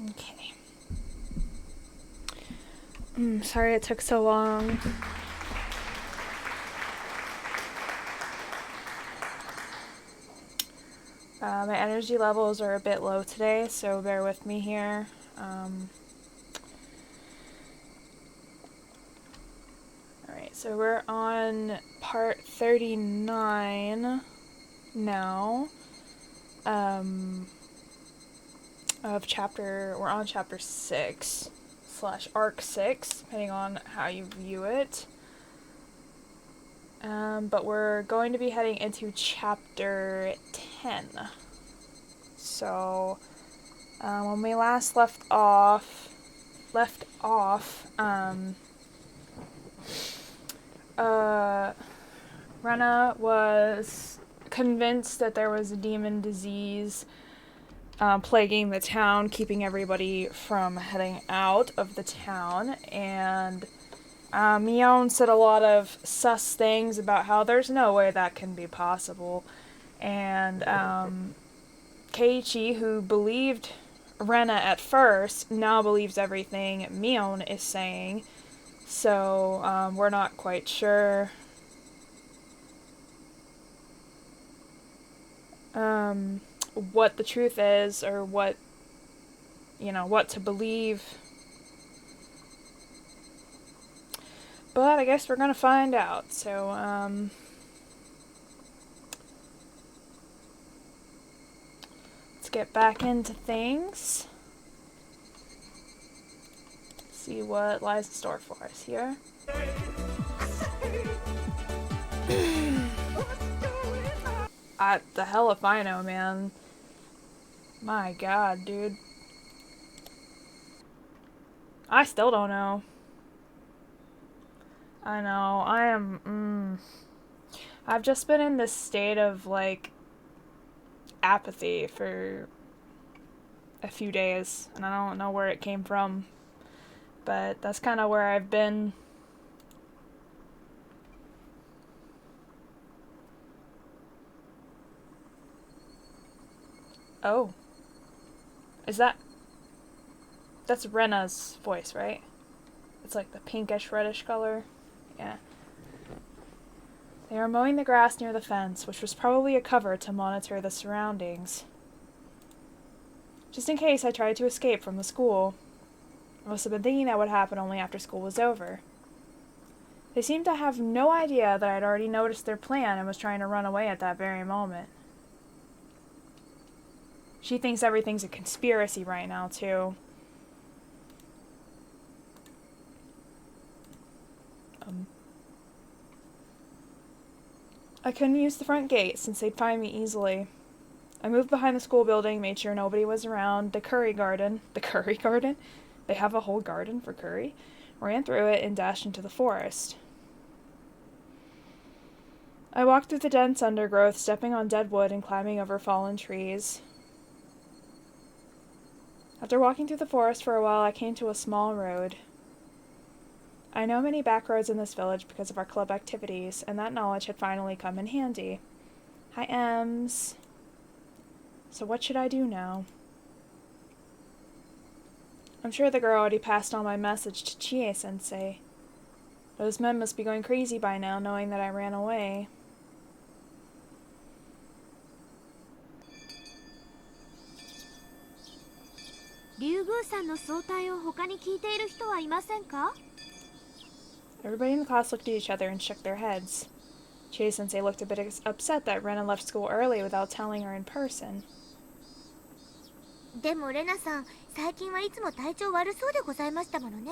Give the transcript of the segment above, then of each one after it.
Okay. Sorry it took so long. My energy levels are a bit low today, so bear with me here. Alright, so we're on part 39 now. We're on chapter 6 / arc 6, depending on how you view it. But we're going to be heading into chapter 10. So, when we last left off, Rena was convinced that there was a demon disease plaguing the town, keeping everybody from heading out of the town, and Mion said a lot of sus things about how there's no way that can be possible, and Keiichi, who believed Rena at first, now believes everything Mion is saying, so we're not quite sure what the truth is, or what to believe. But I guess we're gonna find out. So, let's get back into things. See what lies in store for us here. The hell if I know, man. My god, dude. I still don't know. I know, I've just been in this state of, like, apathy for a few days, and I don't know where it came from, but that's kind of where I've been. Oh. That's Rena's voice, right? It's like the pinkish reddish color. Yeah. They are mowing the grass near the fence, which was probably a cover to monitor the surroundings. Just in case I tried to escape from the school. I must have been thinking that would happen only after school was over. They seemed to have no idea that I'd already noticed their plan and was trying to run away at that very moment. She thinks everything's a conspiracy right now, too. I couldn't use the front gate since they'd find me easily. I moved behind the school building, made sure nobody was around. The curry garden? They have a whole garden for curry? Ran through it and dashed into the forest. I walked through the dense undergrowth, stepping on dead wood and climbing over fallen trees. After walking through the forest for a while, I came to a small road. I know many back roads in this village because of our club activities, and that knowledge had finally come in handy. Hi, Ems. So what should I do now? I'm sure the girl already passed on my message to Chie-sensei. Those men must be going crazy by now, knowing that I ran away. Everybody in the class looked at each other and shook their heads. Chie-sensei looked a bit upset that Rena left school early without telling her in person. でもレナさん、最近はいつも体調悪そうでございましたものね。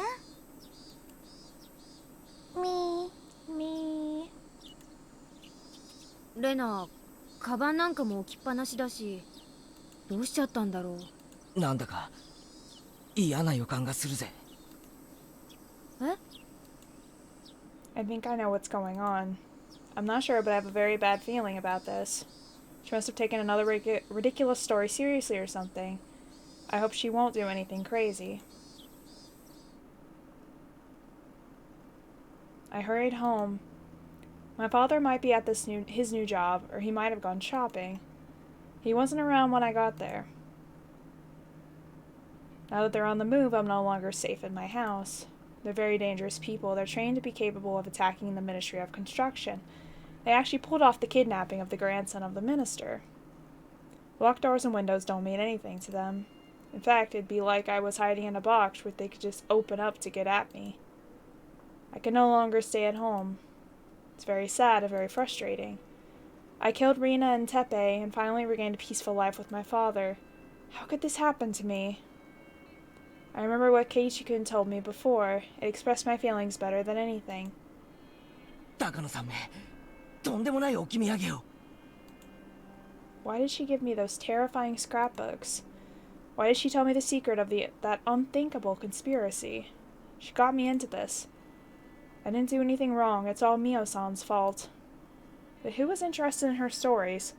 Me. レナ、カバンなんかも置きっぱなしだし、どうしちゃったんだろう。なんだか嫌な予感がするぜ。え？ I think I know what's going on. I'm not sure, but I have a very bad feeling about this. She must have taken another ridiculous story seriously or something. I hope she won't do anything crazy. I hurried home. My father might be at his new job, or he might have gone shopping. He wasn't around when I got there. Now that they're on the move, I'm no longer safe in my house. They're very dangerous people. They're trained to be capable of attacking the Ministry of Construction. They actually pulled off the kidnapping of the grandson of the minister. Locked doors and windows don't mean anything to them. In fact, it'd be like I was hiding in a box where they could just open up to get at me. I can no longer stay at home. It's very sad and very frustrating. I killed Rina and Tepe and finally regained a peaceful life with my father. How could this happen to me? I remember what Keiichi-kun told me before. It expressed my feelings better than anything. 高野さんめ、とんでもない置き土産を。Why did she give me those terrifying scrapbooks? Why did she tell me the secret of that unthinkable conspiracy? She got me into this. I didn't do anything wrong. It's all Mio-san's fault. But who was interested in her stories?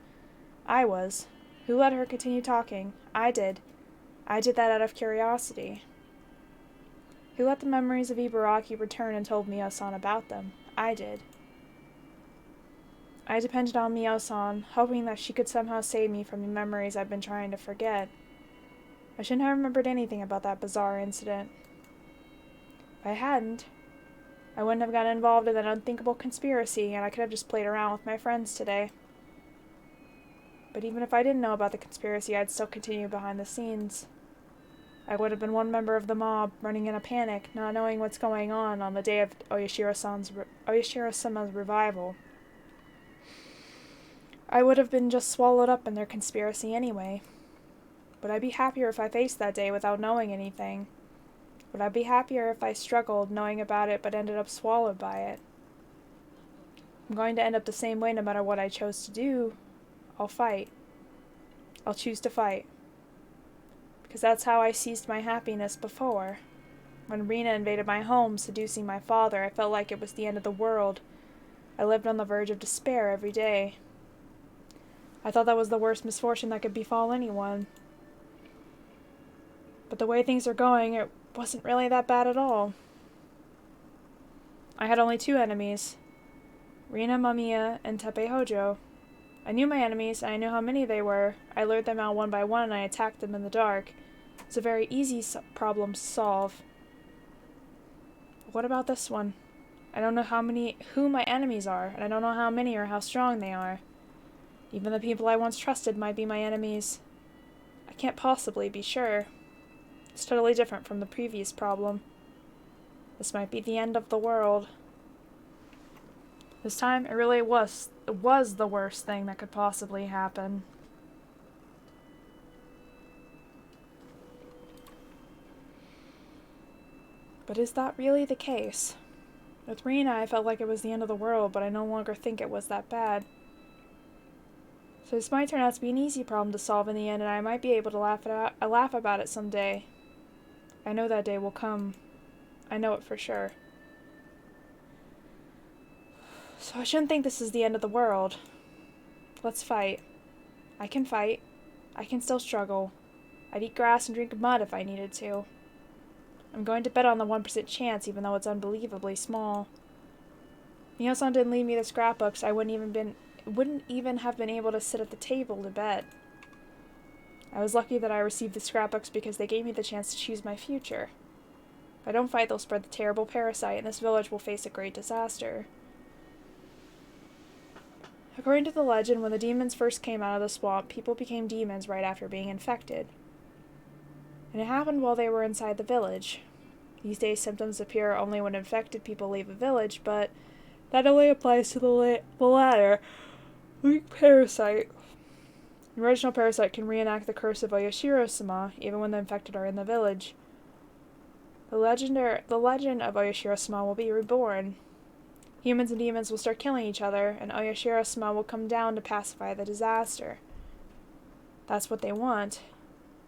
I was. Who let her continue talking? I did. I did that out of curiosity. Who let the memories of Ibaraki return and told Mio-san about them? I did. I depended on Mio-san, hoping that she could somehow save me from the memories I've been trying to forget. I shouldn't have remembered anything about that bizarre incident. If I hadn't, I wouldn't have gotten involved in that unthinkable conspiracy, and I could have just played around with my friends today. But even if I didn't know about the conspiracy, I'd still continue behind the scenes. I would have been one member of the mob, running in a panic, not knowing what's going on the day of Oyashiro-sama's revival. I would have been just swallowed up in their conspiracy anyway. Would I be happier if I faced that day without knowing anything? Would I be happier if I struggled knowing about it but ended up swallowed by it? I'm going to end up the same way no matter what I chose to do. I'll fight. I'll choose to fight. Because that's how I seized my happiness before. When Rina invaded my home, seducing my father, I felt like it was the end of the world. I lived on the verge of despair every day. I thought that was the worst misfortune that could befall anyone. But the way things are going, it wasn't really that bad at all. I had only 2 enemies, Rina Mamiya and Tepe Hojo. I knew my enemies, and I knew how many they were. I lured them out one by one, and I attacked them in the dark. It's a very easy problem to solve. But what about this one? I don't know who my enemies are, and I don't know how many or how strong they are. Even the people I once trusted might be my enemies. I can't possibly be sure. It's totally different from the previous problem. This might be the end of the world. This time, it really was the worst thing that could possibly happen. But is that really the case? With Rina, I felt like it was the end of the world, but I no longer think it was that bad. So this might turn out to be an easy problem to solve in the end, and I might be able to laugh about it someday. I know that day will come. I know it for sure. So I shouldn't think this is the end of the world. Let's fight. I can fight. I can still struggle. I'd eat grass and drink mud if I needed to. I'm going to bet on the 1% chance, even though it's unbelievably small. Mio-san didn't leave me the scrapbooks. I wouldn't even have been able to sit at the table to bet. I was lucky that I received the scrapbooks because they gave me the chance to choose my future. If I don't fight, they'll spread the terrible parasite, and this village will face a great disaster. According to the legend, when the demons first came out of the swamp, people became demons right after being infected. And it happened while they were inside the village. These days, symptoms appear only when infected people leave a village, but that only applies to the latter. Weak parasite. The original parasite can reenact the curse of Oyashiro-sama, even when the infected are in the village. The legend of Oyashiro-sama will be reborn. Humans and demons will start killing each other, and Oyashiro-sama will come down to pacify the disaster. That's what they want.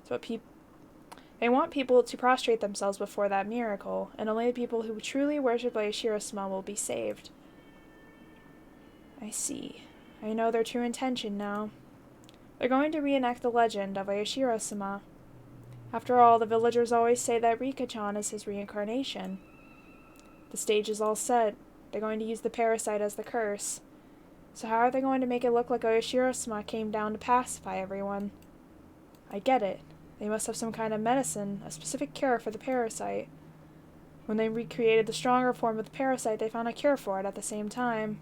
They want people to prostrate themselves before that miracle, and only the people who truly worship Oyashiro-sama will be saved. I see. I know their true intention now. They're going to reenact the legend of Oyashiro-sama. After all, the villagers always say that Rika-chan is his reincarnation. The stage is all set. They're going to use the parasite as the curse. So how are they going to make it look like Oyashiro-sama came down to pacify everyone? I get it. They must have some kind of medicine, a specific cure for the parasite. When they recreated the stronger form of the parasite, they found a cure for it at the same time.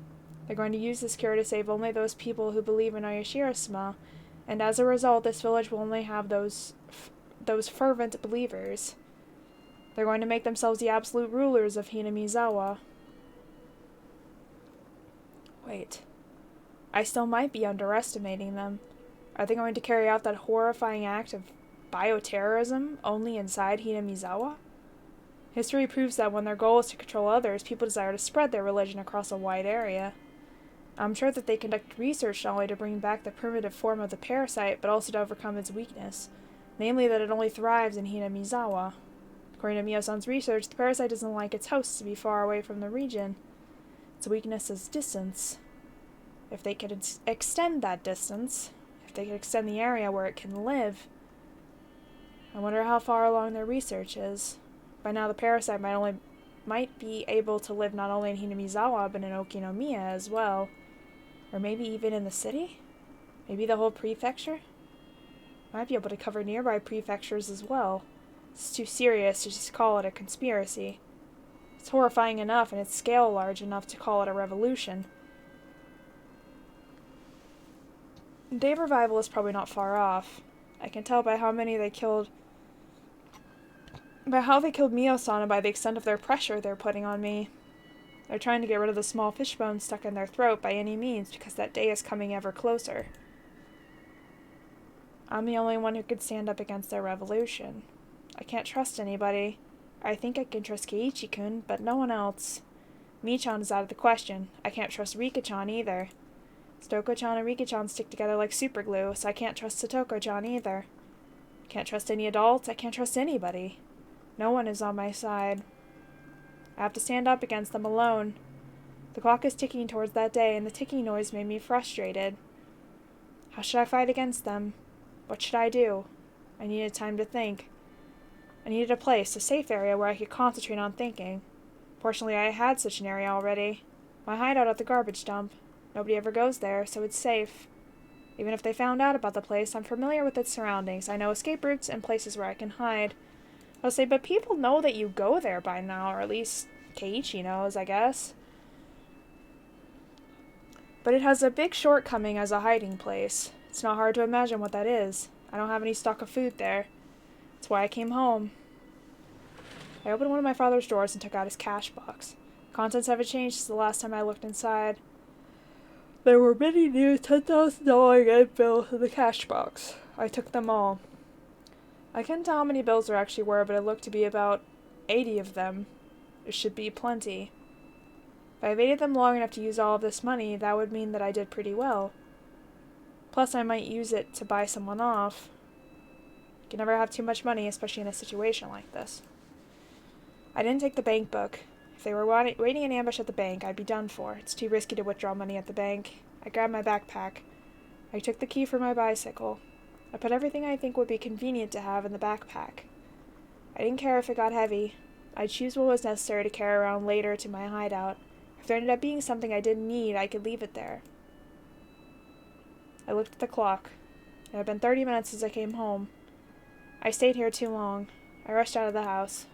They're going to use this cure to save only those people who believe in Oyashiro-sama, and as a result, this village will only have those fervent believers. They're going to make themselves the absolute rulers of Hinamizawa. Wait. I still might be underestimating them. Are they going to carry out that horrifying act of bioterrorism only inside Hinamizawa? History proves that when their goal is to control others, people desire to spread their religion across a wide area. I'm sure that they conduct research not only to bring back the primitive form of the parasite, but also to overcome its weakness, namely that it only thrives in Hinamizawa. According to Mio-san's research, the parasite doesn't like its hosts to be far away from the region. Its weakness is distance. If they could extend that distance, if they could extend the area where it can live, I wonder how far along their research is. By now the parasite might be able to live not only in Hinamizawa, but in Okinomiya as well. Or maybe even in the city? Maybe the whole prefecture? Might be able to cover nearby prefectures as well. It's too serious to just call it a conspiracy. It's horrifying enough and its scale large enough to call it a revolution. The day of revival is probably not far off. I can tell by how they killed Mio-san and by the extent of their pressure they're putting on me. They're trying to get rid of the small fishbone stuck in their throat by any means because that day is coming ever closer. I'm the only one who could stand up against their revolution. I can't trust anybody. I think I can trust Keiichi-kun, but no one else. Mi-chan is out of the question. I can't trust Rika-chan either. Stoko-chan and Rika-chan stick together like superglue, so I can't trust Satoko-chan either. Can't trust any adults, I can't trust anybody. No one is on my side. I have to stand up against them alone. The clock is ticking towards that day, and the ticking noise made me frustrated. How should I fight against them? What should I do? I needed time to think. I needed a place, a safe area where I could concentrate on thinking. Fortunately, I had such an area already. My hideout at the garbage dump. Nobody ever goes there, so it's safe. Even if they found out about the place, I'm familiar with its surroundings. I know escape routes and places where I can hide. I'll say, but people know that you go there by now, or at least Keiichi knows, I guess. But it has a big shortcoming as a hiding place. It's not hard to imagine what that is. I don't have any stock of food there. That's why I came home. I opened one of my father's drawers and took out his cash box. Contents haven't changed since the last time I looked inside. There were many new $10,000 yen bills in the cash box. I took them all. I couldn't tell how many bills there actually were, but it looked to be about 80 of them. It should be plenty. If I waited them long enough to use all of this money, that would mean that I did pretty well. Plus, I might use it to buy someone off. You can never have too much money, especially in a situation like this. I didn't take the bank book. If they were waiting in ambush at the bank, I'd be done for. It's too risky to withdraw money at the bank. I grabbed my backpack. I took the key for my bicycle. I put everything I think would be convenient to have in the backpack. I didn't care if it got heavy. I'd choose what was necessary to carry around later to my hideout. If there ended up being something I didn't need, I could leave it there. I looked at the clock. It had been 30 minutes since I came home. I stayed here too long. I rushed out of the house.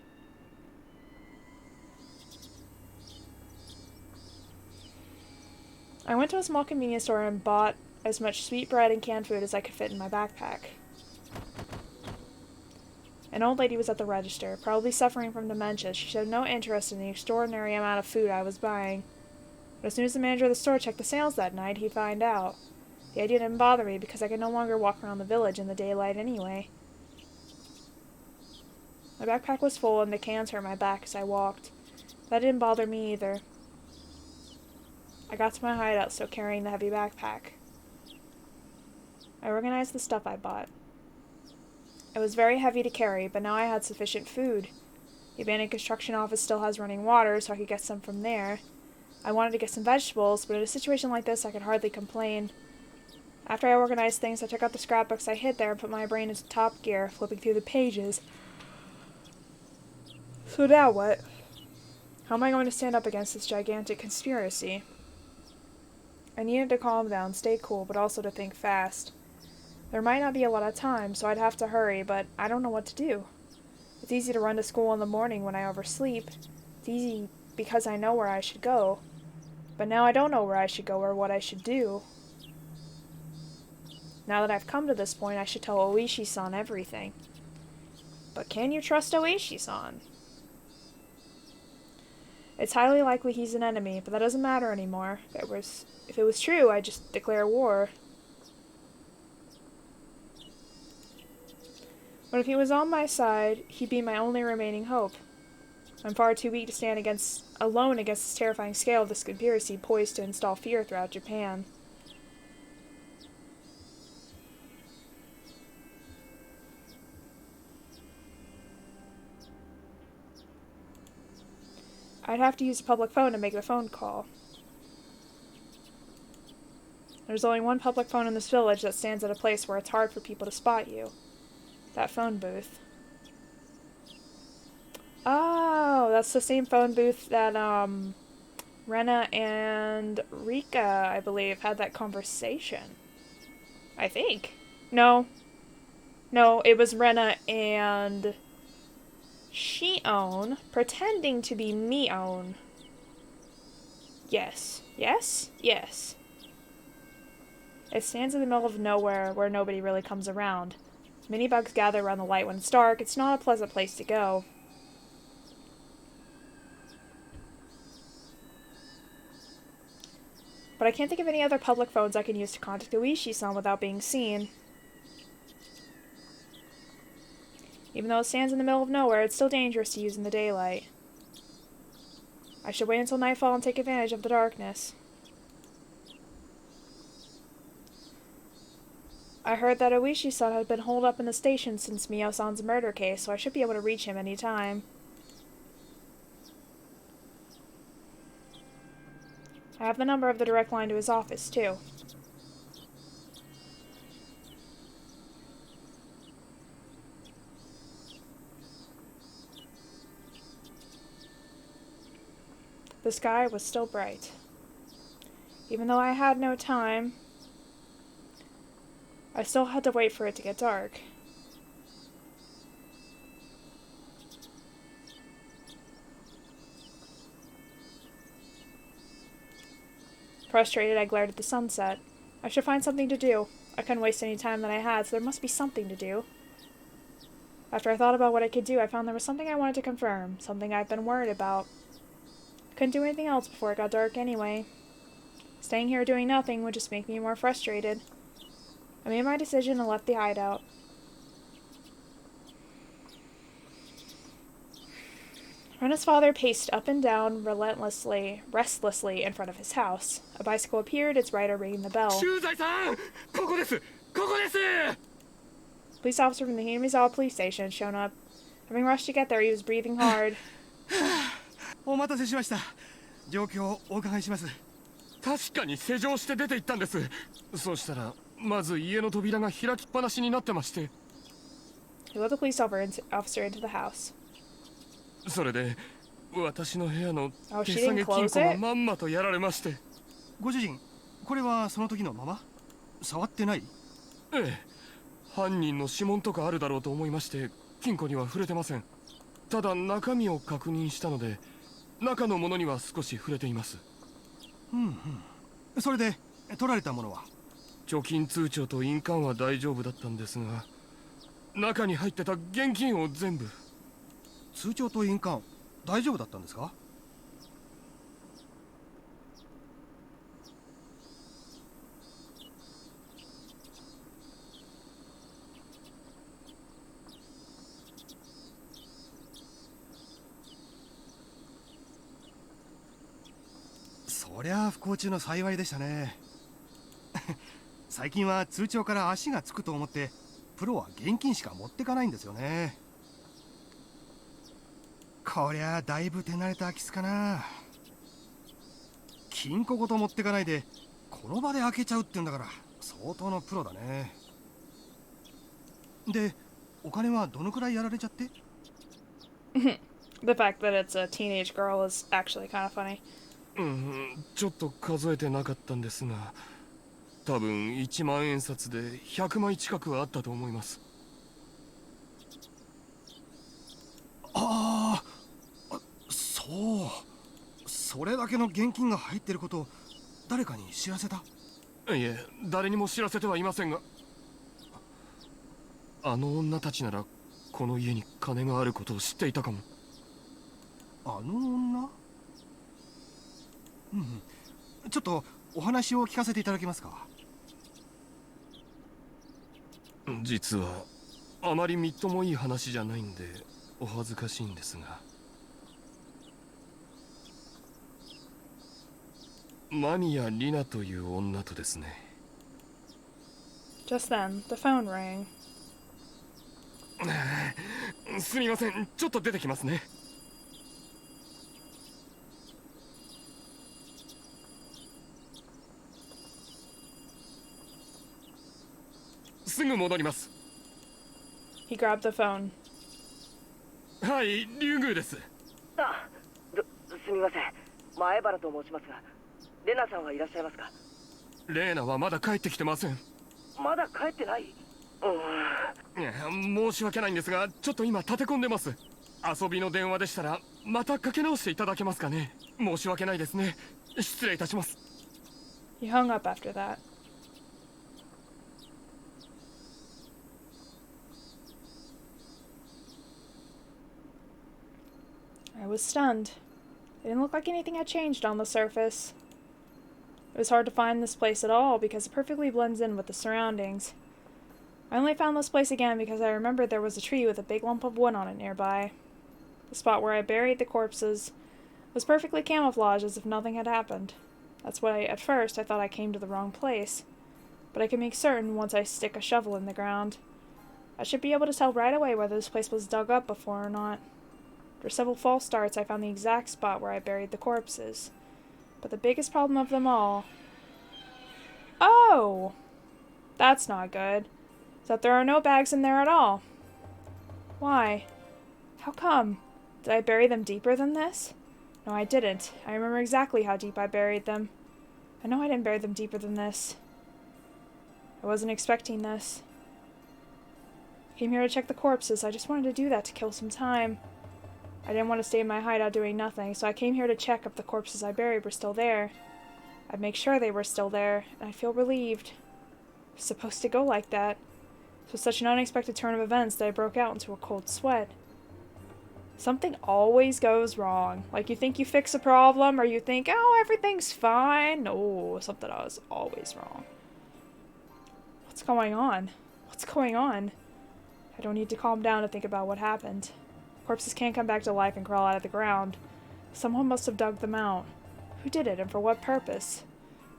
I went to a small convenience store and bought as much sweet bread and canned food as I could fit in my backpack. An old lady was at the register, probably suffering from dementia. She showed no interest in the extraordinary amount of food I was buying. But as soon as the manager of the store checked the sales that night, he'd find out. The idea didn't bother me because I could no longer walk around the village in the daylight anyway. My backpack was full and the cans hurt my back as I walked. That didn't bother me either. I got to my hideout still carrying the heavy backpack. I organized the stuff I bought. It was very heavy to carry, but now I had sufficient food. The abandoned construction office still has running water, so I could get some from there. I wanted to get some vegetables, but in a situation like this, I could hardly complain. After I organized things, I took out the scrapbooks I hid there and put my brain into top gear, flipping through the pages. So now what? How am I going to stand up against this gigantic conspiracy? I needed to calm down, stay cool, but also to think fast. There might not be a lot of time, so I'd have to hurry, but I don't know what to do. It's easy to run to school in the morning when I oversleep. It's easy because I know where I should go. But now I don't know where I should go or what I should do. Now that I've come to this point, I should tell Oishi-san everything. But can you trust Oishi-san? It's highly likely he's an enemy, but that doesn't matter anymore. If it was true, I'd just declare war. But if he was on my side, he'd be my only remaining hope. I'm far too weak to stand alone against this terrifying scale of this conspiracy poised to install fear throughout Japan. I'd have to use a public phone to make the phone call. There's only one public phone in this village that stands at a place where it's hard for people to spot you. That phone booth. Oh, that's the same phone booth that, Rena and Rika, I believe, had that conversation. I think. No, it was Rena and Shion pretending to be Mion. Yes. It stands in the middle of nowhere where nobody really comes around. Many bugs gather around the light when it's dark. It's not a pleasant place to go. But I can't think of any other public phones I can use to contact Oishi-san without being seen. Even though it stands in the middle of nowhere, it's still dangerous to use in the daylight. I should wait until nightfall and take advantage of the darkness. I heard that Oishi-san had been holed up in the station since Mio-san's murder case, so I should be able to reach him any time. I have the number of the direct line to his office, too. The sky was still bright. Even though I had no time, I still had to wait for it to get dark. Frustrated, I glared at the sunset. I should find something to do. I couldn't waste any time that I had, so there must be something to do. After I thought about what I could do, I found there was something I wanted to confirm, something I've been worried about. Couldn't do anything else before it got dark anyway. Staying here doing nothing would just make me more frustrated. I made my decision and left the hideout. Rena's father paced up and down restlessly in front of his house. A bicycle appeared, its rider ringing the bell. Police officer from the Higurashi police station had shown up. Having rushed to get there, he was breathing hard. お待たせしました。状況をお伺いします。確かに施錠して出て行ったんです。そうしたらまず家の扉が開きっぱなしになってまして。He let the police officer into the house. それで私の部屋の手提げ金庫がまんまとやられまして。ご主人、これはその時のまま？触ってない？ええ、犯人の指紋とかあるだろうと思いまして金庫には触れてません。ただ中身を確認したので中のものには少し触れています。それで取られたものは？貯金通帳と印鑑は大丈夫だったんですが、中に入ってた現金を全部。通帳と印鑑大丈夫だったんですか？そりゃあ不幸中の幸いでしたね。最近は通帳から足がつくと思ってプロは現金しか持ってかないんですよね。こりゃあだいぶ手慣れた空き巣かな。金庫ごと持ってかないでこの場で開けちゃうってんだから相当のプロだね。で、お金はどのくらいやられちゃって？ The fact that it's a teenage girl is actually kind of funny. ちょっと数えてなかったんですが、多分1万円札で100枚近くはあったと思います。ああ、そう。それだけの現金が入ってることを誰かに知らせた？いえ、誰にも知らせてはいませんが、あの女たちならこの家に金があることを知っていたかも。あの女？ちょっとお話を聞かせていただけますか？実はあまりみっともいい話じゃないんでお恥ずかしいんですが、間宮里奈という女とですね。 Just then, the phone rang. すみません、ちょっと出てきますね。すぐ戻ります。 He grabbed the phone. はい、竜宮です。すみません、前原と申しますが、レナさんはいらっしゃいますか？レーナはまだ帰ってきてません。まだ帰ってない？いや、申し訳ないんですが、ちょっと今立て込んでます。遊びの電話でしたらまたかけ直していただけますかね。申し訳ないですね。失礼いたします。 He hung up after that. I was stunned. It didn't look like anything had changed on the surface. It was hard to find this place at all because it perfectly blends in with the surroundings. I only found this place again because I remembered there was a tree with a big lump of wood on it nearby. The spot where I buried the corpses was perfectly camouflaged as if nothing had happened. That's why at first I thought I came to the wrong place. But I can make certain once I stick a shovel in the ground. I should be able to tell right away whether this place was dug up before or not. After several false starts, I found the exact spot where I buried the corpses. But the biggest problem of them all... Oh! That's not good. Is that there are no bags in there at all. Why? How come? Did I bury them deeper than this? No, I didn't. I remember exactly how deep I buried them. I know I didn't bury them deeper than this. I wasn't expecting this. I came here to check the corpses. I just wanted to do that to kill some time. I didn't want to stay in my hideout doing nothing, so I came here to check if the corpses I buried were still there. I'd make sure they were still there, and I'd feel relieved. It was supposed to go like that. It was such an unexpected turn of events that I broke out into a cold sweat. Something always goes wrong. Like, you think you fix a problem, or you think, oh, everything's fine. No, something is always wrong. What's going on? What's going on? I don't need to calm down to think about what happened. Corpses can't come back to life and crawl out of the ground. Someone must have dug them out. Who did it, and for what purpose?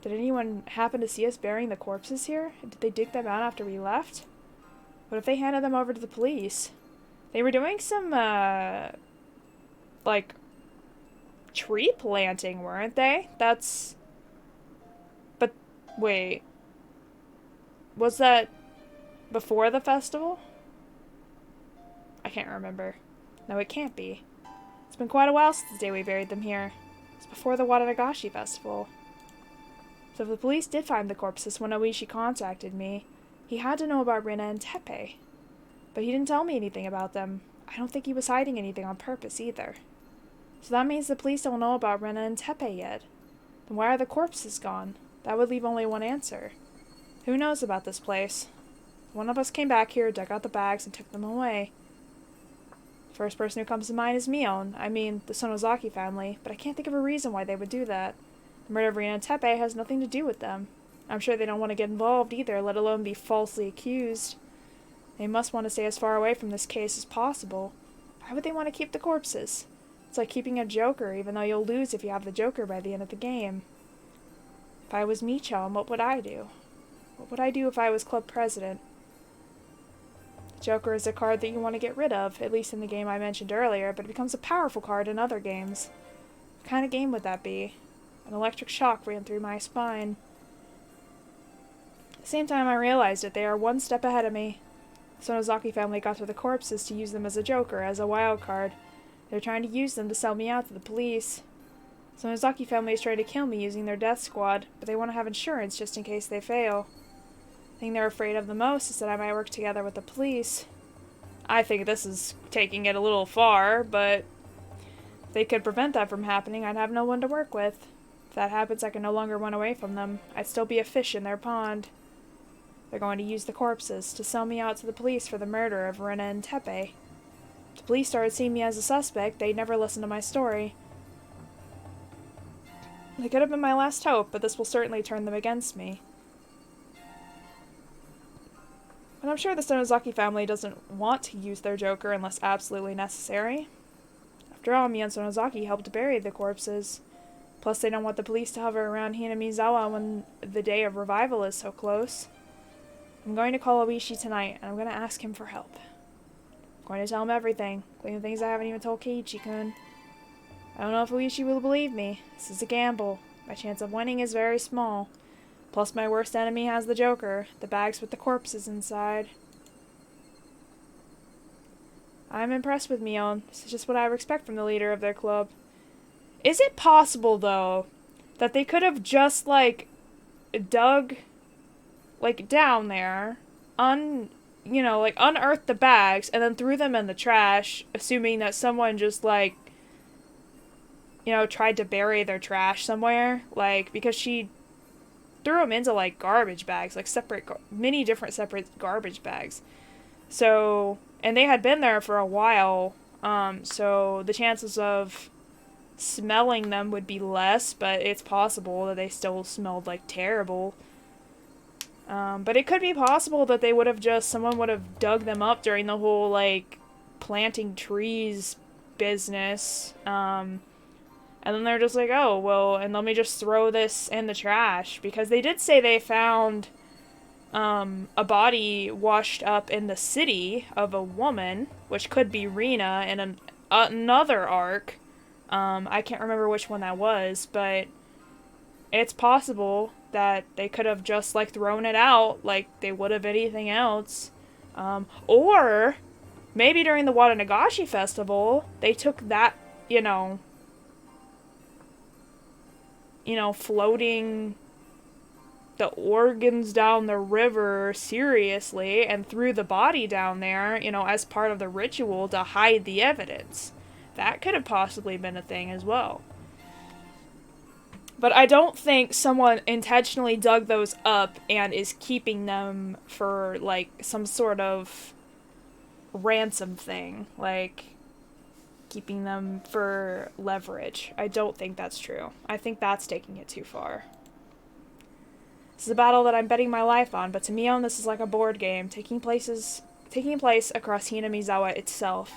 Did anyone happen to see us burying the corpses here? Did they dig them out after we left? What if they handed them over to the police? They were doing some, like, tree planting, weren't they? But, wait. Was that before the festival? I can't remember. No, it can't be. It's been quite a while since the day we buried them here. It's before the Higurashi festival. So if the police did find the corpses when Oishi contacted me, he had to know about Rina and Teppei. But he didn't tell me anything about them. I don't think he was hiding anything on purpose either. So that means the police don't know about Rina and Teppei yet. Then why are the corpses gone? That would leave only one answer. Who knows about this place? One of us came back here, dug out the bags, and took them away. The first person who comes to mind is Mion. I mean, the Sonozaki family, but I can't think of a reason why they would do that. The murder of Rina and Teppei has nothing to do with them. I'm sure they don't want to get involved either, let alone be falsely accused. They must want to stay as far away from this case as possible. Why would they want to keep the corpses? It's like keeping a joker, even though you'll lose if you have the joker by the end of the game. If I was Michon, what would I do? What would I do if I was club president? The joker is a card that you want to get rid of, at least in the game I mentioned earlier, but it becomes a powerful card in other games. What kind of game would that be? An electric shock ran through my spine. At the same time I realized it, they are one step ahead of me. The Sonozaki family got to the corpses to use them as a joker, as a wild card. They're trying to use them to sell me out to the police. The Sonozaki family is trying to kill me using their death squad, but they want to have insurance just in case they fail. The thing they're afraid of the most is that I might work together with the police. I think this is taking it a little far, but if they could prevent that from happening, I'd have no one to work with. If that happens, I can no longer run away from them. I'd still be a fish in their pond. They're going to use the corpses to sell me out to the police for the murder of Rina and Teppei. If the police started seeing me as a suspect, they'd never listen to my story. They could have been my last hope, but this will certainly turn them against me. And I'm sure the Sonozaki family doesn't want to use their joker unless absolutely necessary. After all, me and Sonozaki helped bury the corpses. Plus, they don't want the police to hover around Hinamizawa when the day of revival is so close. I'm going to call Oishi tonight, and I'm going to ask him for help. I'm going to tell him everything, including things I haven't even told Keiichi-kun. I don't know if Oishi will believe me. This is a gamble. My chance of winning is very small. Plus, my worst enemy has the joker, the bags with the corpses inside. I'm impressed with Mion. This is just what I would expect from the leader of their club. Is it possible, though, that they could have just, like, dug, like, down there, unearthed the bags, and then threw them in the trash, assuming that someone just, like, tried to bury their trash somewhere? Like, because she threw them into, like, garbage bags, like, many different separate garbage bags. So, and they had been there for a while, so the chances of smelling them would be less, but it's possible that they still smelled, like, terrible. But it could be possible that someone would have dug them up during the whole, like, planting trees business, and then they're just like, oh, well, and let me just throw this in the trash. Because they did say they found a body washed up in the city of a woman, which could be Rina in another arc. I can't remember which one that was, but it's possible that they could have just, like, thrown it out like they would have anything else. Or maybe during the Higurashi festival, they took that, you know, floating the organs down the river seriously and threw the body down there, you know, as part of the ritual to hide the evidence. That could have possibly been a thing as well. But I don't think someone intentionally dug those up and is keeping them for, like, some sort of ransom thing. Like, keeping them for leverage. I don't think that's true. I think that's taking it too far. This is a battle that I'm betting my life on, but to Mion this is like a board game, taking place across Hinamizawa itself.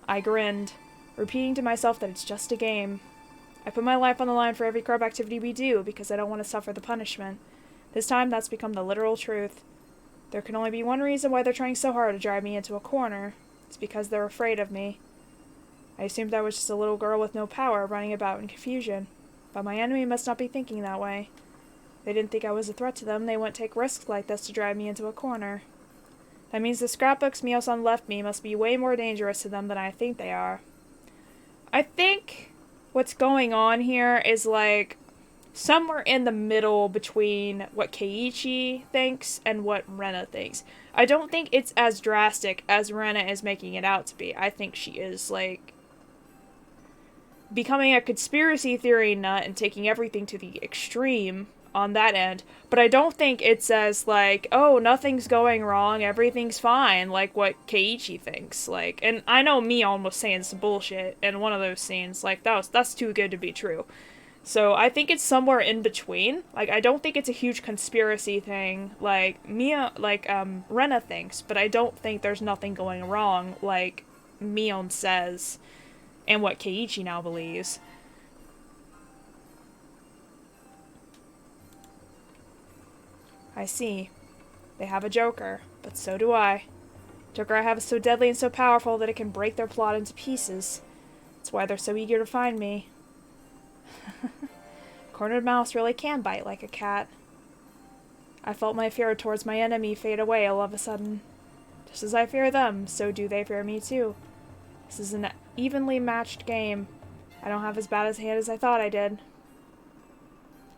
I grinned, repeating to myself that it's just a game. I put my life on the line for every crop activity we do, because I don't want to suffer the punishment. This time, that's become the literal truth. There can only be one reason why they're trying so hard to drive me into a corner. It's because they're afraid of me. I assumed I was just a little girl with no power, running about in confusion. But my enemy must not be thinking that way. They didn't think I was a threat to them. They wouldn't take risks like this to drive me into a corner. That means the scrapbooks Mio-san left me must be way more dangerous to them than I think they are. I think what's going on here is, like, somewhere in the middle between what Keiichi thinks and what Rena thinks. I don't think it's as drastic as Rena is making it out to be. I think she is, like, becoming a conspiracy theory nut and taking everything to the extreme on that end, but I don't think it's as, like, oh, nothing's going wrong, everything's fine, like what Keiichi thinks. Like, and I know Mion was saying some bullshit in one of those scenes, like, that's too good to be true. So I think it's somewhere in between. Like, I don't think it's a huge conspiracy thing like Rena thinks, but I don't think there's nothing going wrong like Mion says and what Keiichi now believes. I see. They have a Joker, but so do I. Joker I have is so deadly and so powerful that it can break their plot into pieces. That's why they're so eager to find me. Cornered mouse really can bite like a cat. I felt my fear towards my enemy fade away all of a sudden. Just as I fear them, so do they fear me too. This is an evenly matched game. I don't have as bad a hand as I thought I did.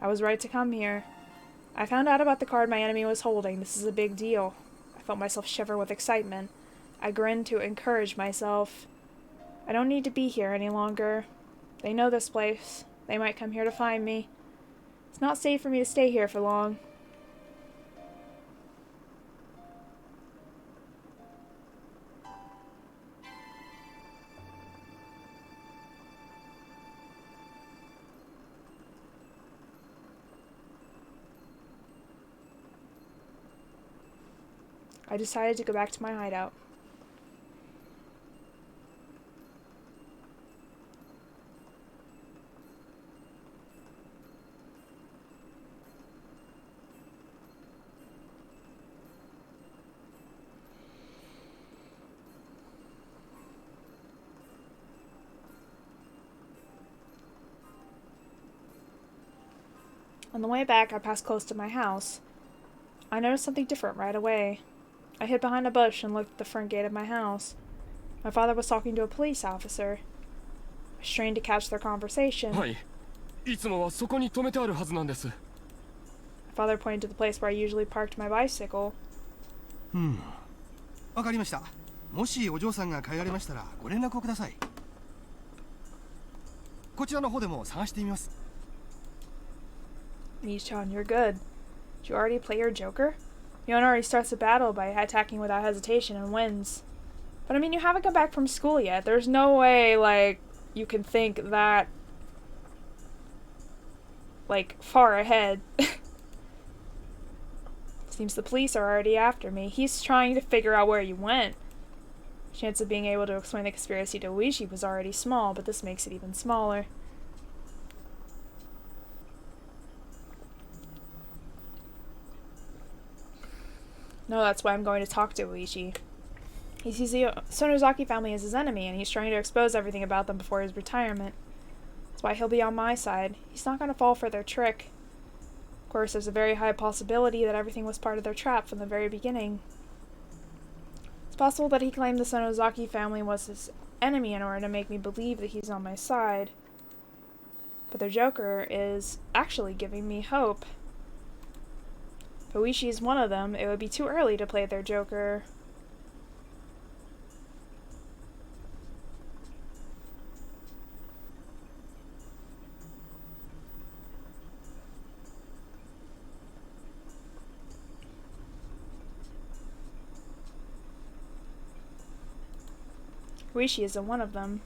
I was right to come here. I found out about the card my enemy was holding. This is a big deal. I felt myself shiver with excitement. I grinned to encourage myself. I don't need to be here any longer. They know this place. They might come here to find me. It's not safe for me to stay here for long. I decided to go back to my hideout. On the way back, I passed close to my house. I noticed something different right away. I hid behind a bush and looked at the front gate of my house. My father was talking to a police officer. I strained to catch their conversation. はい。いつもはそこに止めてあるはずなんです。 My father pointed to the place where I usually parked my bicycle. わかりました。もしお嬢さんが帰られましたらご連絡をください。こちらの方でも探してみます。Mii-chan, you're good. Did you already play your Joker? Yonari starts the battle by attacking without hesitation and wins. But I mean, you haven't come back from school yet. There's no way, like, you can think that, like, far ahead. Seems the police are already after me. He's trying to figure out where you went. Chance of being able to explain the conspiracy to Luigi was already small, but this makes it even smaller. No, that's why I'm going to talk to Uichi. He sees the Sonozaki family as his enemy, and he's trying to expose everything about them before his retirement. That's why he'll be on my side. He's not going to fall for their trick. Of course, there's a very high possibility that everything was part of their trap from the very beginning. It's possible that he claimed the Sonozaki family was his enemy in order to make me believe that he's on my side. But their Joker is actually giving me hope. If Oishi is one of them, it would be too early to play their Joker. Oishi isn't one of them.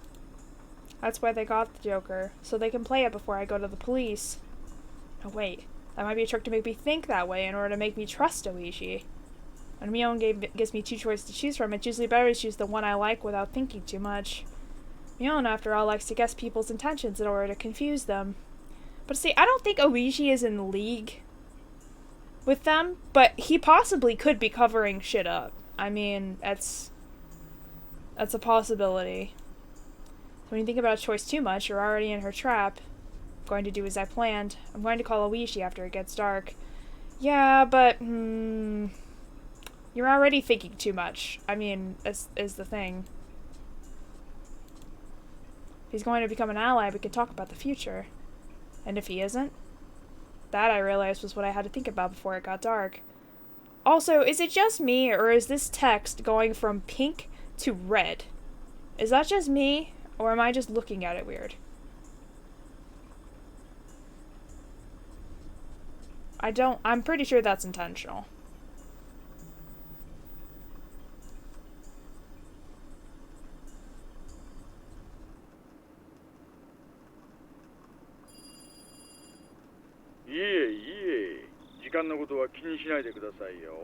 That's why they got the Joker, so they can play it before I go to the police. Oh wait, that might be a trick to make me think that way in order to make me trust Oishi. When Mion gives me two choices to choose from, it's usually better to choose the one I like without thinking too much. Mion, after all, likes to guess people's intentions in order to confuse them. But see, I don't think Oishi is in league with them, but he possibly could be covering shit up. I mean, that's a possibility. So when you think about a choice too much, you're already in her trap. I'm going to do as I planned. I'm going to call Oishi after it gets dark. Yeah, but, you're already thinking too much. I mean, is the thing. If he's going to become an ally, we can talk about the future. And if he isn't? That, I realized, was what I had to think about before it got dark. Also, is it just me, or is this text going from pink to red? Is that just me, or am I just looking at it weird? I'm pretty sure that's intentional. Ie. 時間のことは気にしないでくださいよ。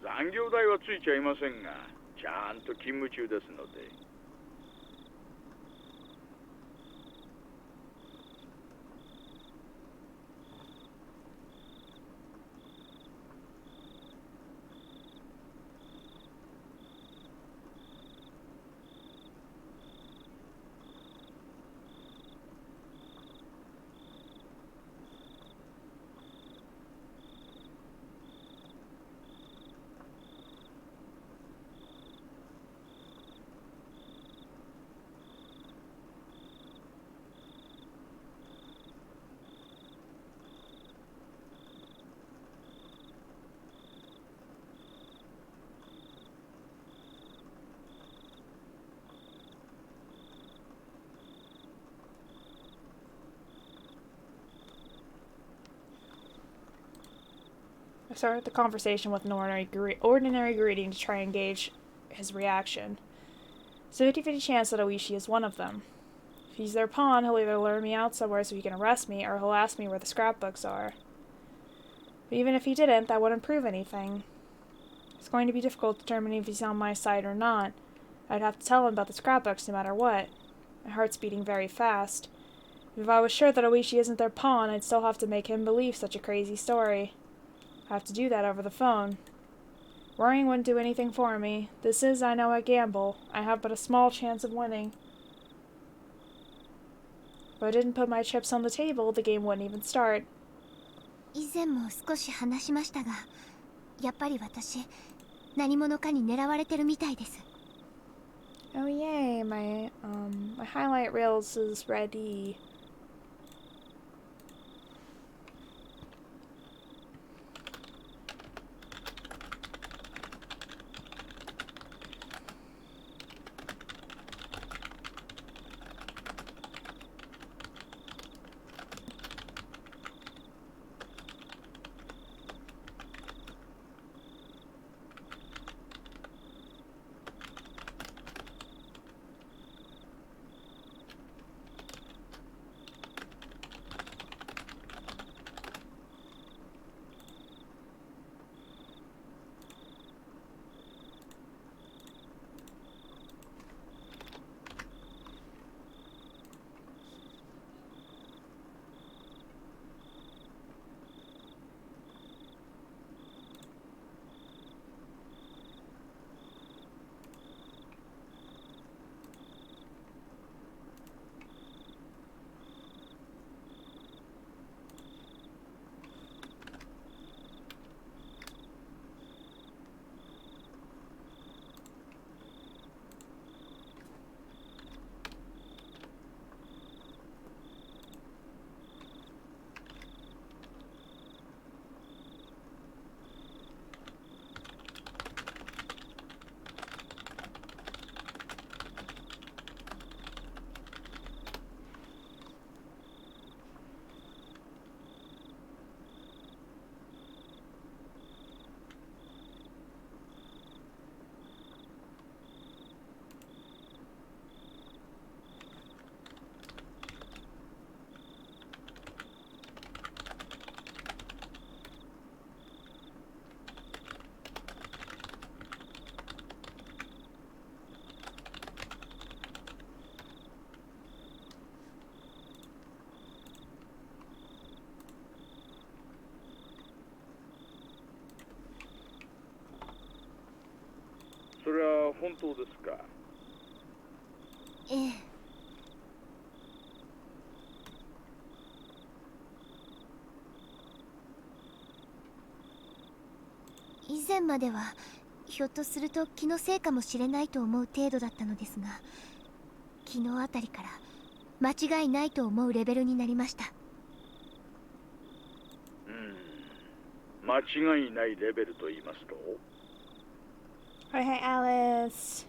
残業代はついちゃいませんが、ちゃんと勤務中ですので。I started the conversation with an ordinary greeting to try and gauge his reaction. It's a 50-50 chance that Oishi is one of them. If he's their pawn, he'll either lure me out somewhere so he can arrest me, or he'll ask me where the scrapbooks are. But even if he didn't, that wouldn't prove anything. It's going to be difficult to determine if he's on my side or not. I'd have to tell him about the scrapbooks no matter what. My heart's beating very fast. If I was sure that Oishi isn't their pawn, I'd still have to make him believe such a crazy story. I have to do that over the phone. Worrying wouldn't do anything for me. This is, I know, a gamble. I have but a small chance of winning. If I didn't put my chips on the table, the game wouldn't even start. 以前も少し話しましたが、やっぱり私、何者かに狙われてるみたいです。Oh yay, my highlight reels is ready. 本当ですか？ええ。以前まではひょっとすると気のせいかもしれないと思う程度だったのですが、昨日あたりから間違いないと思うレベルになりました。間違いないレベルと言いますと？Hi, hi, Alice.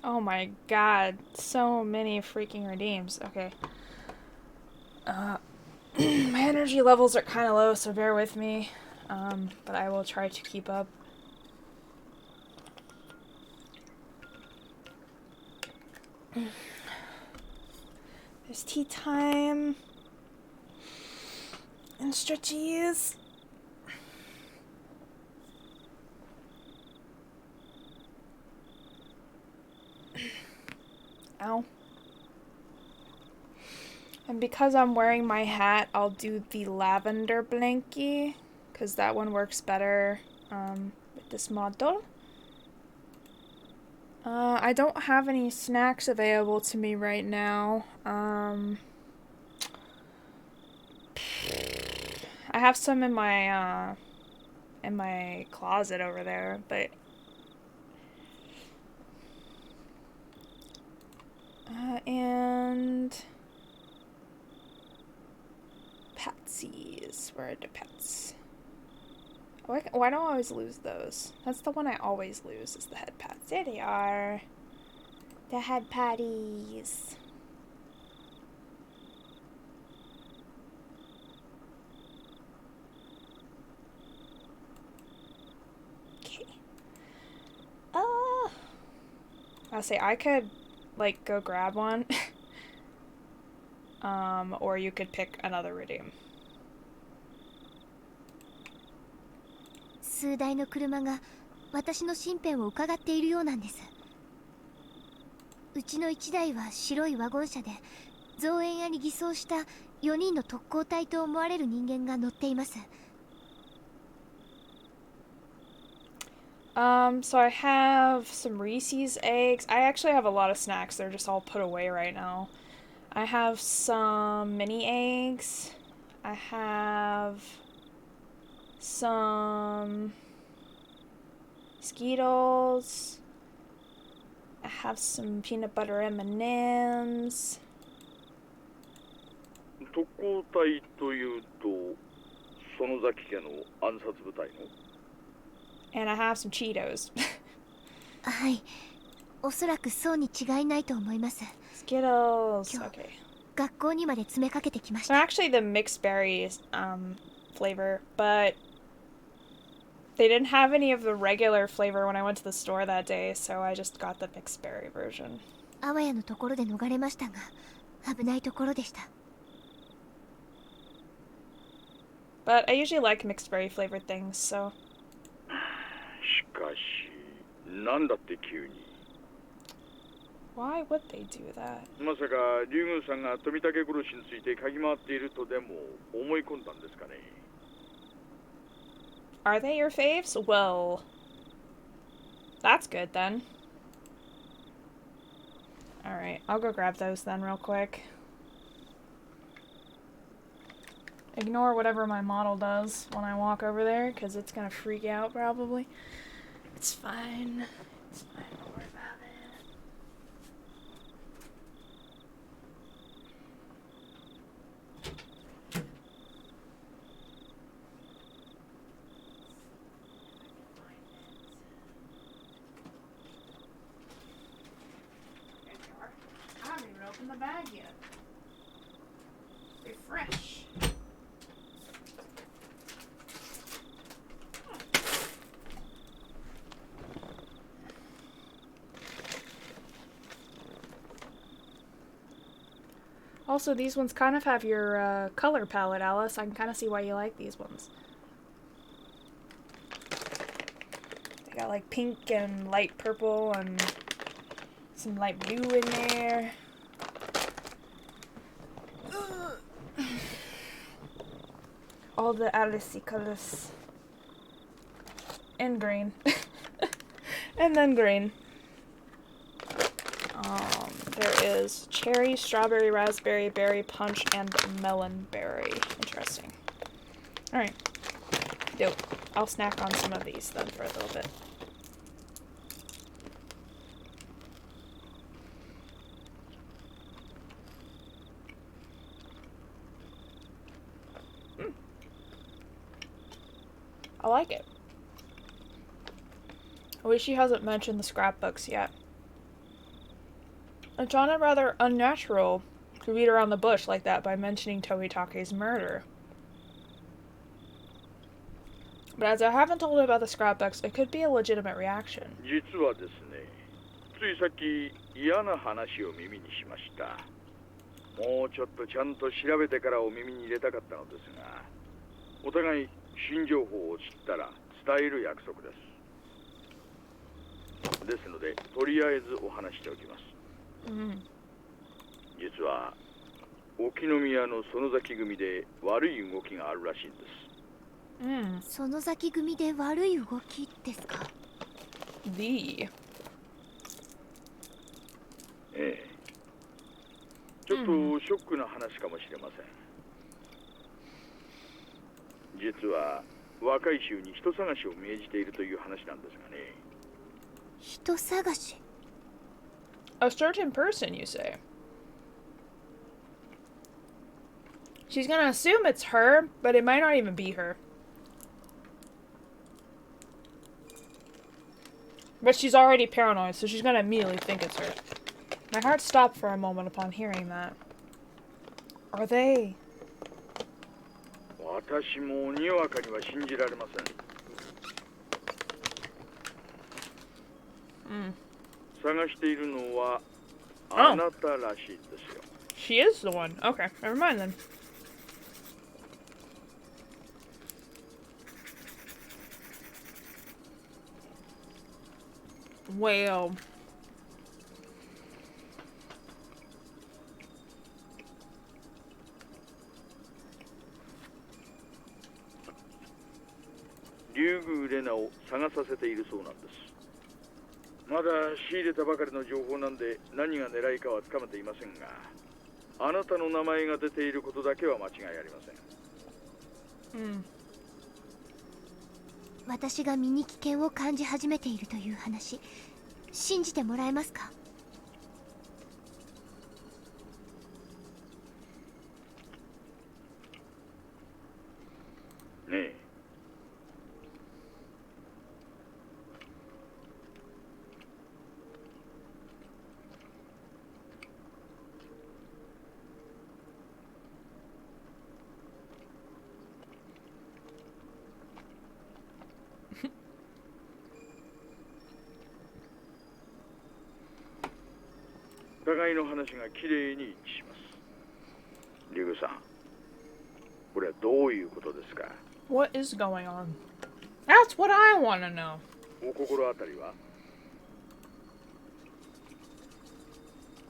Oh my god, so many freaking redeems. Okay. My energy levels are kind of low, so bear with me. But I will try to keep up. There's tea time. And stretchies. Ow. And because I'm wearing my hat, I'll do the lavender blankie, because that one works better with this model. I don't have any snacks available to me right now. I have some in my closet over there, but and Patsies. Where are the pets? Why do I always lose those? That's the one I always lose, is the head pats. There they are. The head patties. Okay. I'll say I could, like, go grab one. Or you could pick another redeem. 数台の車が私の身辺を伺っているようなんです。うちの1台は白いワゴン車で、造園屋に偽装した4人の特攻隊と思われる人間が乗っています。So I have some Reese's eggs. I actually have a lot of snacks. They're just all put away right now. I have some mini eggs. I have some Skittles. I have some peanut butter M&Ms. 特攻隊というと、園崎家の暗殺部隊の？ And I have some Cheetos. はい、おそらくそうに違いないと思います。 Skittles. Okay. 学校にまで詰めかけてきまし So た。 actually the mixed berries flavor, but they didn't have any of the regular flavor when I went to the store that day, so I just got the mixed berry version. あわやのところで逃れましたが、危ないところでした。 But I usually like mixed berry flavored things, so. しかし、なんだって急に。 Why would they do that? まさか竜宮さんが富武殺しについて嗅ぎ回っているとでも思い込んだんですかね。 Are they your faves? Well, that's good then. Alright, I'll go grab those then real quick. Ignore whatever my model does when I walk over there, because it's gonna freak out probably. It's fine. It's fine, don't worry about it. There you are. I haven't even opened the bag yet. Refresh. Also, these ones kind of have your color palette, Alice. I can kind of see why you like these ones. They got like pink and light purple and some light blue in there. All the Alice colors. And green. And then green. There is cherry, strawberry, raspberry, berry punch, and melon berry. Interesting. Alright. Dope. I'll snack on some of these then for a little bit. I like it. I wish she hasn't mentioned the scrapbooks yet. It's sounded rather unnatural to beat around the bush like that by mentioning Tohitake's murder. But as I haven't told her about the scrapbooks, it could be a legitimate reaction. 実はですね、ついさっき嫌な話を耳にしました。もうちょっとちゃんと調べてからお耳に入れたかったのですが、お互い新情報を知ったら伝える約束です。ですので、とりあえずお話しておきます。実は沖宮の園崎組で悪い動きがあるらしいんです。園崎組で悪い動きですか？The ええ。ちょっとショックな話かもしれません。実は若い衆に人探しを命じているという話なんですがね。人探し？ A certain person, you say? She's gonna assume it's her, but it might not even be her. But she's already paranoid, so she's gonna immediately think it's her. My heart stopped for a moment upon hearing that. Are they? 私もにわかには信じられません。探しているのはあなたらしいですよ。She is the one. Okay, never mind then. Well.竜宮レナを探させているそうなんです。まだ仕入れたばかりの情報なんで何が狙いかはつかめていませんが、あなたの名前が出ていることだけは間違いありません。私が身に危険を感じ始めているという話、信じてもらえますか？ねえ。互いの話がきれいに一致します。リグさん、これはどういうことですか？ What is going on? That's what I want to know. お心当たりは？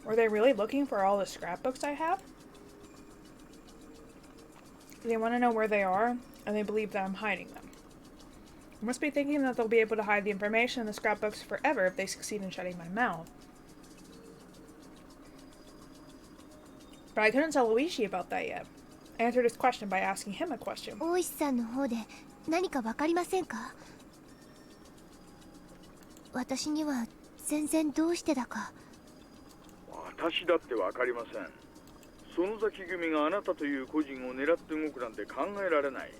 Were they really looking for all the scrapbooks I have? They want to know where they are, and they believe that I'm hiding them. They must be thinking that they'll be able to hide the information in the scrapbooks forever if they succeed in shutting my mouth. But I couldn't tell Luigi about that yet. I answered his question by asking him a question. 大石さんの方で何かわかりませんか？私には全然どうしてだか。私だってわかりません。園崎組があなたという個人を狙って動くなんて考えられない。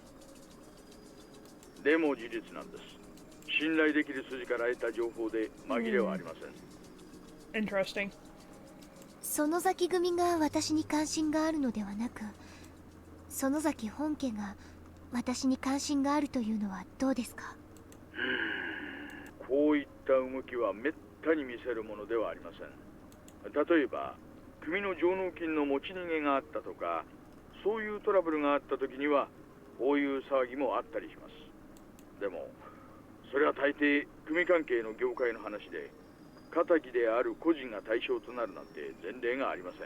でも事実なんです。信頼できる筋から得た情報で紛れはありません。Interesting. 園崎組が私に関心があるのではなく、園崎本家が私に関心があるというのはどうですか？こういった動きはめったに見せるものではありません。例えば組の上納金の持ち逃げがあったとか、そういうトラブルがあった時にはこういう騒ぎもあったりします。でもそれは大抵組関係の業界の話で、仇である個人が対象となるなんて前例がありません。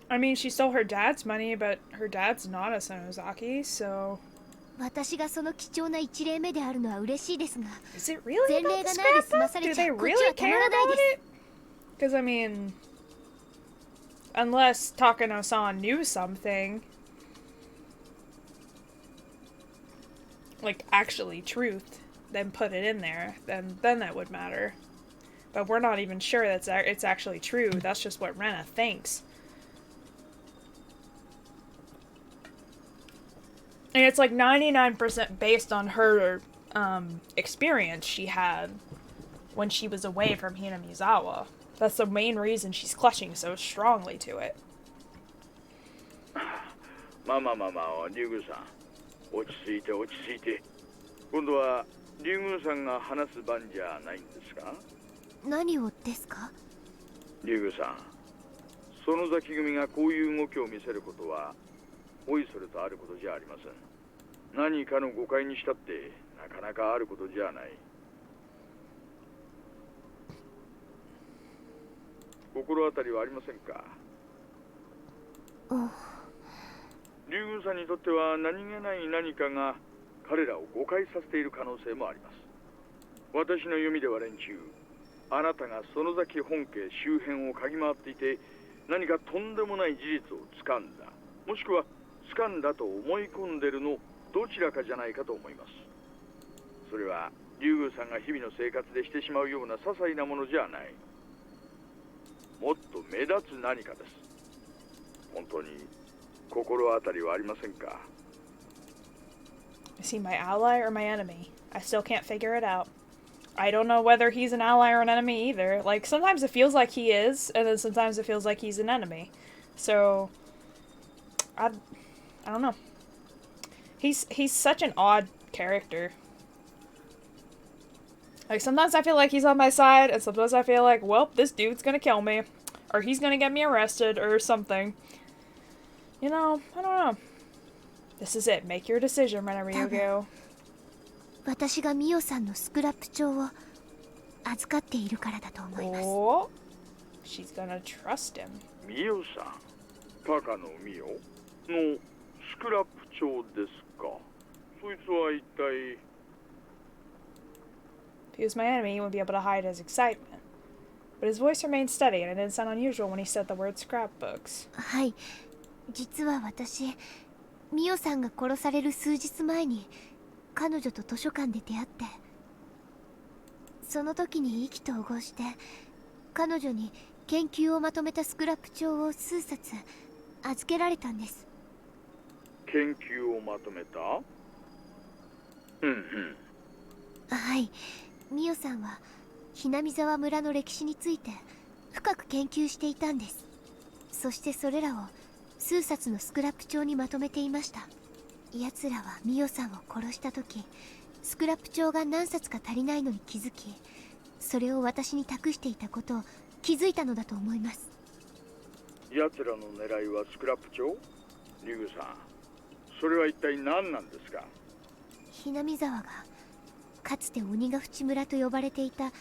I mean, she stole her dad's money, but her dad's not a Sonozaki, so... 私がその貴重な一例目であるのは嬉しいですが、 Is it really 前 about 例 the がないで済ま scrapbook? され Do ちゃ they こっち really はた care まらない about です。 it? Because, I mean... Unless Takano-san knew something... Like, actually truth, then put it in there, then that would matter. But we're not even sure that it's actually true. That's just what Rena thinks. And it's like 99% based on her experience she had when she was away from Hinamizawa. That's the main reason she's clutching so strongly to it. まあ竜宮さん、落ち着いて落ち着いて。今度は竜宮さんが話す番じゃないんですか？何をですか？竜宮さん、園崎組がこういう動きを見せることはおいそれとあることじゃありません。何かの誤解にしたってなかなかあることじゃない。心当たりはありませんか？竜宮さんにとっては何気ない何かが彼らを誤解させている可能性もあります。私の読みでは連中、あなたが園崎本家周辺を嗅ぎ回っていて、何かとんでもない事実を掴んだ、もしくは掴んだと思い込んでるのどちらかじゃないかと思います。それは竜宮さんが日々の生活でしてしまうような些細なものじゃない。もっと目立つ何かです。本当に心当たりはありませんか？ Is he my ally or my enemy? I still can't figure it out. I don't know whether he's an ally or an enemy either. Like, sometimes it feels like he is, and then sometimes it feels like he's an enemy. So, I don't know. He's such an odd character. Like, sometimes I feel like he's on my side, and sometimes I feel like, well, this dude's gonna kill me. Or he's gonna get me arrested, or something. You know, I don't know. This is it. Make your decision, Rena Ryugu. 私がミオさんのスクラップ帳を預かっているからだと思います。Oh, she's gonna trust him. ミオさん、高野ミオのスクラップ帳ですか？そいつは一体。 If he was my enemy, he wouldn't be able to hide his excitement. But his voice remained steady, and it didn't sound unusual when he said the word scrapbooks. はい、実は私、ミオさんが殺される数日前に彼女と図書館で出会って、その時に意気投合して彼女に研究をまとめたスクラップ帳を数冊預けられたんです。研究をまとめた？はい、ミオさんはひなみ沢村の歴史について深く研究していたんです。そしてそれらを数冊のスクラップ帳にまとめていました。奴らはミオさんを殺した時、スクラップ帳が何冊か足りないのに気づき、それを私に託していたことを気づいたのだと思います。奴らの狙いはスクラップ帳？リグさん、それは一体何なんですか？ひなみ沢がかつて鬼ヶ淵村と呼ばれていた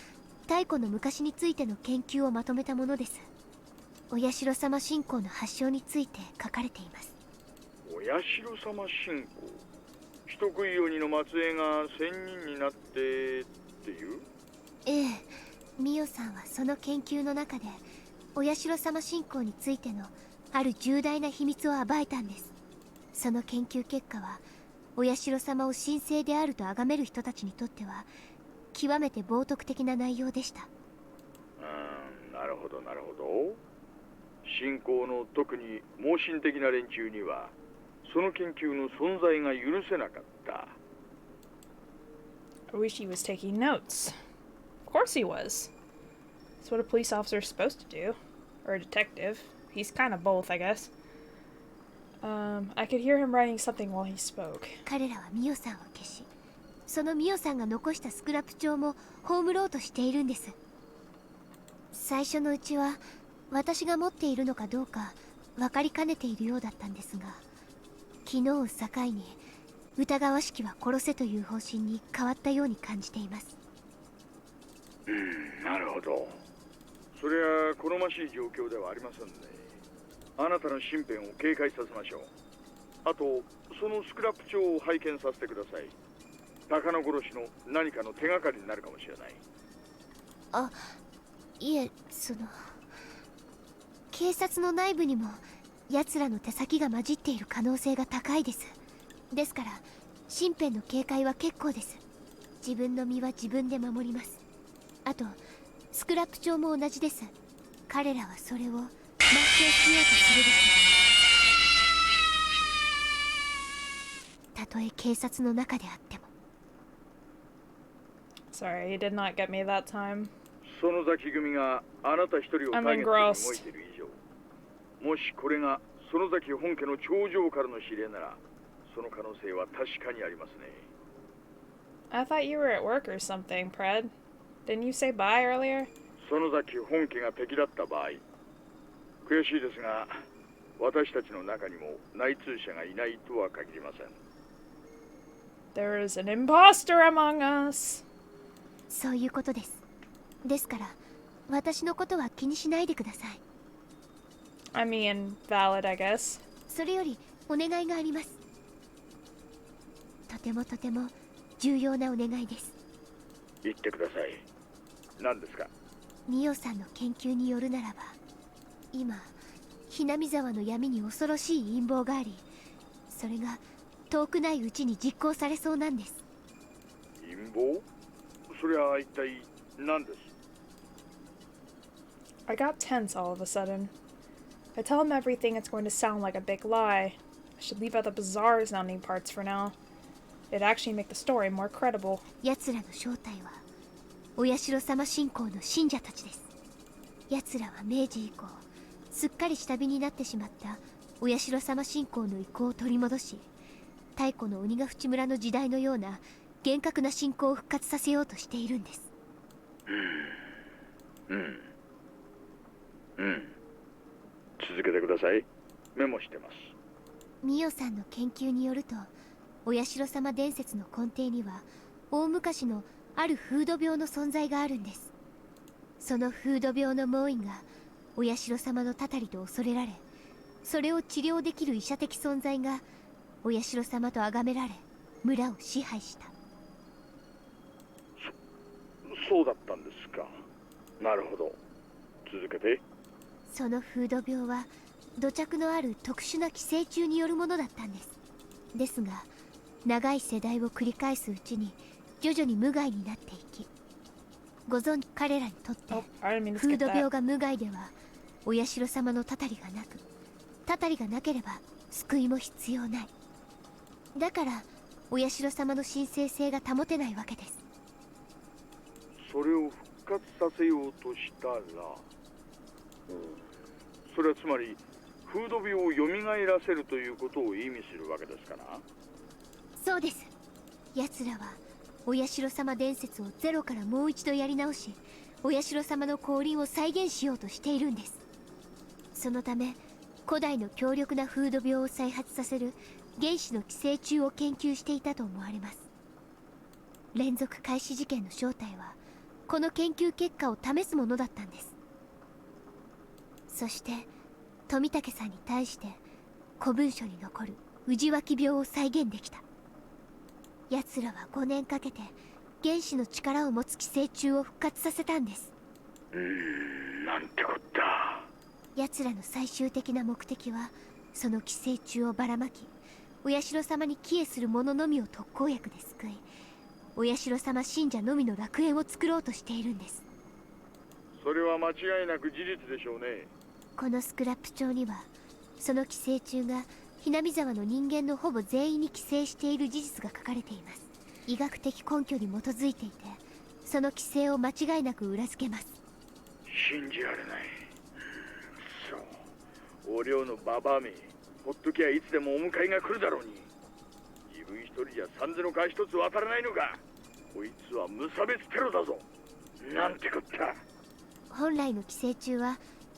太古の昔についての研究をまとめたものです。お社様信仰の発祥について書かれています。お社様信仰？人食い鬼の末裔が仙人になってっていう？ええ、ミオさんはその研究の中でお社様信仰についてのある重大な秘密を暴いたんです。その研究結果はお社様を神聖であると崇める人たちにとっては極めて冒涜的な内容でした。なるほどなるほど。信仰の特に盲信的な連中にはその研究の存在が許せなかった。I wish he was taking notes. Of course he was. That's what a police officer is supposed to do. Or a detective. He's kind of both, I guess. I could hear him writing something while he spoke. 彼らはミオさんを消し、そのミオさんが残したスクラップ帳も葬ろうとしているんです。最初のうちは私が持っているのかどうか分かりかねているようだったんですが、昨日を境に疑わしきは殺せという方針に変わったように感じています。なるほど。それは好ましい状況ではありませんね。あなたの身辺を警戒させましょう。あとそのスクラップ帳を拝見させてください。高野殺しの何かの手がかりになるかもしれない。あ、いえ、警察の内部にも奴らの手先が混じっている可能性が高いです。ですから身辺の警戒は結構です。自分の身は自分で守ります。あとスクラップ帳も同じです。彼らはそれを抹消しようとするです。たとえ警察の中であっても。 Sorry, he did not get me that time. 園崎組があなた一人をターゲットに動いている以上、もしこれが園崎本家の頂上からの指令なら、その可能性は確かにありますね。 I thought you were at work or something, Pred. Didn't you say bye earlier? 園崎本家が敵だった場合、悔しいですが私たちの中にも内通者がいないとは限りません。 There is an imposter among us. そういうことです。ですから私のことは気にしないでください。 I mean, valid, I guess. それよりお願いがあります。とても重要なお願いです。言ってください。何ですか？ミオさんの研究によるならば、今ひなみ沢の闇に恐ろしい陰謀があり、それが遠くないうちに実行されそうなんです。陰謀？それは一体何です？ I got tense all of a sudden. I tell him everything, it's going to sound like a big lie. I should leave out the bizarre sounding parts for now. It'd actually make the story more credible. 奴らの正体はお社様信仰の信者たちです。奴らは明治以降すっかり下火になってしまったお社様信仰の意向を取り戻し、太古の鬼ヶ淵村の時代のような厳格な信仰を復活させようとしているんです。続けてください。メモしてます。ミオさんの研究によると、お社様伝説の根底には大昔のある風土病の存在があるんです。その風土病の猛威がお社様のたたりと恐れられ、それを治療できる医者的存在がお社様と崇められ、村を支配した。そうだったんですか。なるほど。続けて。その風土病は土着のある特殊な寄生虫によるものだったんです。ですが長い世代を繰り返すうちに徐々に無害になっていき、ご存知彼らにとって風土病が無害ではお社様のたたりがなく、たたりがなければ救いも必要ない。だからお社様の神聖性が保てないわけです。それを復活させようとしたら、それはつまり風土病を蘇らせるということを意味するわけですかな？そうです。奴らはお社様伝説をゼロからもう一度やり直し、お社様の降臨を再現しようとしているんです。そのため古代の強力な風土病を再発させる原始の寄生虫を研究していたと思われます。連続開始事件の正体はこの研究結果を試すものだったんです。そして富武さんに対して古文書に残る氏脇病を再現できた。奴らは5年かけて原始の力を持つ寄生虫を復活させたんです。なんてこった。奴らの最終的な目的はその寄生虫をばらまき、お社様に帰依する者のみを特効薬で救い、お社様信者のみの楽園を作ろうとしているんです。それは間違いなく事実でしょうね。このスクラップ帳にはその寄生虫がひなみ沢の人間のほぼ全員に寄生している事実が書かれています。医学的根拠に基づいていて、その寄生を間違いなく裏付けます。信じられない。そう、お寮のババアめ、ほっときゃいつでもお迎えが来るだろうに。自分一人じゃ三途の川一つ渡らないのか。こいつは無差別テロだぞ。なんてこった。本来の寄生虫は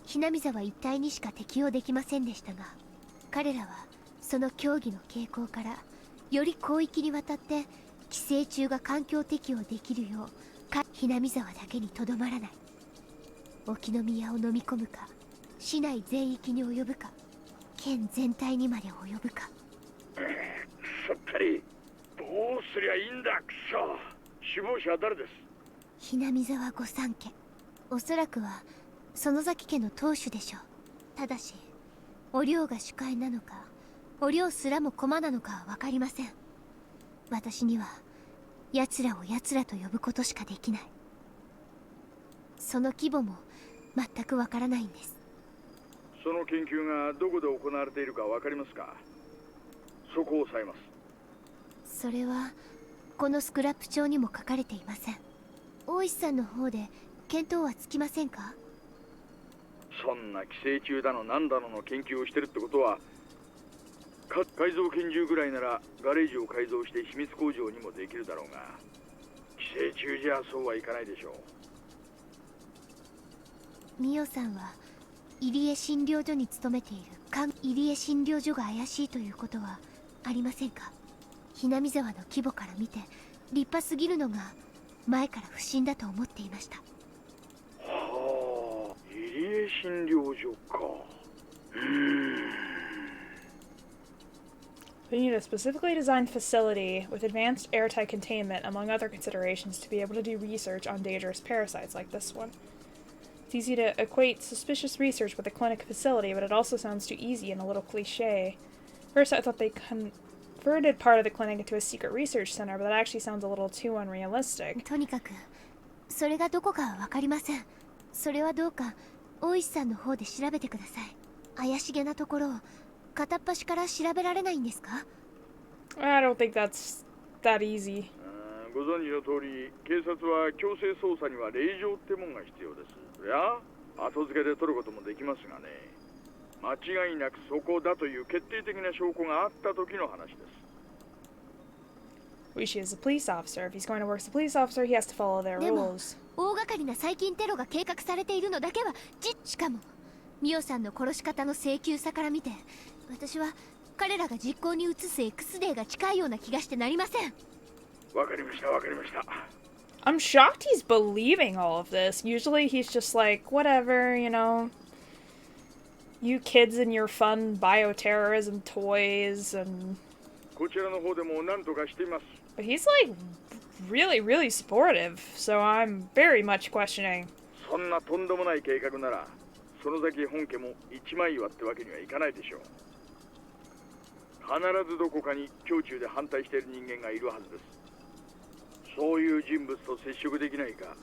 ひなみ沢一帯にしか適用できませんでしたが、彼らはその競技の傾向からより広域にわたって寄生虫が環境適応できるようひなみ沢だけにとどまらない。沖宮を飲み込むか、市内全域に及ぶか、県全体にまで及ぶか。くそったり、どうすりゃいいんだ。くそ。首謀者は誰です？ひなみ沢御三家、おそらくは園崎家の当主でしょう。ただしお涼が主会なのか、お涼すらも駒なのかは分かりません。私には奴らを奴らと呼ぶことしかできない。その規模も全く分からないんです。その研究がどこで行われているか分かりますか？そこを押さえます。それはこのスクラップ帳にも書かれていません。大石さんの方で見当はつきませんか？そんな寄生虫だのなんだのの研究をしてるってことは、改造拳銃ぐらいならガレージを改造して秘密工場にもできるだろうが、寄生虫じゃそうはいかないでしょう。ミオさんは入江診療所に勤めている入江診療所が怪しいということはありませんか？ひなみ沢の規模から見て立派すぎるのが前から不審だと思っていました。はあ、入江診療所か。We need a specifically designed facility with advanced airtight containment, among other considerations, to be able to do research on dangerous parasites like this one. It's easy to equate suspicious research with a clinic facility, but it also sounds too easy and a little cliche. First, I thought they converted part of the clinic into a secret research center, but that actually sounds a little too unrealistic. とにかくそれがどこかは分かりません。それはどうか大石さんの方で調べてください。怪しげなところを片っ端から調べられないんですか？ I don't think that's that easy. ご存知の通り、警察は強制捜査には令状ってもんが必要です。そりゃ後付けで取ることもできますがね、間違いなくそこだという決定的な証拠があった時の話です。Rishi is a police officer. If he's going to work as a police officer, he has to follow their でも rules. 大掛かりな細菌テロが計画されているのだけはしかもミオさんの殺し方の請求さから見て、私は彼らが実行に移す X デーが近いような気がしてなりません。わかりました、わかりました。I'm shocked he's believing all of this. Usually he's just like, whatever, you know. You kids and your fun bioterrorism toys and... こちらの方でも何とかしています。 But he's like really, really supportive, so I'm very much questioning. そんなとんでもない計画なら、園崎本家も一枚岩ってわけにはいかないでしょう。必ずどこかに胸中で反対している人間がいるはずです。そういう人物と接触できないか、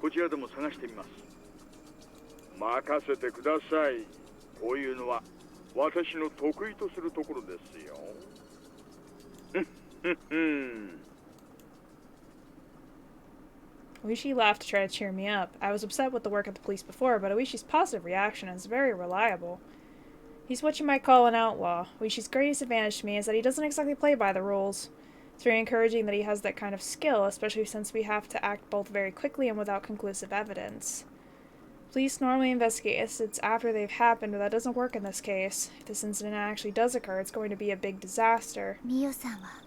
こちらでも探してみます。任せてください。こういうのは私の得意とするところですよ。Oishi laughed to try to cheer me up. I was upset with the work of the police before, but Oishi's positive reaction is very reliable. He's what you might call an outlaw. Oishi's greatest advantage to me is that he doesn't exactly play by the rules. It's very encouraging that he has that kind of skill, especially since we have to act both very quickly and without conclusive evidence. Police normally investigate incidents after they've happened, but that doesn't work in this case. If this incident actually does occur, it's going to be a big disaster. ミオさんは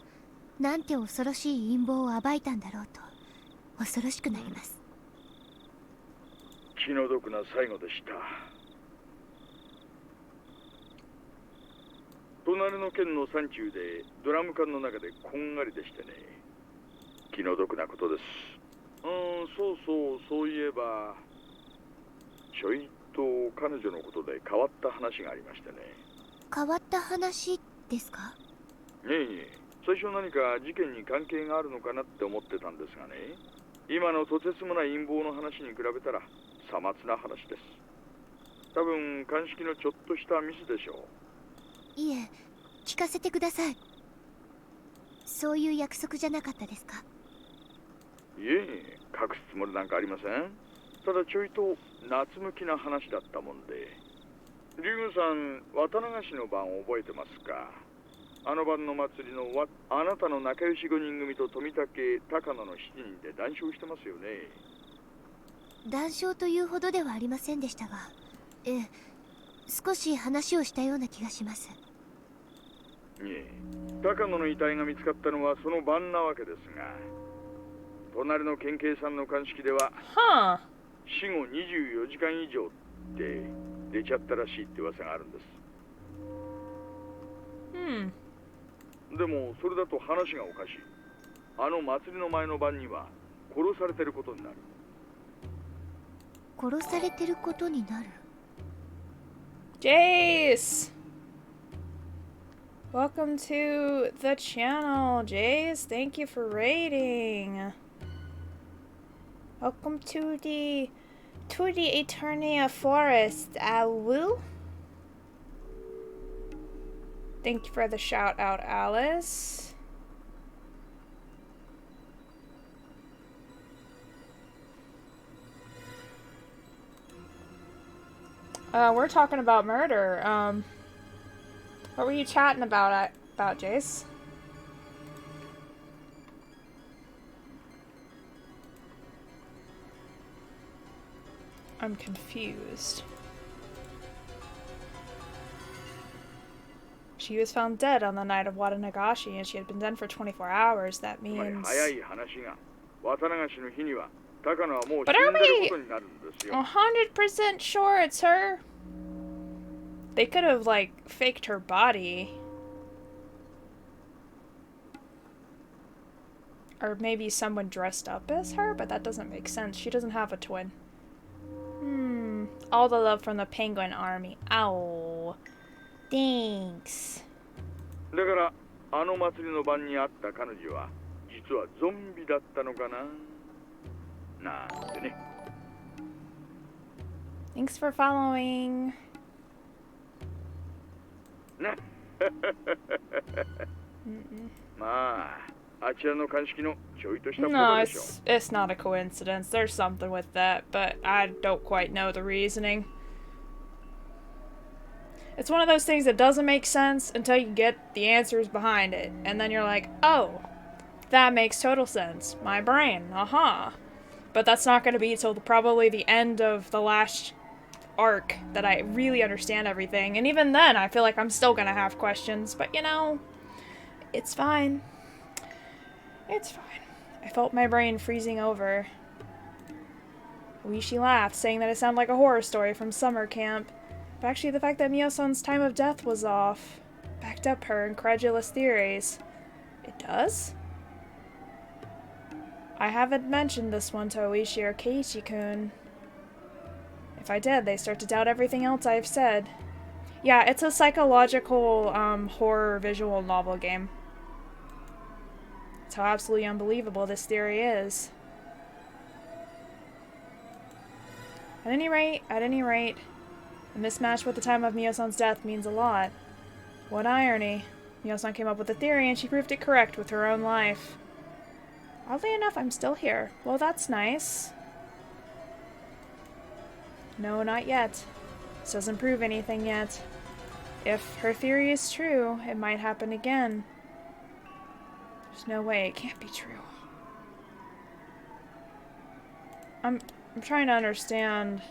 なんて恐ろしい陰謀を暴いたんだろうと恐ろしくなります。気の毒な最後でした。隣の県の山中でドラム缶の中でこんがりでしてね、気の毒なことです。そういえばちょいと彼女のことで変わった話がありましてね。変わった話ですか？最初何か事件に関係があるのかなって思ってたんですがね、今のとてつもない陰謀の話に比べたらさまつな話です。多分鑑識のちょっとしたミスでしょう。いえ、聞かせてください。そういう約束じゃなかったですか？いえ、隠すつもりなんかありません。ただちょいと夏向きな話だったもんで。リュウさん、渡流しの晩を覚えてますか？あの晩の祭りのあなたの仲良し5人組と富武、高野の7人で談笑してますよね。談笑というほどではありませんでしたが、ええ、少し話をしたような気がします。いえ、高野の遺体が見つかったのはその晩なわけですが、隣の県警さんの鑑識では Huh. 死後24時間以上って出ちゃったらしいって噂があるんです。でもそれだと話がおかしい。あの祭りの前の晩には殺されてることになる。殺されてることになる。Jace! Welcome to the channel, Jace. Thank you for raiding. Welcome to the Eternia Forest, Woo. Thank you for the shout out, Alice. We're talking about murder. What were you chatting about, Jace? I'm confused. She was found dead on the night of Watanagashi, and she had been dead for 24 hours. That means... But are we 100% sure it's her? They could have, like, faked her body. Or maybe someone dressed up as her, but that doesn't make sense. She doesn't have a twin. All the love from the Penguin Army. Ow. Thanks. だからあの祭りの晩に会った彼女は実はゾンビだったのかななんてね。Thanks for following. なまあ、あちらの鑑識のちょいとしたことでしょ。 No, it's not a coincidence. There's something with that, but I don't quite know the reasoning. It's one of those things that doesn't make sense until you get the answers behind it. And then you're like, oh, that makes total sense. My brain, aha. But that's not going to be until probably the end of the last arc that I really understand everything. And even then, I feel like I'm still going to have questions. But, you know, it's fine. It's fine. I felt my brain freezing over. She laughed, saying that it sounded like a horror story from summer camp. But actually, the fact that Mio-san's time of death was off backed up her incredulous theories. It does? I haven't mentioned this one to Oishi or Keiichi-kun. If I did, they start to doubt everything else I've said. Yeah, it's a psychological, horror visual novel game. That's how absolutely unbelievable this theory is. At any rate, the mismatch with the time of Mio-san's death means a lot. What irony. Mio-san came up with a theory and she proved it correct with her own life. Oddly enough, I'm still here. Well, that's nice. No, not yet. This doesn't prove anything yet. If her theory is true, it might happen again. There's no way it can't be true. I'm trying to understand.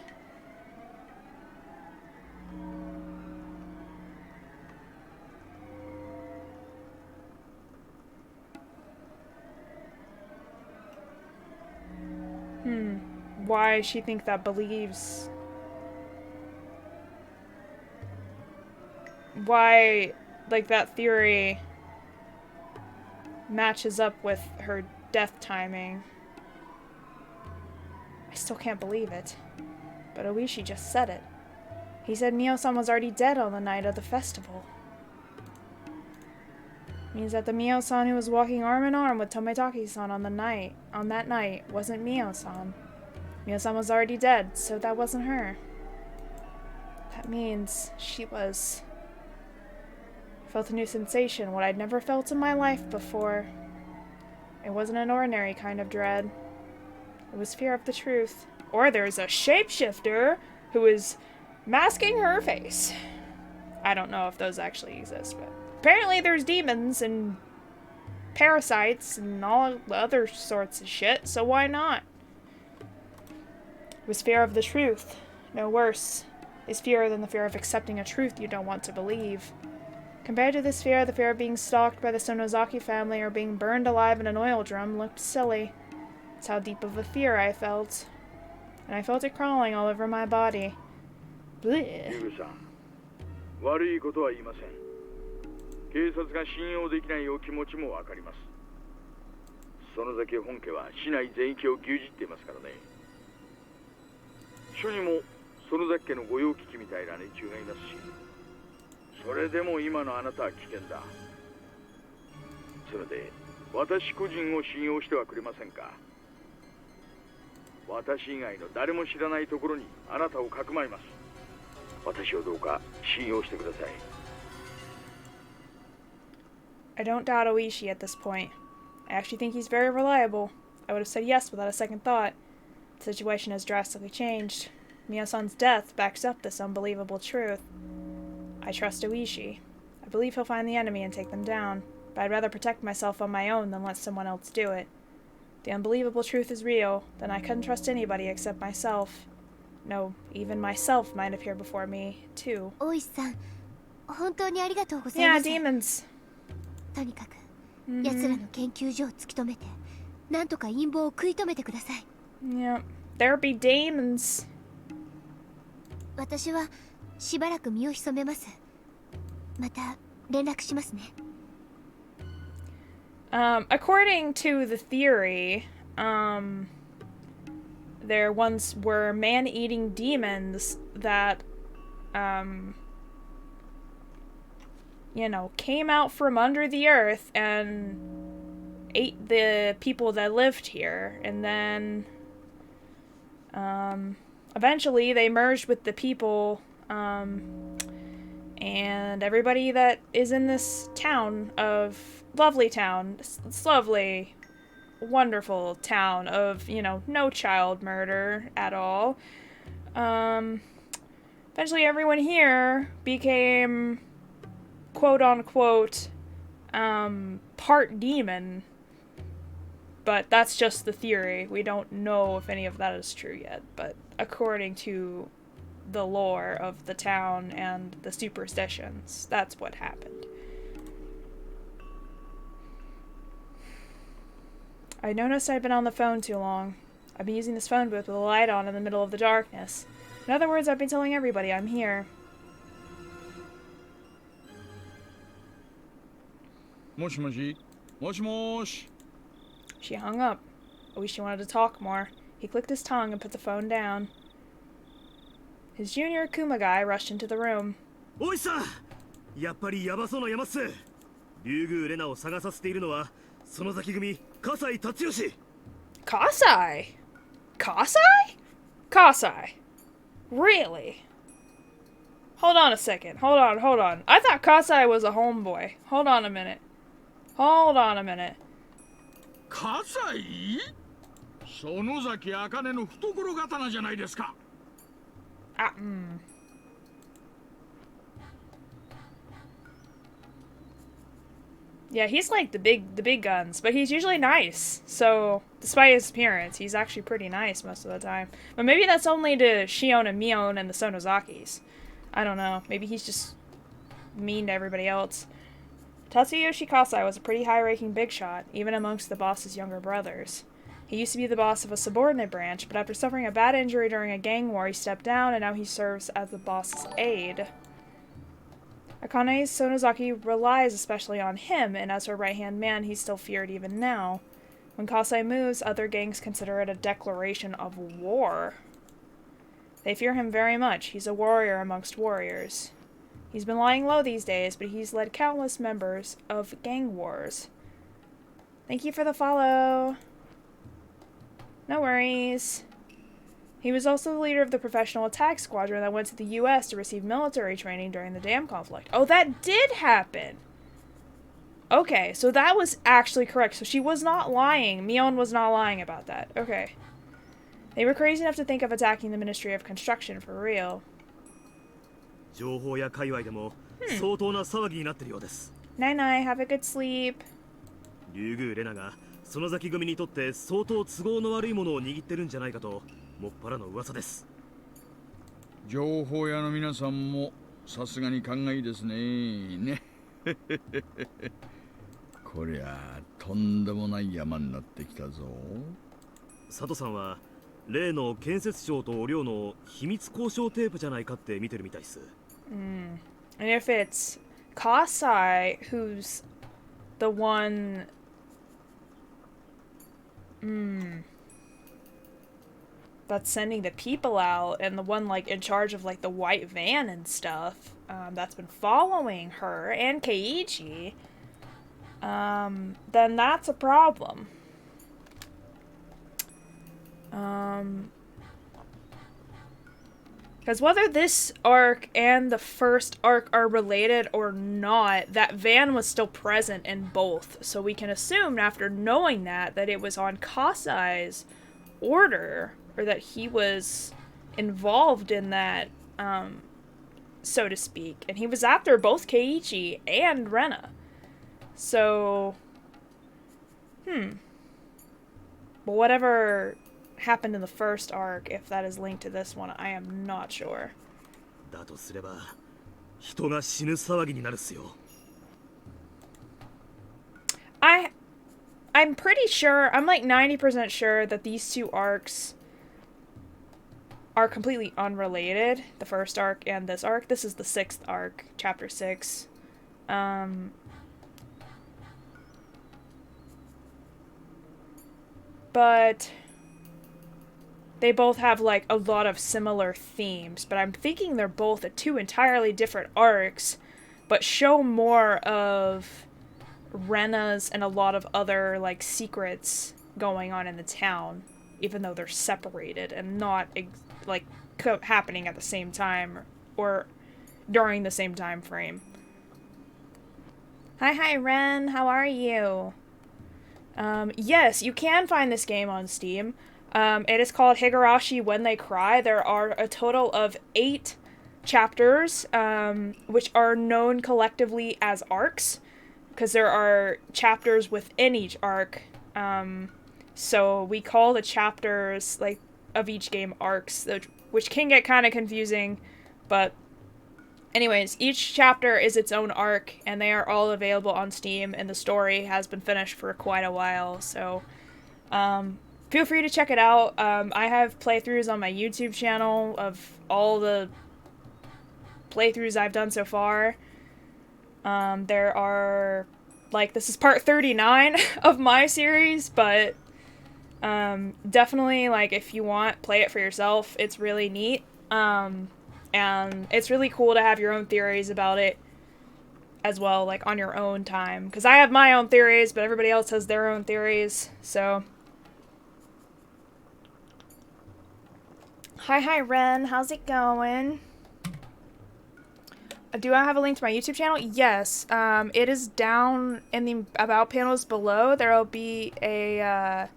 Why she think that believes. Why, like, that theory matches up with her death timing. I still can't believe it. But Oishi just said it. He said Mio-san was already dead on the night of the festival. Means that the Mio-san who was walking arm in arm with Tometaki-san on that night wasn't Mio-san. Mio-san was already dead, so that wasn't her. That means she was... I felt a new sensation, what I'd never felt in my life before. It wasn't an ordinary kind of dread. It was fear of the truth. Or there's a shapeshifter who is masking her face. I don't know if those actually exist, but apparently there's demons and parasites and all other sorts of shit, so why not? It was fear of the truth. No worse. is fewer than the fear of accepting a truth you don't want to believe. Compared to this fear, the fear of being stalked by the Sonozaki family or being burned alive in an oil drum looked silly. It's how deep of a fear I felt. And I felt it crawling all over my body. Blech. ユグさん、悪いことは言いません。警察が信用できないお気持ちもわかります。園崎本家は市内全域を牛耳っていますからね。署にも園崎家の御用聞きみたいな連中がいますし、それでも今のあなたは危険だ。それで私個人を信用してはくれませんか。私以外の誰も知らないところにあなたをかくまいます。私をどうか信用してください。I don't doubt Oishi at this point. I actually think he's very reliable. I would have said yes without a second thought. The situation has drastically changed. Mio-san's death backs up this unbelievable truth. I trust Oishi. I believe he'll find the enemy and take them down, but I'd rather protect myself on my own than let someone else do it. The unbelievable truth is real, then I couldn't trust anybody except myself. No, even myself might appear before me, too. 大石さん、本当にありがとうございま Yeah, す。 demons. とにかく、奴らの研究所を突き止めて、なんとか陰謀を食い止めてください。Yeah, there be demons. 私はしばらく身を潜めます。また連絡しますね。According to the theory, there once were man-eating demons that, you know, came out from under the earth and ate the people that lived here, and then, eventually they merged with the people, and everybody that is in this town lovely town, this lovely, wonderful town of, you know, no child murder at all. Eventually everyone here became, quote-unquote, part demon. But that's just the theory. We don't know if any of that is true yet, but according to the lore of the town and the superstitions, that's what happened. I noticed I'd been on the phone too long. I've been using this phone booth with a light on in the middle of the darkness. In other words, I've been telling everybody I'm here. もしもし、もしもし。 She hung up. I wish she wanted to talk more. He clicked his tongue and put the phone down. His junior Kuma guy rushed into the room. おいさん、やっぱりヤバそうな山っす。竜宮レナを探させているのは園崎組笠井達義。Kasai? Kasai? Kasai? Really? Hold on a second. Hold on. I thought Kasai was a homeboy. Hold on a minute. 葛西？園崎茜の懐刀じゃないですか。Yeah, he's like the big guns, but he's usually nice. So, despite his appearance, he's actually pretty nice most of the time. But maybe that's only to Shion and Mion and the Sonozakis. I don't know. Maybe he's just mean to everybody else. Tatsuyoshi Kasai was a pretty high-ranking big shot, even amongst the boss's younger brothers. He used to be the boss of a subordinate branch, but after suffering a bad injury during a gang war, he stepped down, and now he serves as the boss's aide. Akane's Sonozaki relies especially on him, and as her right-hand man, he's still feared even now. When Kasai moves, other gangs consider it a declaration of war. They fear him very much. He's a warrior amongst warriors. He's been lying low these days, but he's led countless members of gang wars. Thank you for the follow. No worries. He was also the leader of the professional attack squadron that went to the US to receive military training during the dam conflict. Oh, that did happen! Okay, so that was actually correct. So she was not lying. Mion was not lying about that. Okay. They were crazy enough to think of attacking the Ministry of Construction for real. 情報や界隈でも相当な騒ぎになってるようです。Night night, have a good sleep. 竜宮レナが園崎組にとって相当都合の悪いものを握ってるんじゃないかともっぱらの噂です。情報屋の皆さんもさすがに勘がいいですね。こりゃとんでもない山になってきたぞ。佐藤さんは例の建設省と寮の秘密交渉テープじゃないかって見てるみたいっす。And if it's Kasai who's the one that's sending the people out and the one like in charge of like the white van and stuff, that's been following her and Keiichi, then that's a problem. Because whether this arc and the first arc are related or not, that van was still present in both. So we can assume after knowing that it was on Kasai's order, or that he was involved in that, so to speak. And he was after both Keiichi and Rena. So, but whatever happened in the first arc, if that is linked to this one, I am not sure. だとすれば人が死ぬ騒ぎになるっすよ。I'm pretty sure, I'm like 90% sure that these two arcs are completely unrelated. The first arc and this arc. This is the 6th arc, chapter 6. But they both have like a lot of similar themes, but I'm thinking they're both two entirely different arcs, but show more of Rena's and a lot of other like secrets going on in the town, even though they're separated and not like happening at the same time or during the same time frame. Hi Ren, how are you? Yes, you can find this game on Steam. It is called Higurashi When They Cry. There are a total of 8 chapters, which are known collectively as arcs, because there are chapters within each arc. So we call the chapters like of each game arcs, which can get kind of confusing, but anyways, each chapter is its own arc, and they are all available on Steam, and the story has been finished for quite a while, so feel free to check it out. I have playthroughs on my YouTube channel of all the playthroughs I've done so far. There are, like, this is part 39 of my series, but definitely, like, if you want, play it for yourself. It's really neat. And it's really cool to have your own theories about it as well, like, on your own time. Because I have my own theories, but everybody else has their own theories, so... Hi Ren, how's it going? Do I have a link to my YouTube channel? Yes, it is down in the About panels below. There will be a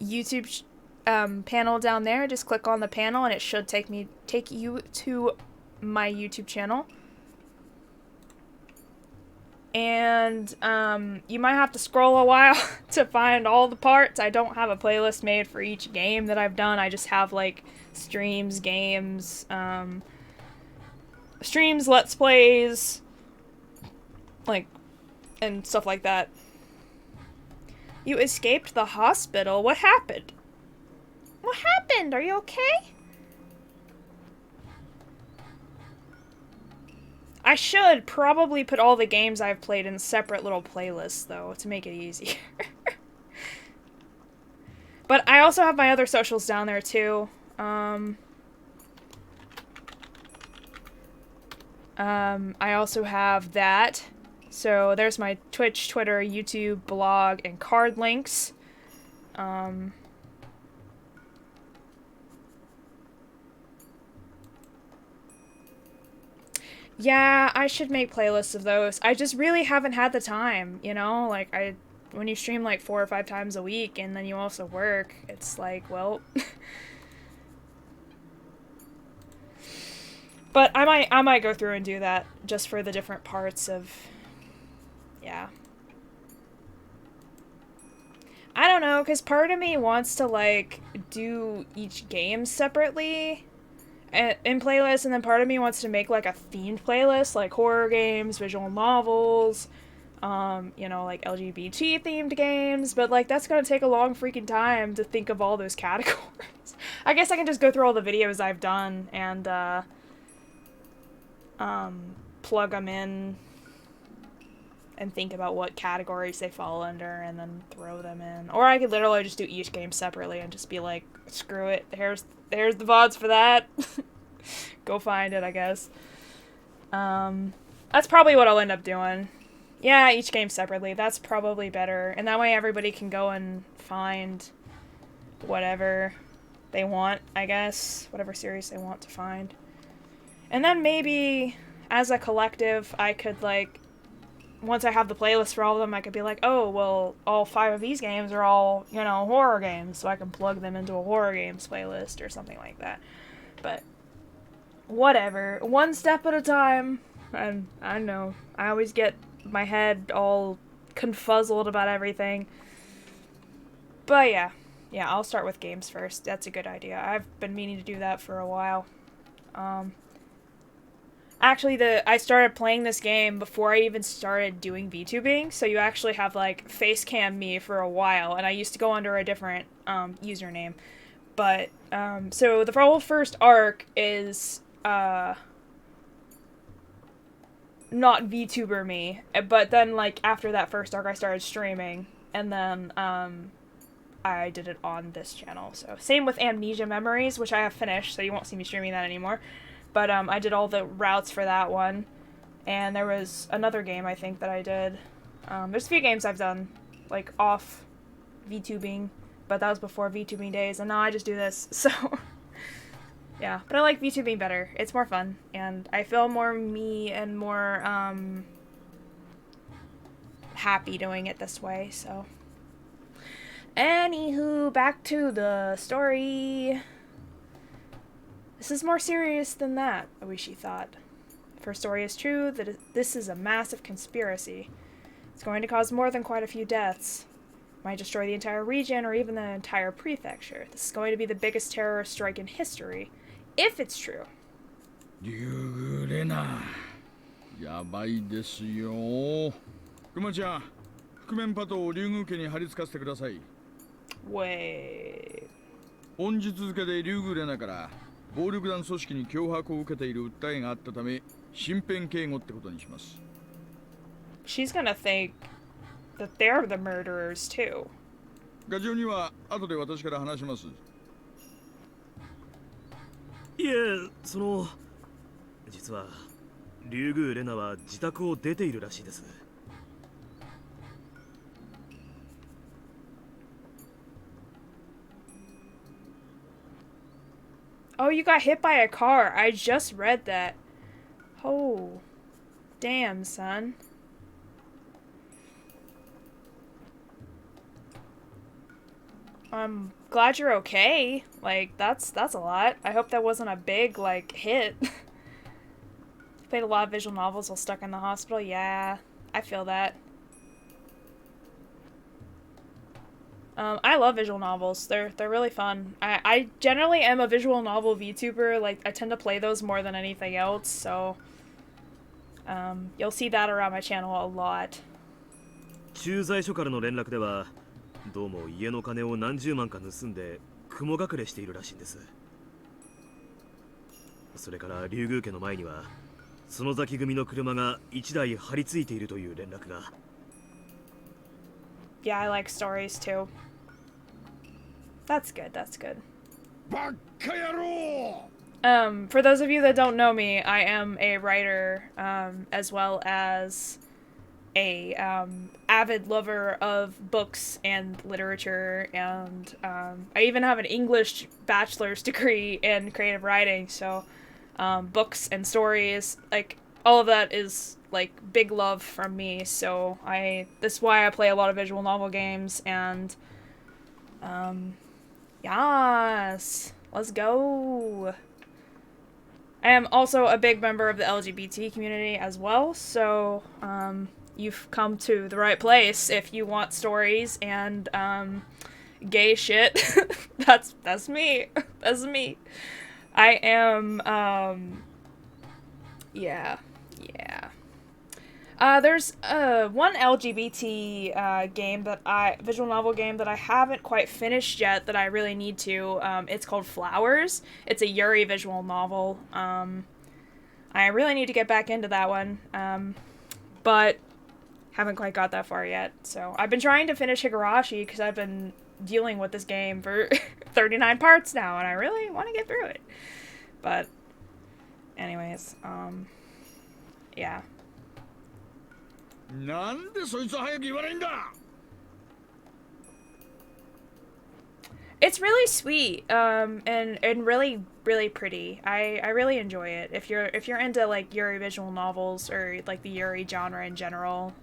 YouTube panel down there. Just click on the panel and it should take you to my YouTube channel. And you might have to scroll a while to find all the parts. I don't have a playlist made for each game that I've done. I just have like streams, games, streams, let's plays, like, and stuff like that. You escaped the hospital. What happened? What happened? Are you okay? I should probably put all the games I've played in separate little playlists, though, to make it easier. But I also have my other socials down there, too. I also have that. So there's my Twitch, Twitter, YouTube, blog, and card links. Yeah, I should make playlists of those. I just really haven't had the time, you know? Like, when you stream like 4 or 5 times a week and then you also work, it's like, well... But I might go through and do that just for the different parts of... Yeah. I don't know, because part of me wants to, like, do each game separately in playlists, and then part of me wants to make like a themed playlist, like horror games, visual novels, you know, like LGBT themed games, but like that's gonna take a long freaking time to think of all those categories. I guess I can just go through all the videos I've done and plug them in and think about what categories they fall under and then throw them in. Or I could literally just do each game separately and just be like, screw it, here's the VODs for that. Go find it, I guess. That's probably what I'll end up doing. Yeah, each game separately. That's probably better. And that way everybody can go and find whatever they want, I guess. Whatever series they want to find. And then maybe, as a collective, I could, like, once I have the playlist for all of them, I could be like, oh, well, all 5 of these games are all, you know, horror games, so I can plug them into a horror games playlist or something like that. But, whatever. One step at a time. And I know, I always get my head all confuzzled about everything. But yeah, I'll start with games first. That's a good idea. I've been meaning to do that for a while. Actually, I started playing this game before I even started doing VTubing, so you actually have, like, facecam me for a while, and I used to go under a different, username. But, so the whole first arc is, not VTuber me, but then, like, after that first arc, I started streaming, and then, I did it on this channel. So, same with Amnesia Memories, which I have finished, so you won't see me streaming that anymore. But, I did all the routes for that one, and there was another game, I think, that I did. There's a few games I've done, like, off VTubing, but that was before VTubing days, and now I just do this, so... Yeah, but I like VTubing better. It's more fun, and I feel more me and more, happy doing it this way, so... Anywho, back to the story... This is more serious than that, Oishi thought. If her story is true, that this is a massive conspiracy. It's going to cause more than quite a few deaths. It might destroy the entire region or even the entire prefecture. This is going to be the biggest terrorist strike in history. If it's true. リュウグレナやばいですよ。クマちゃん、覆面パトを竜宮家に貼り付かせてください。Wait. 本日付でリュウグレナから暴力団組織に脅迫を受けている訴えがあったため、身辺警護ってことにします。She's gonna think that they're the murderers too. ガジオには後で私から話します。いえ、実はリュウグウレナは自宅を出ているらしいです。Oh, you got hit by a car. I just read that. Oh. Damn, son. I'm glad you're okay. Like, that's a lot. I hope that wasn't a big, like, hit. Played a lot of visual novels while stuck in the hospital. Yeah, I feel that. I love visual novels. They're really fun. I generally am a visual novel VTuber. Like, I tend to play those more than anything else, so you'll see that around my channel a lot. 駐在所からの連絡では、どうも家の金を何十万か盗んで雲隠れしているらしいんです。それから竜宮家の前には、園崎組の車が1台張り付いているという連絡が。Yeah, I like stories too. That's good, that's good. For those of you that don't know me, I am a writer, as well as a avid lover of books and literature, and I even have an English bachelor's degree in creative writing, so books and stories, like, all of that is, like, big love from me, so that's why I play a lot of visual novel games, and, yes, let's go. I am also a big member of the LGBT community as well, so, you've come to the right place if you want stories and, gay shit. That's me. That's me. I am, yeah. There's one LGBT visual novel game that I haven't quite finished yet that I really need to. It's called Flowers. It's a Yuri visual novel. I really need to get back into that one, but haven't quite got that far yet. So I've been trying to finish Higurashi because I've been dealing with this game for 39 parts now, and I really want to get through it. But anyways, yeah. なんでそいつは早く言わないんだ It's really sweet, and really pretty. I really enjoy it. If you're into like Yuri visual novels or like the Yuri genre in general,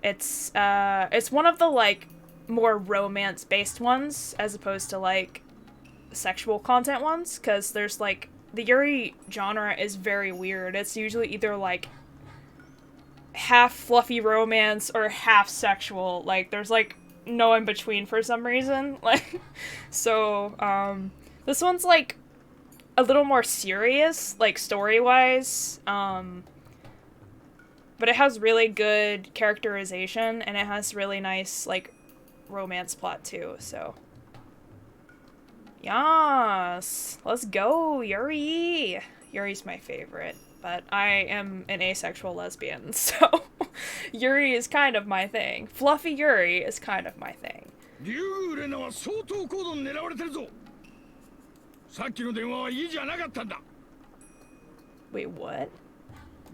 it's one of the like more romance based ones as opposed to like sexual content ones, because there's like the Yuri genre is very weird. It's usually either like half fluffy romance or half sexual. Like there's like no in between for some reason. Like, so this one's like a little more serious, like story wise, but it has really good characterization and it has really nice like romance plot too. So yes, let's go, Yuri. Yuri's my favorite, but I am an asexual lesbian, so Yuri is kind of my thing. Fluffy Yuri is kind of my thing. 竜宮レナは相当高度に狙われてるぞさっきの電話はいいじゃなかったんだ Wait, what?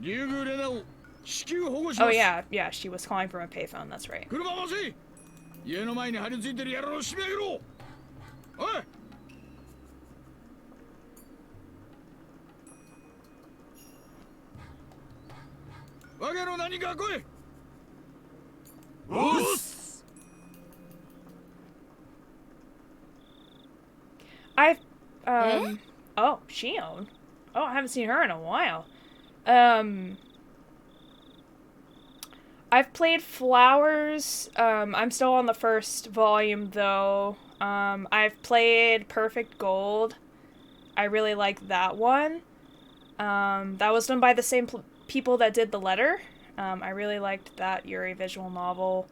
竜宮レナを至急保護します Oh yeah, she was calling from a payphone, that's right. 車回せ家の前に張り付いてる野郎を締め上げろおいわけの何か来いおっす I've oh, Shion. Oh, I haven't seen her in a while. I've played Flowers. I'm still on the first volume though. I've played Perfect Gold. I really like that one. That was done by the same people that did The Letter. I really liked that Yuri visual novel.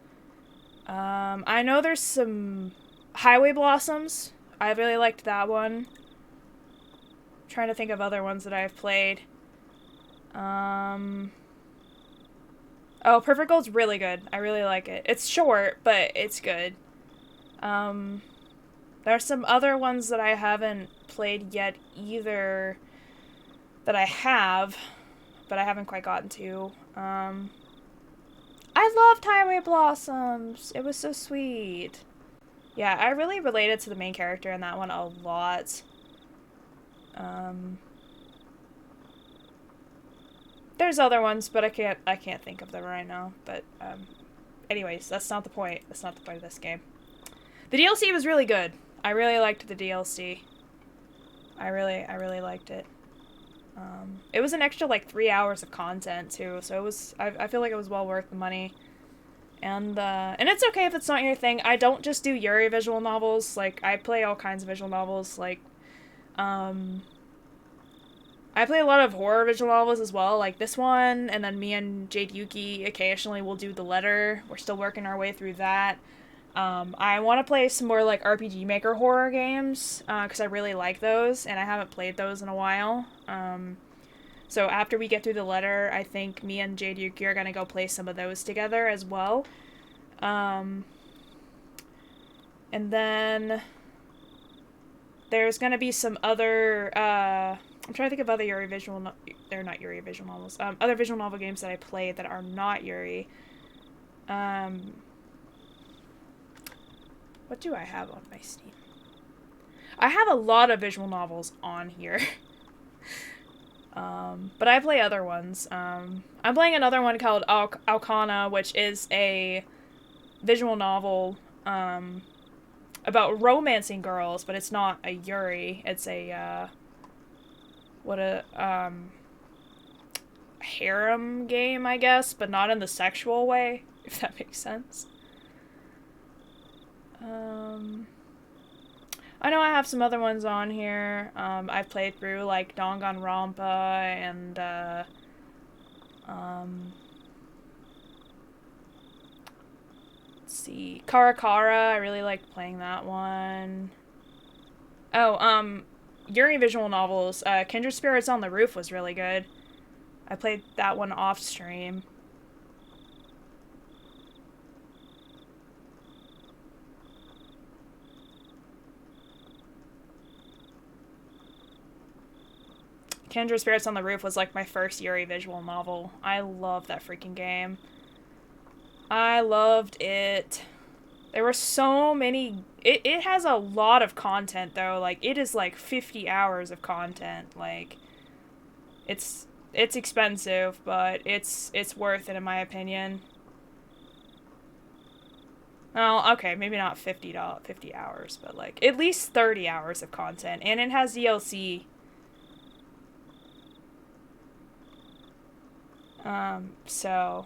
I know there's some Highway Blossoms. I really liked that one. I'm trying to think of other ones that I've played. Oh, Perfect Gold's really good. I really like it. It's short, but it's good. There's some other ones that I haven't played yet either that I have, but I haven't quite gotten to. I loved Highway Blossoms. It was so sweet. Yeah, I really related to the main character in that one a lot. There's other ones, but I can't think of them right now. But anyways, that's not the point. That's not the point of this game. The DLC was really good. I really liked the DLC. I really liked it. It was an extra like 3 hours of content too, so it was. I feel like it was well worth the money. And it's okay if it's not your thing. I don't just do Yuri visual novels. Like I play all kinds of visual novels. Like, I play a lot of horror visual novels as well, like this one, and then me and Jade Yuki occasionally will do The Letter. We're still working our way through that. I want to play some more like RPG Maker horror games, because I really like those, and I haven't played those in a while. So after we get through The Letter, I think me and Jade Yuki are gonna go play some of those together as well. And then there's gonna be some other, I'm trying to think of other Yuri visual, they're not Yuri visual novels, other visual novel games that I played that are not Yuri. What do I have on my Steam? I have a lot of visual novels on here. But I play other ones. I'm playing another one called HahnAraa, which is a visual novel, about romancing girls, but it's not a Yuri. It's a, harem game, I guess, but not in the sexual way, if that makes sense. I know I have some other ones on here. I've played through like Danganronpa and let's see, Karakara. I really liked playing that one. Oh, Yuri visual novels. Kindred Spirits on the Roof was really good. I played that one off stream. Kindred Spirits on the Roof was like my first Yuri visual novel. I love that freaking game. I loved it. There were so many... It has a lot of content, though. Like, it is like 50 hours of content. Like, it's expensive, but it's worth it, in my opinion. Oh, okay, maybe not 50 hours, but like, at least 30 hours of content. And it has DLC. So...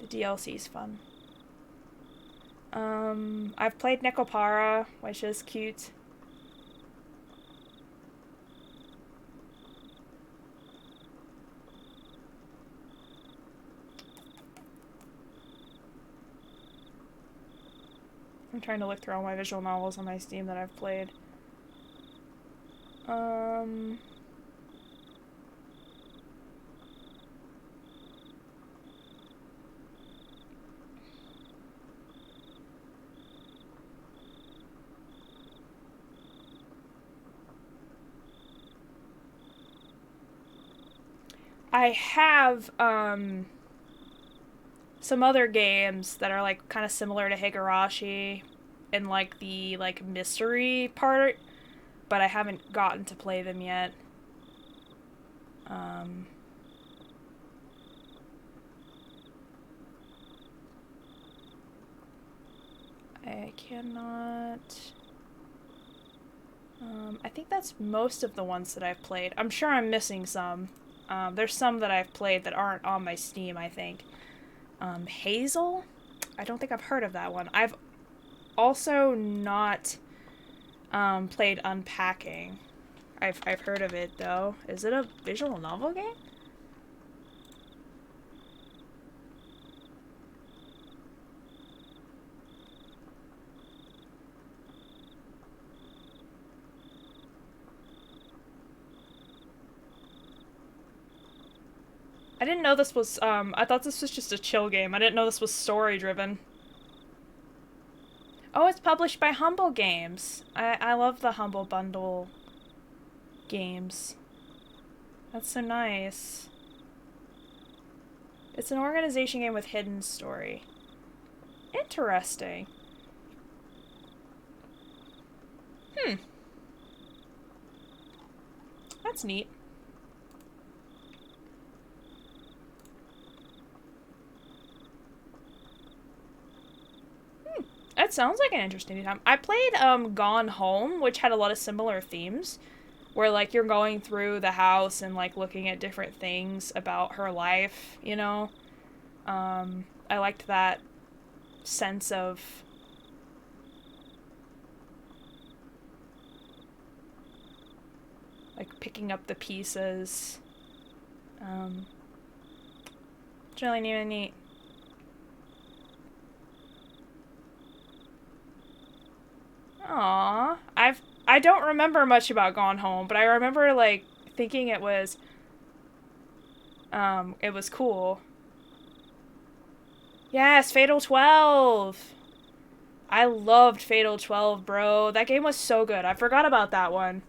the DLC is fun. I've played Nekopara, which is cute. I'm trying to look through all my visual novels on my Steam that I've played. I have, some other games that are, like, kind of similar to Higurashi in, like, the, like, mystery part, but I haven't gotten to play them yet. I cannot... I think that's most of the ones that I've played. I'm sure I'm missing some. There's some that I've played that aren't on my Steam, I think. Hazel? I don't think I've heard of that one. I've also not played Unpacking. I've heard of it, though. Is it a visual novel game? I didn't know this was, I thought this was just a chill game. I didn't know this was story-driven. Oh, it's published by Humble Games. I love the Humble Bundle games. That's so nice. It's an organization game with hidden story. Interesting. That's neat. That sounds like an interesting time. I played Gone Home, which had a lot of similar themes, where like you're going through the house and like looking at different things about her life, you know. I liked that sense of like picking up the pieces. It's really neat. Aww. I don't remember much about Gone Home, but I remember, like, thinking it was cool. Yes, Fatal 12! I loved Fatal 12, bro. That game was so good. I forgot about that one.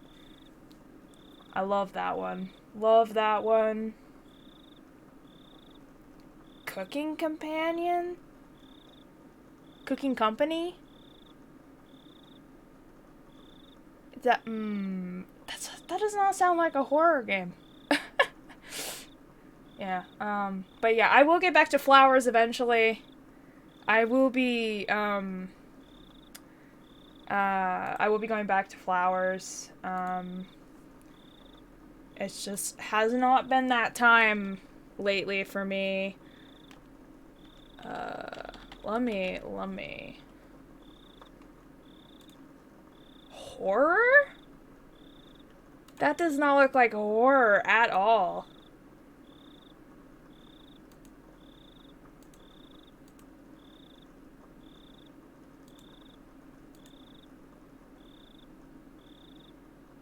I love that one. Love that one. Cooking Companion? Cooking Company? That does not sound like a horror game. Yeah, but yeah, I will get back to Flowers eventually. I will be going back to Flowers. It's just has not been that time lately for me. Let me. Horror? That does not look like horror at all.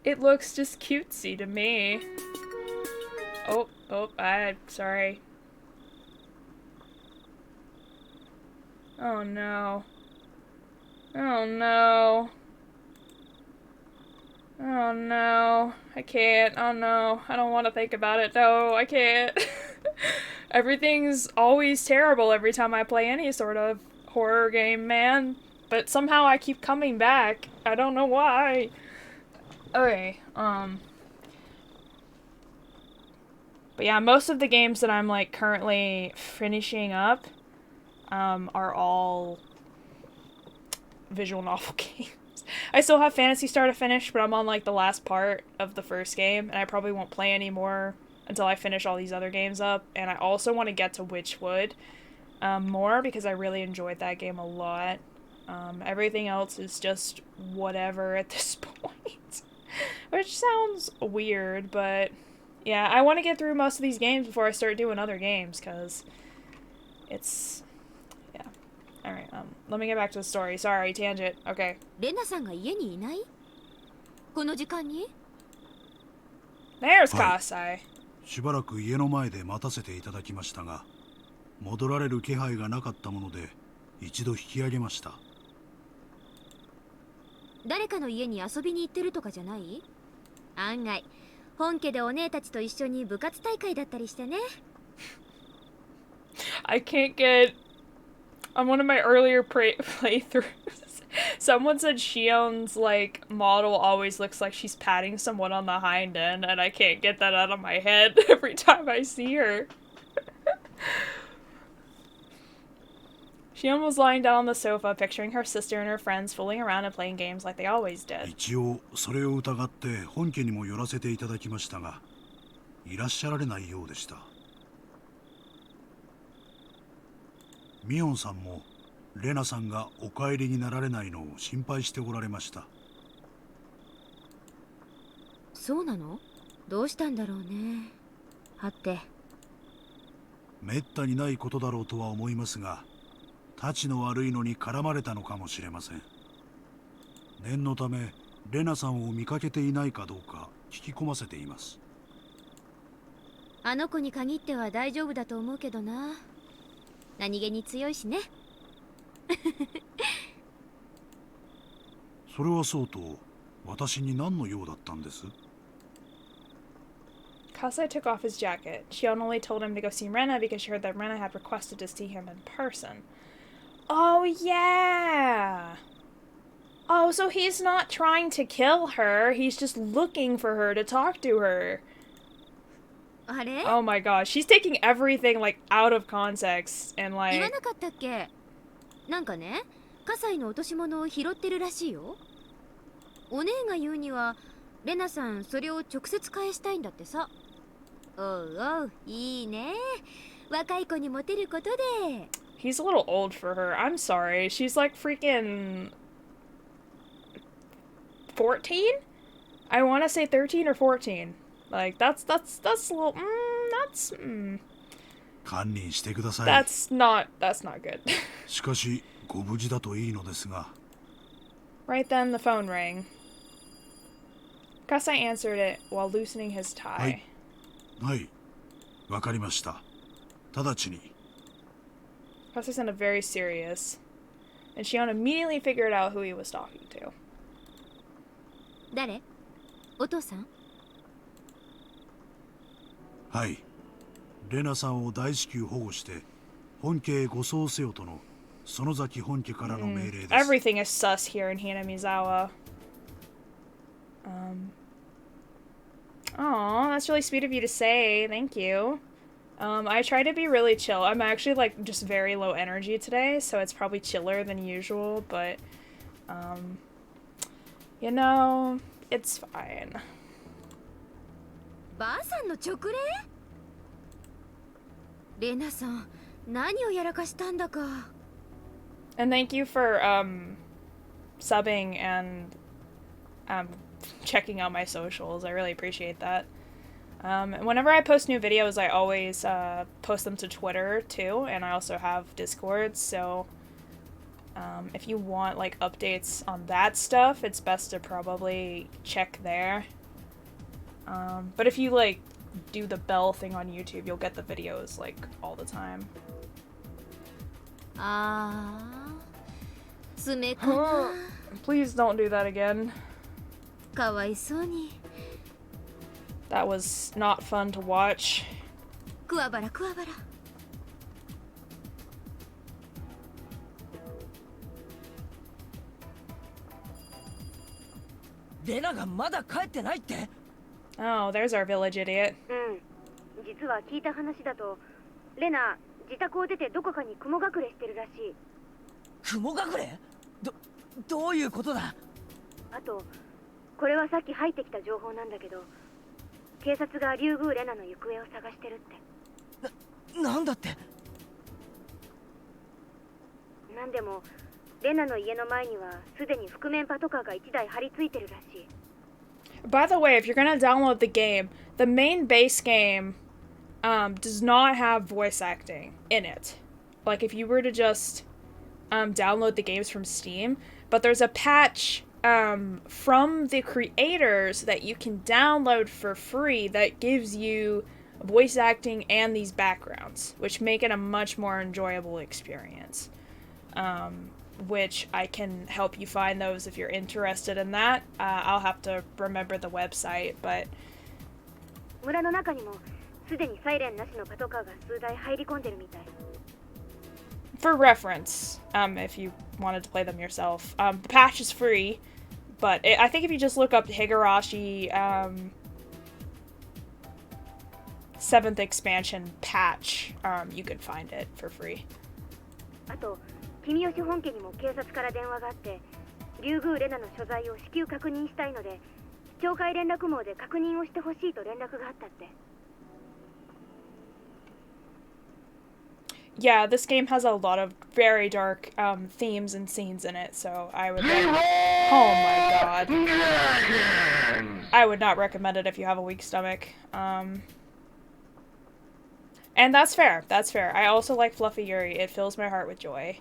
It looks just cutesy to me. Oh, I'm sorry. Oh no. Oh no. Oh no. I can't. Oh no. I don't want to think about it. No, I can't. Everything's always terrible every time I play any sort of horror game, man. But somehow I keep coming back. I don't know why. Okay, but yeah, most of the games that I'm, like, currently finishing up, are all visual novel games. I still have Phantasy Star to finish, but I'm on, like, the last part of the first game, and I probably won't play anymore until I finish all these other games up, and I also want to get to Witchwood, more, because I really enjoyed that game a lot. Everything else is just whatever at this point. Which sounds weird, but yeah, I want to get through most of these games before I start doing other games, because it's, yeah. Alright, let me get back to the story. Sorry, tangent. Okay. レナさんが家にいない？この時間に？ There's Kasai. しばらく家の前で待たせていただきましたが、戻られる気配がなかったもので、一度引き上げました。誰かの家に遊びに行ってるとかじゃない？案外本家でお姉たちと一緒に部活大会だったりしてね。I can't get... On one of my earlier playthroughs, someone said Shion's, like, model always looks like she's patting someone on the hind end, and I can't get that out of my head every time I see her. Shion was lying down on the sofa, picturing her sister and her friends fooling around and playing games like they always did. 一応それを疑って本家にも寄らせていただきましたが、いらっしゃられないようでした。ミオンさんもレナさんがお帰りになられないのを心配しておられました。そうなの？どうしたんだろうね。はって。めったにないことだろうとは思いますが、たちの悪いのに絡まれたのかもしれません。念のためレナさんを見かけていないかどうか聞き込ませています。あの子に限っては大丈夫だと思うけどな。何気に強いしね。それはそうと、私に何の用だったんです？ Kasai took off his jacket. Shion only told him to go see Rena because she heard that Rena had requested to see him in person. Oh, yeah! Oh, so he's not trying to kill her, he's just looking for her to talk to her. あれ？ Oh my gosh, she's taking everything, like, out of context, and like... 言わなかったっけ？なんかね、葛西の落とし物を拾ってるらしいよ。お姉が言うには、レナさんそれを直接返したいんだってさ。おうおう、いいね。若い子にモテることで。He's a little old for her. I'm sorry. She's like freaking 14? I want to say 13 or 14. Like that's a little that's 堪忍してください。that's not good. しかしご無事だといいのですが。 Right then the phone rang. Kasai answered it while loosening his tie. はい、はい、わかりました。直ちに。Kasai sounded very serious, and Shion immediately figured out who he was talking to. 誰？お父さん？はい、レナさんを大至急保護して本家へ護送せよとの園崎本家からの命令です。Everything is sus here in Hinamizawa. Aw, that's really sweet of you to say. Thank you. I try to be really chill. I'm actually like just very low energy today, so it's probably chiller than usual, but you know, it's fine. ばあさんの直令？レナさん、何をやらかしたんだか。 And thank you for subbing and checking out my socials. I really appreciate that. And whenever I post new videos, I always post them to Twitter too, and I also have Discord, so if you want like updates on that stuff, it's best to probably check there. But if you like do the bell thing on YouTube, you'll get the videos like all the time. ああ、爪かな。 Please don't do that again. かわいそうに。 That was not fun to watch. クワバラクワバラ。レナがまだ帰ってないって？ Oh, there's our village idiot. 実は聞いた話だと、レナ自宅を出てどこかに雲隠れしてるらしい。雲隠れ？どういうことだ？あと、これはさっき入ってきた情報なんだけど、警察がリュウグウレナの行方を探してるって。なんだって？なんでも、レナの家の前にはすでに覆面パトカーが1台張り付いてるらしい。 By the way, if you're gonna download the game, the main base game does not have voice acting in it. Like if you were to just download the games from Steam, but there's a patch from the creators that you can download for free that gives you voice acting and these backgrounds, which make it a much more enjoyable experience. Which I can help you find those if you're interested in that. I'll have to remember the website, but... 村の中にもすでにサイレンなしのパトカーが数台入り込んでるみたい。 For reference, if you wanted to play them yourself, the patch is free, but I think if you just look up Higurashi 7th expansion patch, you could find it for free. あと、君吉本家にも警察から電話があって、リュウグウレナの所在を至急確認したいので、町会連絡網で確認をしてほしいと連絡があったって。 Yeah, this game has a lot of very dark themes and scenes in it, so I would oh my god. I would not recommend it if you have a weak stomach. And that's fair, that's fair. I also like Fluffy Yuri, it fills my heart with joy.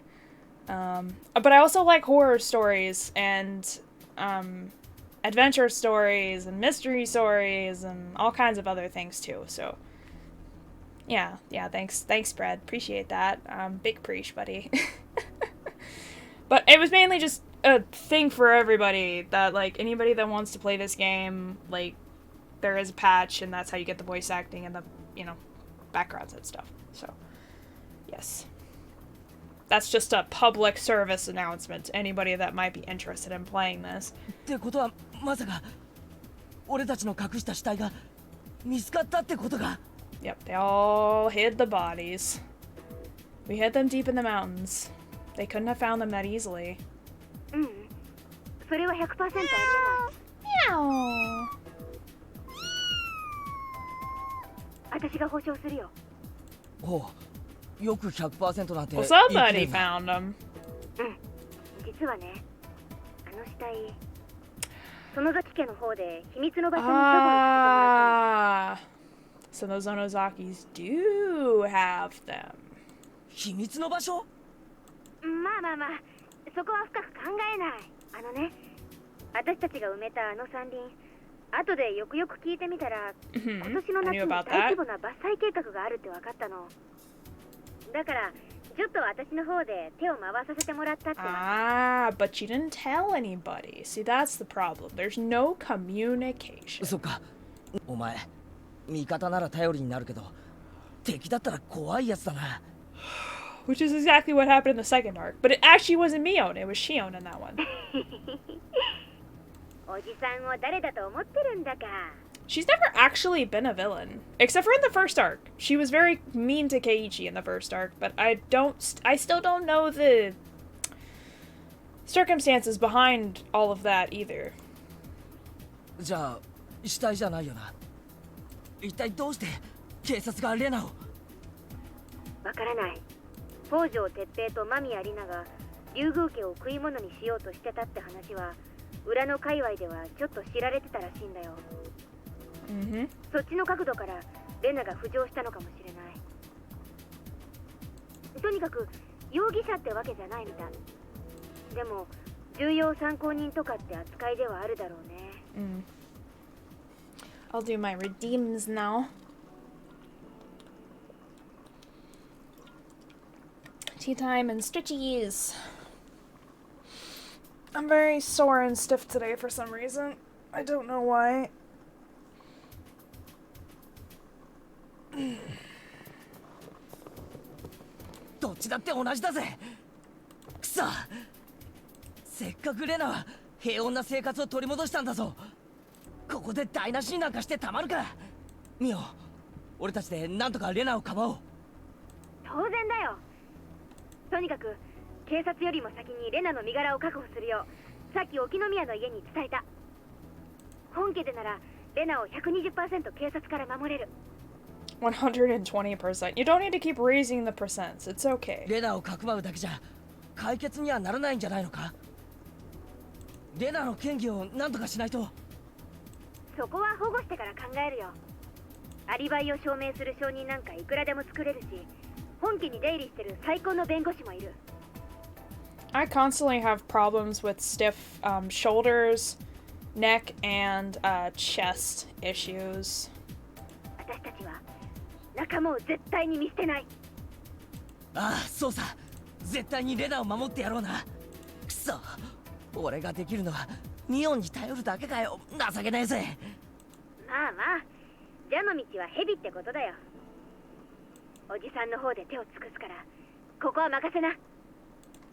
But I also like horror stories and adventure stories and mystery stories and all kinds of other things too, so... Yeah, thanks, Brad. Appreciate that. Big preach, buddy. But it was mainly just a thing for everybody, that, like, anybody that wants to play this game, like, there is a patch, and that's how you get the voice acting and the, you know, backgrounds and stuff. So, yes. That's just a public service announcement to anybody that might be interested in playing this. ってことは、まさか、俺たちの隠した死体が見つかったってことか。 Yep, they all hid the bodies. We hid them deep in the mountains. They couldn't have found them that easily. それは 100% ありえない。Meow. 私が保証するよ。おう、よく 100% なんて。Well, somebody found them. 実はね、あの死体、園崎家の方で秘密の場所に処分させてもらったの。 So those Onozakis do have them. 秘密の場所？まあ、そこは深く考えない。あのね、私たちが埋めたあの山林、後でよくよく聞いてみたら、今年の夏に大規模な伐採計画があるって分かったの。だから、ちょっと私の方で手を回させてもらったって。But you didn't tell anybody. See, that's the problem. There's no communication. そっか。お前。 味方なら頼りになるけど、敵だったら怖いやつだな。Which is exactly what happened in the second arc, but it actually wasn't Mion, it was Shion in that one. おじさんを誰だと思ってるんだか。 She's never actually been a villain, except for in the first arc. She was very mean to Keiichi in the first arc, but I still don't know the circumstances behind all of that either. じゃあ、死体じゃないよな。 一体どうして警察がレナを？わからない。北条哲平と間宮里奈が竜宮家を食い物にしようとしてたって話は裏の界隈ではちょっと知られてたらしいんだよ。そっちの角度からレナが浮上したのかもしれない。とにかく容疑者ってわけじゃないみたい。でも重要参考人とかって扱いではあるだろうね。I'll do my redeems now. Tea time and stretchies. I'm very sore and stiff today for some reason. I don't know why. どっちだって同じだぜ。くそ、せっかくレナは平穏な生活を取り戻したんだぞ。ここで台無しになんかしてたまるか。ミオ、俺たちでなんとかレナをかばおう。当然だよ。とにかく警察よりも先にレナの身柄を確保するようさっき沖宮の家に伝えた。本家でならレナを 120% 警察から守れる。120%. You don't need to keep raising the percents. It's okay. レナをかくまうだけじゃ解決にはならないんじゃないのか。レナの嫌疑を何とかしないと。そこは保護してから考えるよ。アリバイを証明する証人なんかいくらでも作れるし、本家に出入りしてる最高の弁護士もいる。I constantly have problems with stiff shoulders, neck, and chest issues. 私たちは仲間を絶対に見捨てない。ああ、そうさ。絶対にレナを守ってやろうな。くそ、俺ができるのはミオンに頼るだけかよ。情けないぜ。まあまあ、蛇の道は蛇ってことだよ。おじさんの方で手を尽くすからここは任せな。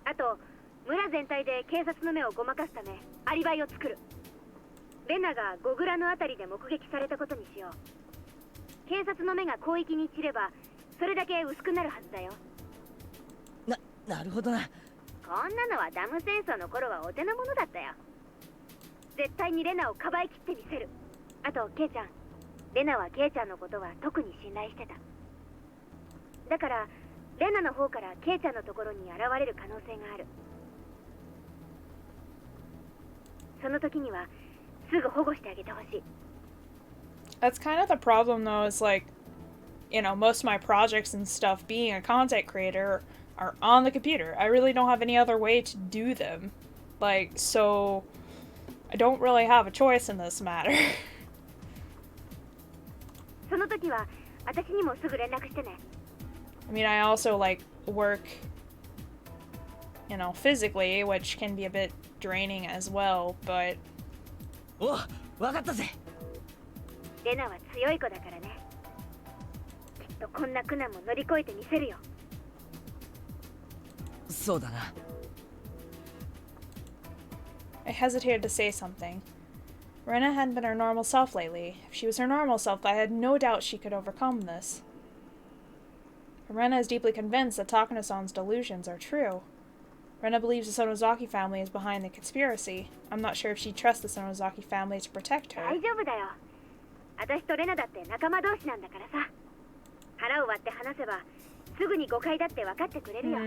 あと村全体で警察の目をごまかすためアリバイを作る。レナがゴグラのあたりで目撃されたことにしよう。警察の目が広域に散ればそれだけ薄くなるはずだよ。なるほどな。こんなのはダム戦争の頃はお手の物だったよ。絶対にレナをかばいきってみせる。あとケイちゃん、レナはケイちゃんのことは特に信頼してた。だからレナの方からケイちゃんのところに現れる可能性がある。その時にはすぐ保護してあげてほしい。That's kind of the problem though, is like, you know, most of my projects and stuff being a content creator are on the computer. I really don't have any other way to do them. Like, so I don't really have a choice in this matter. その時は私にもすぐ連絡してね。I mean, I also like work, you know, physically, which can be a bit draining as well, but お、わかったぜ。レナは強い子だからね。きっとこんな苦難も乗り越えてみせるよ。そうだな。I hesitated to say something. Rena hadn't been her normal self lately. If she was her normal self, I had no doubt she could overcome this. Rena is deeply convinced that Takano-san's delusions are true. Rena believes the Sonozaki family is behind the conspiracy. I'm not sure if she trusts the Sonozaki family to protect her. 大丈夫だよ。私とレナだって仲間同士なんだからさ。腹を割って話せばすぐに誤解だって分かってくれるよ。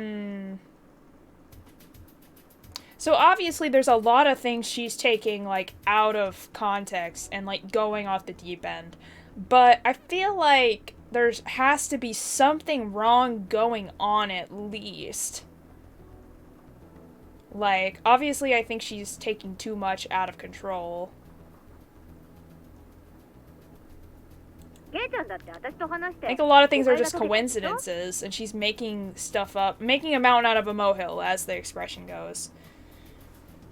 So obviously there's a lot of things she's taking like out of context and like going off the deep end. But I feel like there has to be something wrong going on at least. Like, obviously I think she's taking too much out of control. I think a lot of things are just coincidences, and she's making stuff up, making a mountain out of a molehill, as the expression goes.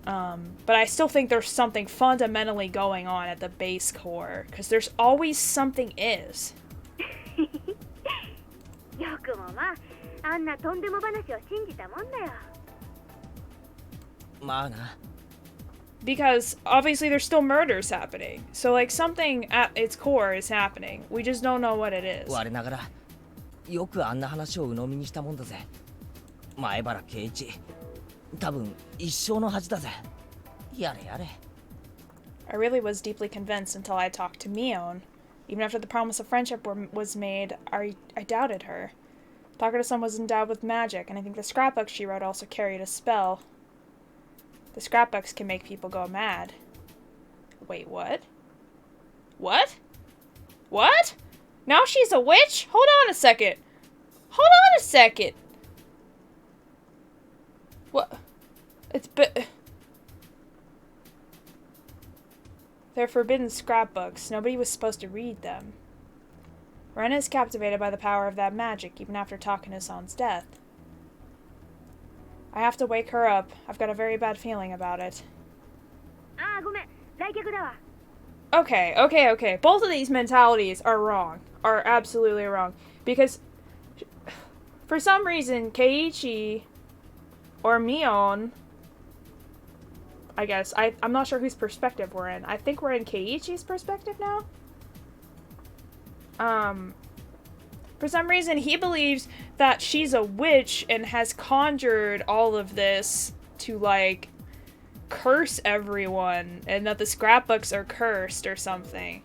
But I still think there's something fundamentally going on at the base core, because there's always something is. よくもまあ、あんなとんでも話を信じたもんだよ。まあな。Because obviously there's still murders happening. So like something at its core is happening. We just don't know what it is. 我ながらよくあんな話を鵜呑みにしたもんだぜ。前原圭一、多分一生の恥だぜ。やれやれ。I really was deeply convinced until I talked to Mion. Even after the promise of friendship was made, I doubted her. Takara-san was endowed with magic, and I think the scrapbooks she wrote also carried a spell. The scrapbooks can make people go mad. Wait, what? What? What? Now she's a witch? Hold on a second. Hold on a second. What? They're forbidden scrapbooks. Nobody was supposed to read them. Rena is captivated by the power of that magic, even after Takano-san's death. I have to wake her up. I've got a very bad feeling about it. Okay. Both of these mentalities are wrong. Are absolutely wrong. Because, for some reason, Keiichi, or Mion, I guess, I'm not sure whose perspective we're in. I think we're in Keiichi's perspective now? For some reason, he believes that she's a witch and has conjured all of this to, like, curse everyone, and that the scrapbooks are cursed or something.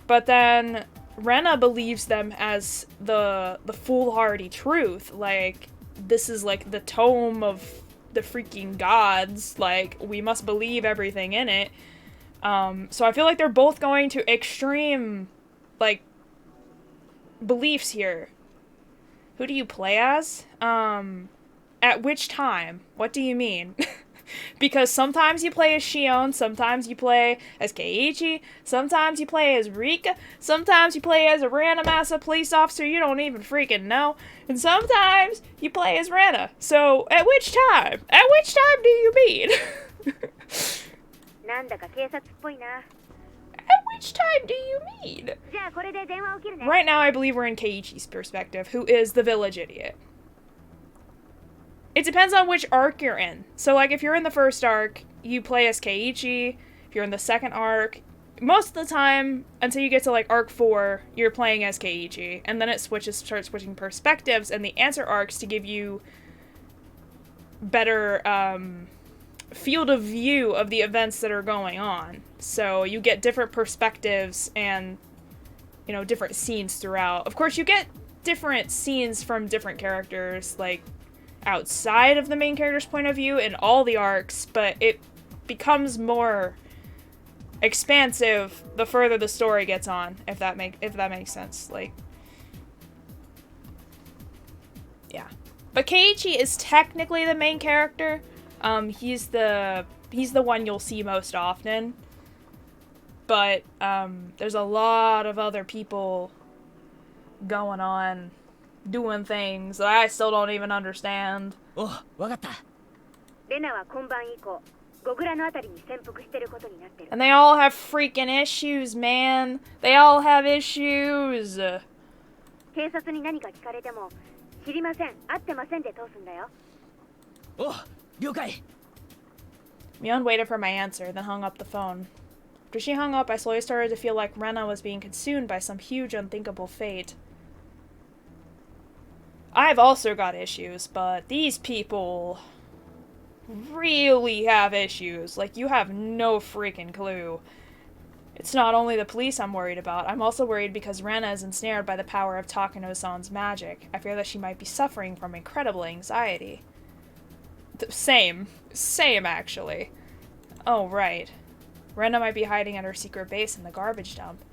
But then Rena believes them as the foolhardy truth. Like, this is, like, the tome of the freaking gods. Like, we must believe everything in it. So I feel like they're both going to extreme, like, beliefs here. Who do you play as? At which time? What do you mean? Because sometimes you play as Shion, sometimes you play as Keiichi, sometimes you play as Rika, sometimes you play as a random ass police officer you don't even freaking know, and sometimes you play as Rena. So, at which time? At which time do you mean? At which time do you mean? Right now, I believe we're in Keiichi's perspective, who is the village idiot. It depends on which arc you're in. So, like, if you're in the first arc, you play as Keiichi. If you're in the second arc, most of the time, until you get to, like, arc 4, you're playing as Keiichi. And then it starts switching perspectives and the answer arcs to give you better, field of view of the events that are going on. So you get different perspectives and, you know, different scenes throughout. Of course, you get different scenes from different characters, like, outside of the main character's point of view in all the arcs, but it becomes more expansive the further the story gets on, if that makes sense. Like, yeah. But Keiichi is technically the main character. He's the one you'll see most often. But there's a lot of other people going on, doing things that I still don't even understand. Oh, わかった。 And they all have freaking issues, man. They all have issues. Oh, 了解。 Mion waited for my answer, then hung up the phone. After she hung up, I slowly started to feel like Rena was being consumed by some huge, unthinkable fate. I've also got issues, but these people really have issues. Like, you have no freaking clue. It's not only the police I'm worried about. I'm also worried because Rena is ensnared by the power of Takano-san's magic. I fear that she might be suffering from incredible anxiety. Same, actually. Oh, right. Rena might be hiding at her secret base in the garbage dump.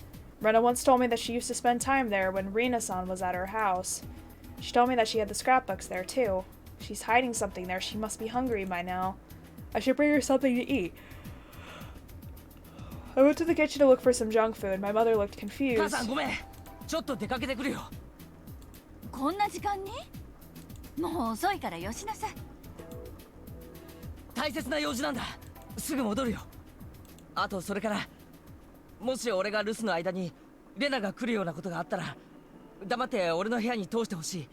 Rena once told me that she used to spend time there when Rina-san was at her house. She told me that she had the scrapbooks there, too. She's hiding something there. She must be hungry by now. I should bring her something to eat. I went to the kitchen to look for some junk food. My mother looked confused. 母さんごめん。ちょっと出かけてくるよ。こんな時間に？もう遅いからよしなさい。大切な用事なんだ。すぐ戻るよ。あとそれから、もし俺が留守の間にレナが来るようなことがあったら、黙って俺の部屋に通してほしい。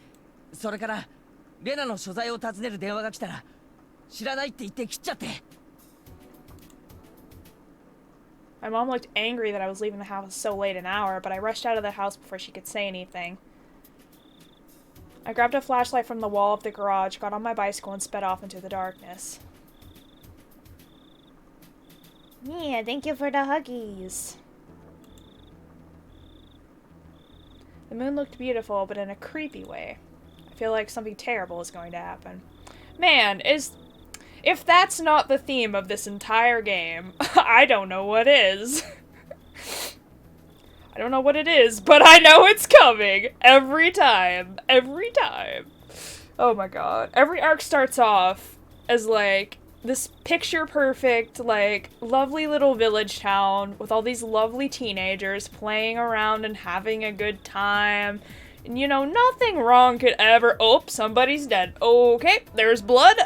それからレナの所在を尋ねる電話が来たら、知らないって言って切っちゃって。My mom looked angry that I was leaving the house so late an hour, but I rushed out of the house before she could say anything. I grabbed a flashlight from the wall of the garage, got on my bicycle, and sped off into the darkness. Yeah, thank you for the huggies. The moon looked beautiful, but in a creepy way. I feel like something terrible is going to happen. Man, if that's not the theme of this entire game, I don't know what is. I don't know what it is, but I know it's coming. Every time. Every time. Oh my god. Every arc starts off as, like, this picture-perfect, like, lovely little village town with all these lovely teenagers playing around and having a good time. And, you know, nothing wrong could ever— oh, somebody's dead. Okay, there's blood.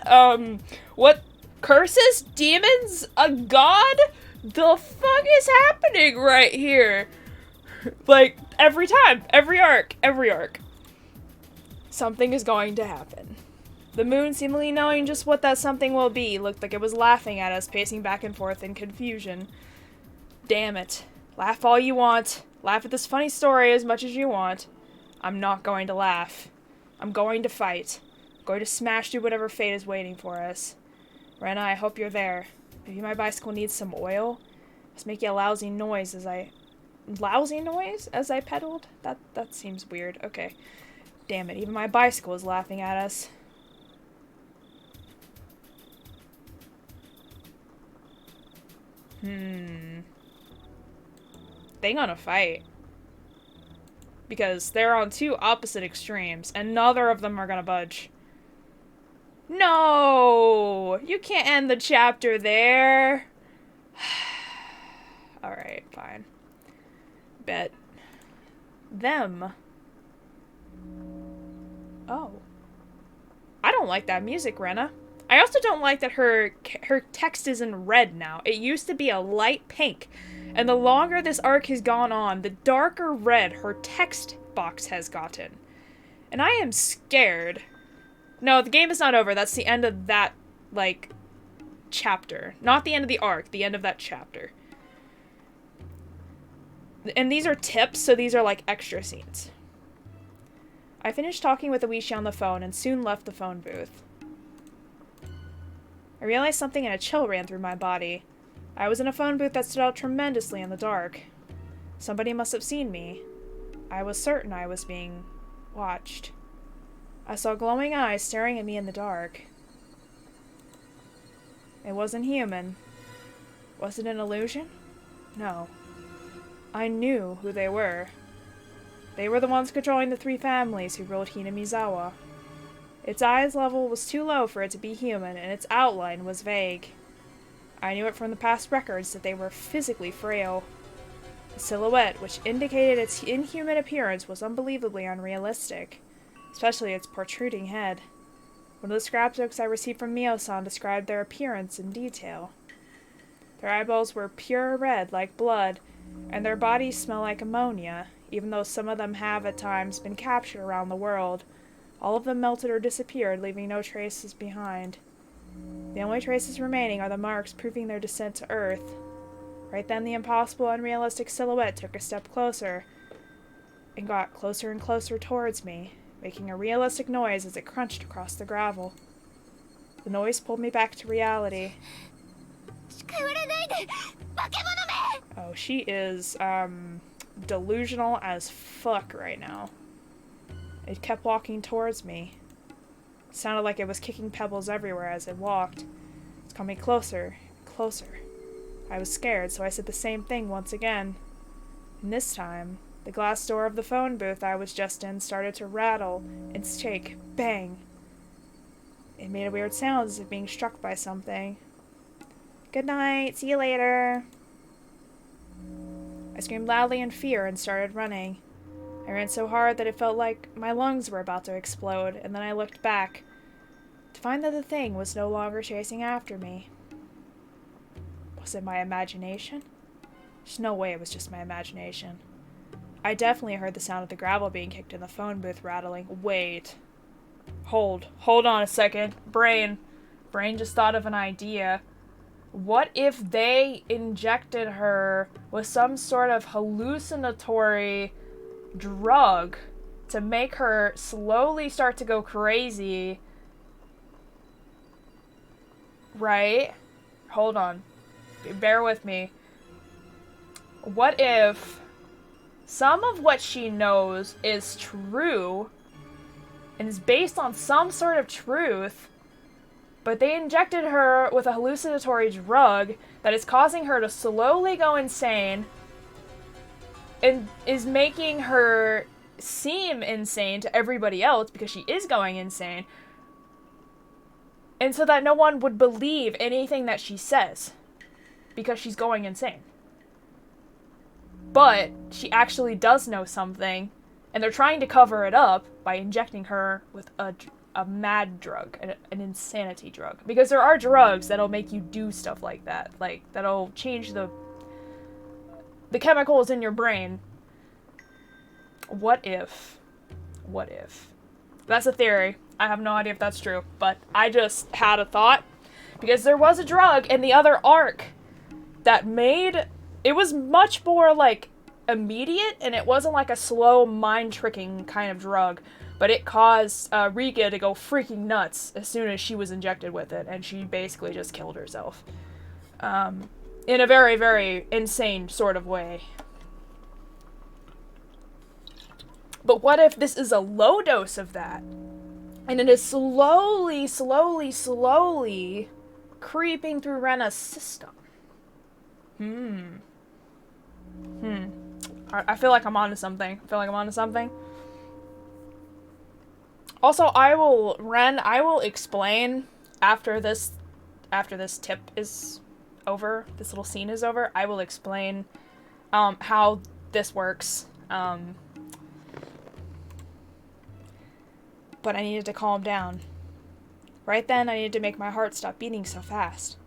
What? Curses? Demons? A god? The fuck is happening right here? Like, every time. Every arc. Every arc. Something is going to happen. The moon, seemingly knowing just what that something will be, looked like it was laughing at us, pacing back and forth in confusion. Damn it. Laugh all you want. Laugh at this funny story as much as you want. I'm not going to laugh. I'm going to fight. I'm going to smash through whatever fate is waiting for us. Rena, I hope you're there. Maybe my bicycle needs some oil? Just make a lousy noise as I pedaled? That seems weird. Okay. Damn it, even my bicycle is laughing at us. They gonna fight. Because they're on two opposite extremes, and neither of them are gonna budge. No! You can't end the chapter there! Alright, fine. Bet. Them. Oh. I don't like that music, Rena. I also don't like that her text is in red now. It used to be a light pink. And the longer this arc has gone on, the darker red her text box has gotten. And I am scared. No, the game is not over. That's the end of that, like, chapter. Not the end of the arc, the end of that chapter. And these are tips, so these are, like, extra scenes. I finished talking with Oishi on the phone and soon left the phone booth. I realized something and a chill ran through my body. I was in a phone booth that stood out tremendously in the dark. Somebody must have seen me. I was certain I was being watched. I saw glowing eyes staring at me in the dark. It wasn't human. Was it an illusion? No. I knew who they were. They were the ones controlling the three families who ruled Hinamizawa. Its eyes level was too low for it to be human, and its outline was vague. I knew it from the past records that they were physically frail. The silhouette, which indicated its inhuman appearance, was unbelievably unrealistic, especially its protruding head. One of the scrapbooks I received from Mio-san described their appearance in detail. Their eyeballs were pure red like blood, and their bodies smell like ammonia, even though some of them have at times been captured around the world. All of them melted or disappeared, leaving no traces behind. The only traces remaining are the marks proving their descent to Earth. Right then, the impossible, unrealistic silhouette took a step closer, and got closer and closer towards me, making a realistic noise as it crunched across the gravel. The noise pulled me back to reality. Oh, she is, delusional as fuck right now. It kept walking towards me. It sounded like it was kicking pebbles everywhere as it walked. It's coming closer, closer. I was scared, so I said the same thing once again. And this time, the glass door of the phone booth I was just in started to rattle and shake. Bang! It made a weird sound as if being struck by something. Good night, see you later. I screamed loudly in fear and started running. I ran so hard that it felt like my lungs were about to explode, and then I looked back to find that the thing was no longer chasing after me. Was it my imagination? There's no way it was just my imagination. I definitely heard the sound of the gravel being kicked in the phone booth rattling. Wait. Hold on a second. Brain just thought of an idea. What if they injected her with some sort of hallucinatory drug to make her slowly start to go crazy? Right? Hold on. Bear with me. What if some of what she knows is true, and is based on some sort of truth, but they injected her with a hallucinatory drug that is causing her to slowly go insane and is making her seem insane to everybody else because she is going insane, and so that no one would believe anything that she says because she's going insane. But she actually does know something, and they're trying to cover it up by injecting her with a mad drug, an insanity drug. Because there are drugs that'll make you do stuff like that. Like, that'll change the chemicals in your brain. What if? That's a theory. I have no idea if that's true, but I just had a thought. Because there was a drug in the other arc that made... It was much more, like, immediate, and it wasn't like a slow, mind-tricking kind of drug. But it caused Rika to go freaking nuts as soon as she was injected with it, and she basically just killed herself. In a very, very insane sort of way. But what if this is a low dose of that? And it is slowly creeping through Rena's system. I feel like I'm onto something. Also, I will explain after this tip is over, this little scene is over, I will explain how this works. But I needed to calm down. Right then, I needed to make my heart stop beating so fast.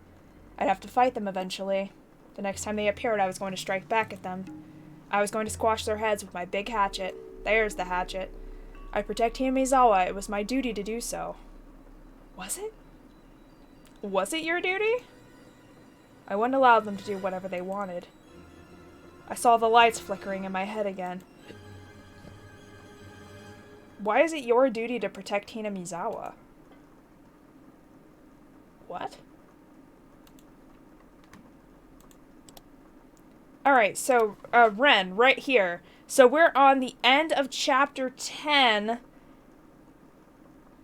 I'd have to fight them eventually. The next time they appeared, I was going to strike back at them. I was going to squash their heads with my big hatchet. There's the hatchet. I'd protect Himizawa. It was my duty to do so. Was it? Was it your duty? I wouldn't allow them to do whatever they wanted. I saw the lights flickering in my head again. Why is it your duty to protect Hinamizawa? What? Alright, so, Ren, right here. So we're on the end of chapter 10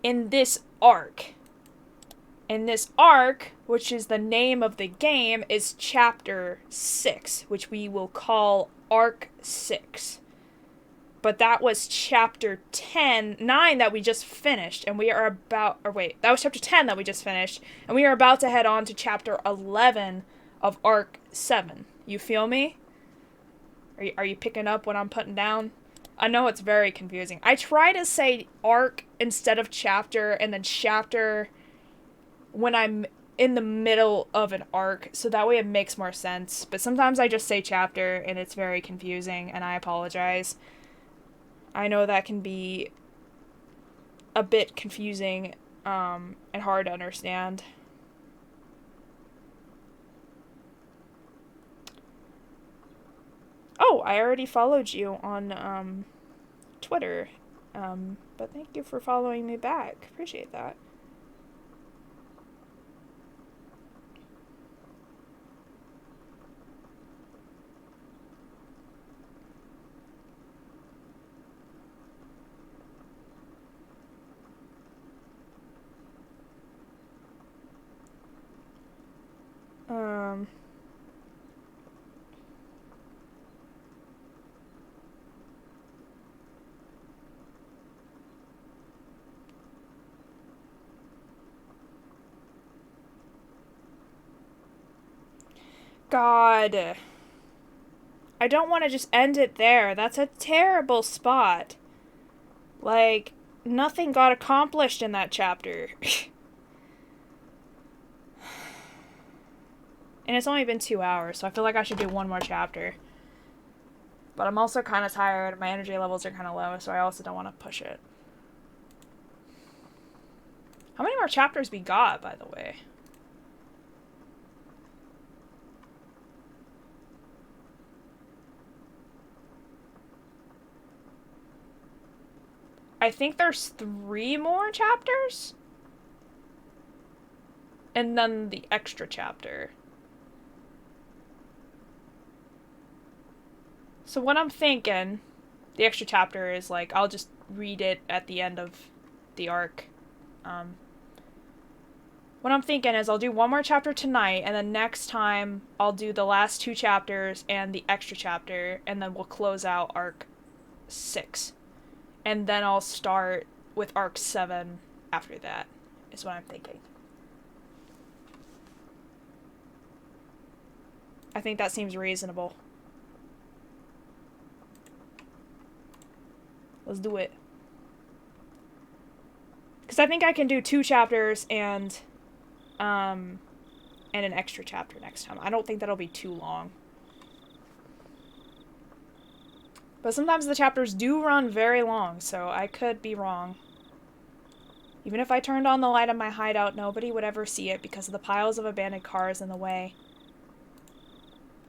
in this arc. And this arc, which is the name of the game, is chapter 6, which we will call Arc 6. But that was chapter 9 that we just finished, and we are about, or wait, that was chapter 10 that we just finished, and we are about to head on to chapter 11 of Arc 7. You feel me? Are you picking up what I'm putting down? I know it's very confusing. I try to say arc instead of chapter, and then chapter when I'm in the middle of an arc, so that way it makes more sense. But sometimes I just say chapter, and it's very confusing, and I apologize. I know that can be a bit confusing and hard to understand. Oh, I already followed you on Twitter, but thank you for following me back. Appreciate that. God. I don't want to just end it there. That's a terrible spot. Like, nothing got accomplished in that chapter. And it's only been 2 hours, so I feel like I should do one more chapter. But I'm also kind of tired. My energy levels are kind of low, so I also don't want to push it. How many more chapters we got, by the way? I think there's 3 more chapters? And then the extra chapter. So what I'm thinking, the extra chapter is like, I'll just read it at the end of the arc. What I'm thinking is I'll do one more chapter tonight, and then next time I'll do the last 2 chapters and the extra chapter, and then we'll close out arc 6. And then I'll start with arc 7 after that, is what I'm thinking. I think that seems reasonable. Let's do it. Because I think I can do 2 chapters and an extra chapter next time. I don't think that'll be too long. But sometimes the chapters do run very long, so I could be wrong. Even if I turned on the light in my hideout, nobody would ever see it because of the piles of abandoned cars in the way.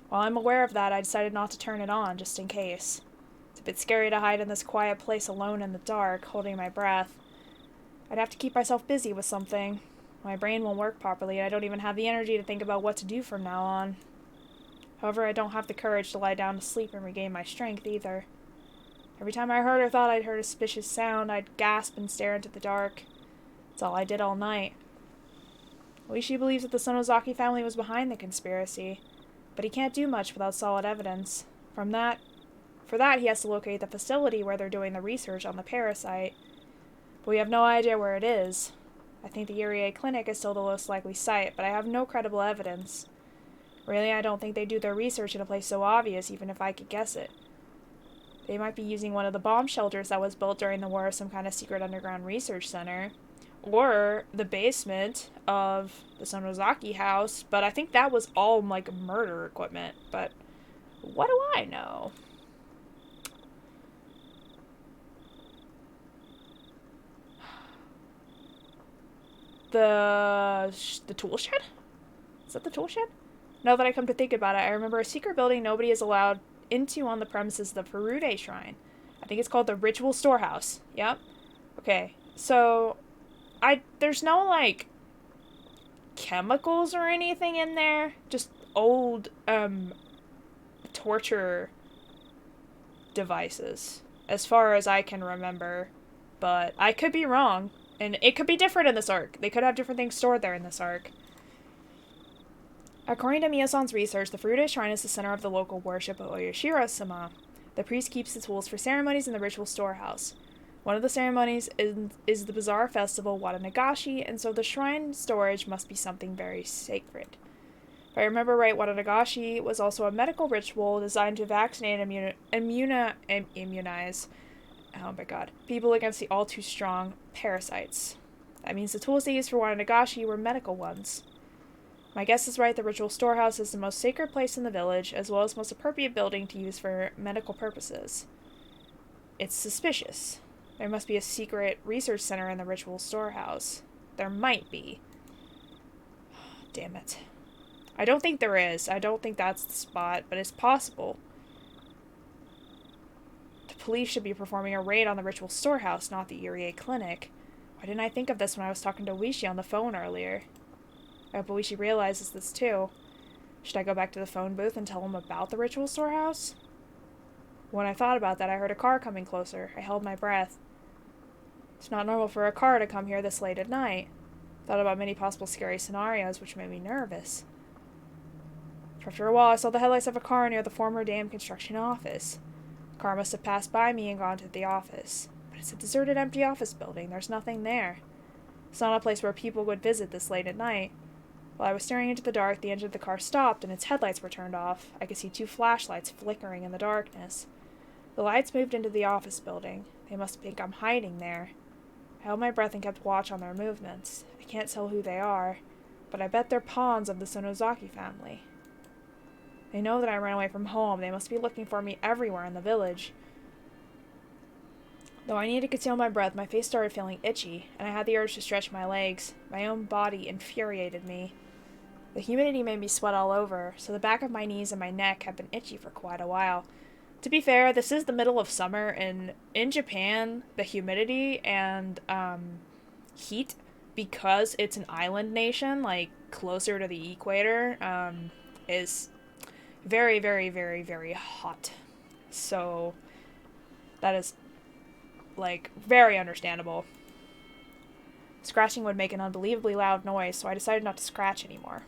While I'm aware of that, I decided not to turn it on, just in case. It's a bit scary to hide in this quiet place alone in the dark, holding my breath. I'd have to keep myself busy with something. My brain won't work properly, and I don't even have the energy to think about what to do from now on. However, I don't have the courage to lie down to sleep and regain my strength either. Every time I heard or thought I'd heard a suspicious sound, I'd gasp and stare into the dark. That's all I did all night. Oishi believes that the Sonozaki family was behind the conspiracy, but he can't do much without solid evidence. For that, he has to locate the facility where they're doing the research on the parasite. But we have no idea where it is. I think the Urie clinic is still the most likely site, but I have no credible evidence. Really, I don't think they do their research in a place so obvious, even if I could guess it. They might be using one of the bomb shelters that was built during the war as some kind of secret underground research center. Or the basement of the Sonozaki house, but I think that was all, like, murder equipment. But what do I know? The tool shed? Is that the tool shed? Now that I come to think about it, I remember a secret building nobody is allowed into on the premises of the Furude Shrine. I think it's called the Ritual Storehouse. Yep. Okay, so there's no, like, chemicals or anything in there. Just old, torture devices, as far as I can remember. But I could be wrong. And it could be different in this arc. They could have different things stored there in this arc. According to Miya-san's research, the Furude Shrine is the center of the local worship of Oyashiro-sama. The priest keeps the tools for ceremonies in the ritual storehouse. One of the ceremonies is the bizarre festival Watanagashi, and so the shrine storage must be something very sacred. If I remember right, Watanagashi was also a medical ritual designed to vaccinate and immunize oh my god, people against the all-too-strong parasites. That means the tools they used for Watanagashi were medical ones. My guess is right, the ritual storehouse is the most sacred place in the village, as well as most appropriate building to use for medical purposes. It's suspicious. There must be a secret research center in the ritual storehouse. There might be. Damn it. I don't think there is. I don't think that's the spot, but it's possible. Police should be performing a raid on the ritual storehouse, not the Urie clinic. Why didn't I think of this when I was talking to Oishi on the phone earlier? I hope Oishi realizes this too. Should I go back to the phone booth and tell him about the ritual storehouse? When I thought about that, I heard a car coming closer. I held my breath. It's not normal for a car to come here this late at night. Thought about many possible scary scenarios, which made me nervous. After a while, I saw the headlights of a car near the former dam construction office. The car must have passed by me and gone to the office. But it's a deserted, empty office building. There's nothing there. It's not a place where people would visit this late at night. While I was staring into the dark, the engine of the car stopped and its headlights were turned off. I could see 2 flashlights flickering in the darkness. The lights moved into the office building. They must think I'm hiding there. I held my breath and kept watch on their movements. I can't tell who they are, but I bet they're pawns of the Sonozaki family. They know that I ran away from home. They must be looking for me everywhere in the village. Though I needed to conceal my breath, my face started feeling itchy, and I had the urge to stretch my legs. My own body infuriated me. The humidity made me sweat all over, so the back of my knees and my neck had been itchy for quite a while. To be fair, this is the middle of summer, and in Japan, the humidity and heat, because it's an island nation, like closer to the equator, is very, very, very, very hot. So that is, like, very understandable. Scratching would make an unbelievably loud noise, so I decided not to scratch anymore.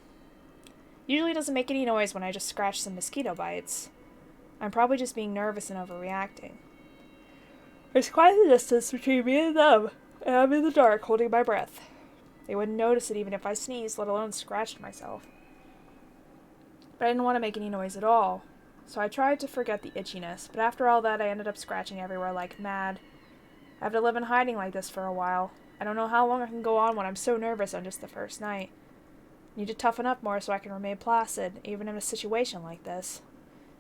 Usually it doesn't make any noise when I just scratch some mosquito bites. I'm probably just being nervous and overreacting. There's quite a distance between me and them, and I'm in the dark holding my breath. They wouldn't notice it even if I sneezed, let alone scratched myself. But I didn't want to make any noise at all, so I tried to forget the itchiness, but after all that I ended up scratching everywhere like mad. I have to live in hiding like this for a while. I don't know how long I can go on when I'm so nervous on just the first night. I need to toughen up more so I can remain placid, even in a situation like this.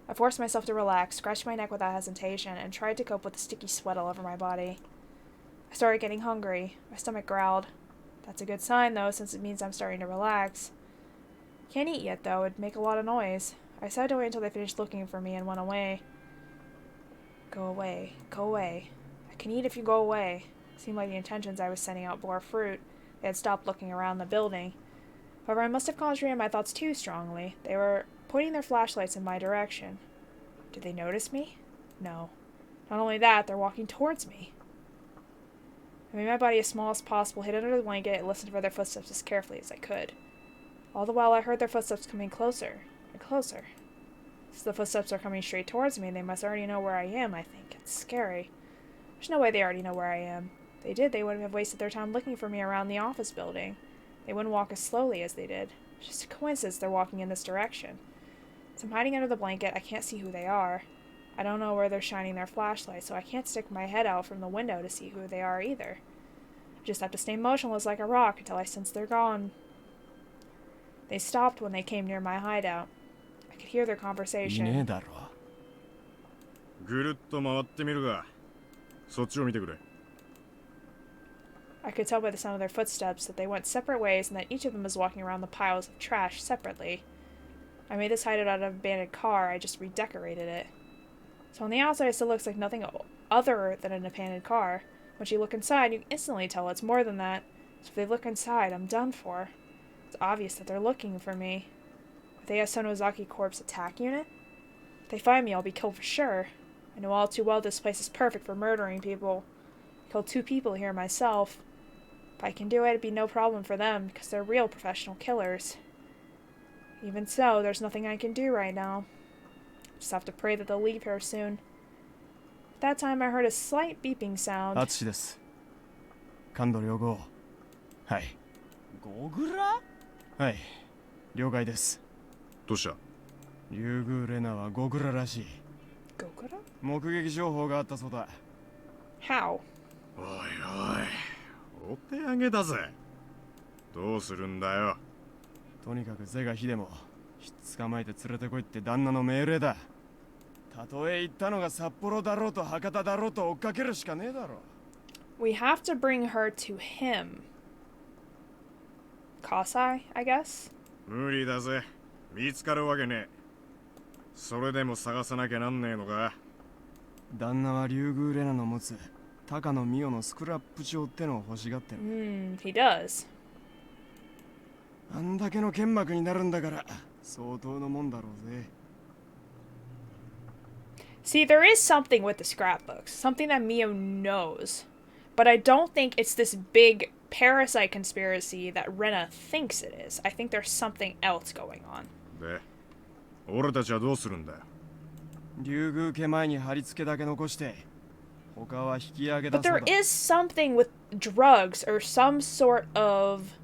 I forced myself to relax, scratched my neck without hesitation, and tried to cope with the sticky sweat all over my body. I started getting hungry. My stomach growled. That's a good sign, though, since it means I'm starting to relax. Can't eat yet, though. It'd make a lot of noise. I decided to wait until they finished looking for me and went away. Go away. Go away. I can eat if you go away. It seemed like the intentions I was sending out bore fruit. They had stopped looking around the building. However, I must have concentrated my thoughts too strongly. They were pointing their flashlights in my direction. Did they notice me? No. Not only that, they're walking towards me. I made my body as small as possible, hid under the blanket, and listened for their footsteps as carefully as I could. All the while, I heard their footsteps coming closer and closer. So the footsteps are coming straight towards me, and they must already know where I am, I think. It's scary. There's no way they already know where I am. If they did, they wouldn't have wasted their time looking for me around the office building. They wouldn't walk as slowly as they did. It's just a coincidence they're walking in this direction. So I'm hiding under the blanket. I can't see who they are. I don't know where they're shining their flashlight, so I can't stick my head out from the window to see who they are either. I just have to stay motionless like a rock until I sense they're gone. They stopped when they came near my hideout. I could hear their conversation. いねえだろ。ぐるっと回ってみるが、そっちを見てくれ。I could tell by the sound of their footsteps that they went separate ways and that each of them was walking around the piles of trash separately. I made this hideout out of an abandoned car. I just redecorated it. So on the outside it still looks like nothing other than an abandoned car. Once you look inside, you can instantly tell it's more than that. So if they look inside, I'm done for. It's obvious that they're looking for me. If they have Sonozaki Corp's attack unit? If they find me, I'll be killed for sure. I know all too well this place is perfect for murdering people. I killed 2 people here myself. If I can do it, it'd be no problem for them, because they're real professional killers. Even so, there's nothing I can do right now. Just have to pray that they'll leave here soon. At that time, I heard a slight beeping sound. あっちです。感度良好。はい。ゴグラ？はい。了解です。どうした？竜宮レナはゴグラらしい。ゴグラ？目撃情報があったそうだ。How? おいおい、お手上げだぜ。どうするんだよ。とにかく是が非でもひっ捕まえて連れてこいって旦那の命令だ。たとえ行ったのが札幌だろうと博多だろうと追っかけるしかねえだろ。We have to bring her to him. Kasai, I guess? 無理だぜ。見つかるわけねえ。それでも探さなきゃなんねえのか。旦那は竜宮レナの持つ高野美代のスクラップ帳ってのを欲しがってる。He does. あんだけの剣幕になるんだから相当のもんだろうぜ。See, there is something with the scrapbooks, something that Mio knows, but I don't think it's this big parasite conspiracy that Rena thinks it is. I think there's something else going on. で、俺たちはどうするんだよ。竜宮家前に貼り付けだけ残して他は引き上げだそうだ。 But there is something with drugs or some sort of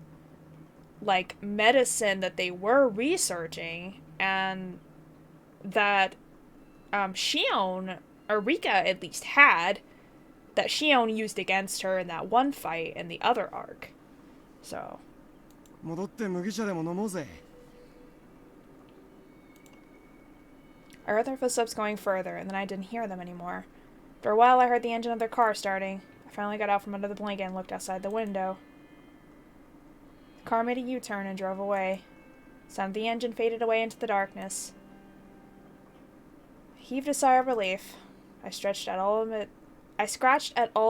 like medicine that they were researching and that Shion, or Rika at least had, that Shion used against her in that one fight in the other arc. So. 戻って麦茶でも飲もうぜ。I heard their footsteps going further, and then I didn't hear them anymore. After a while, I heard the engine of their car starting. I finally got out from under the blanket and looked outside the window. The car made a U-turn and drove away. The sound of the engine faded away into the darkness. I heaved a sigh of relief. I scratched at all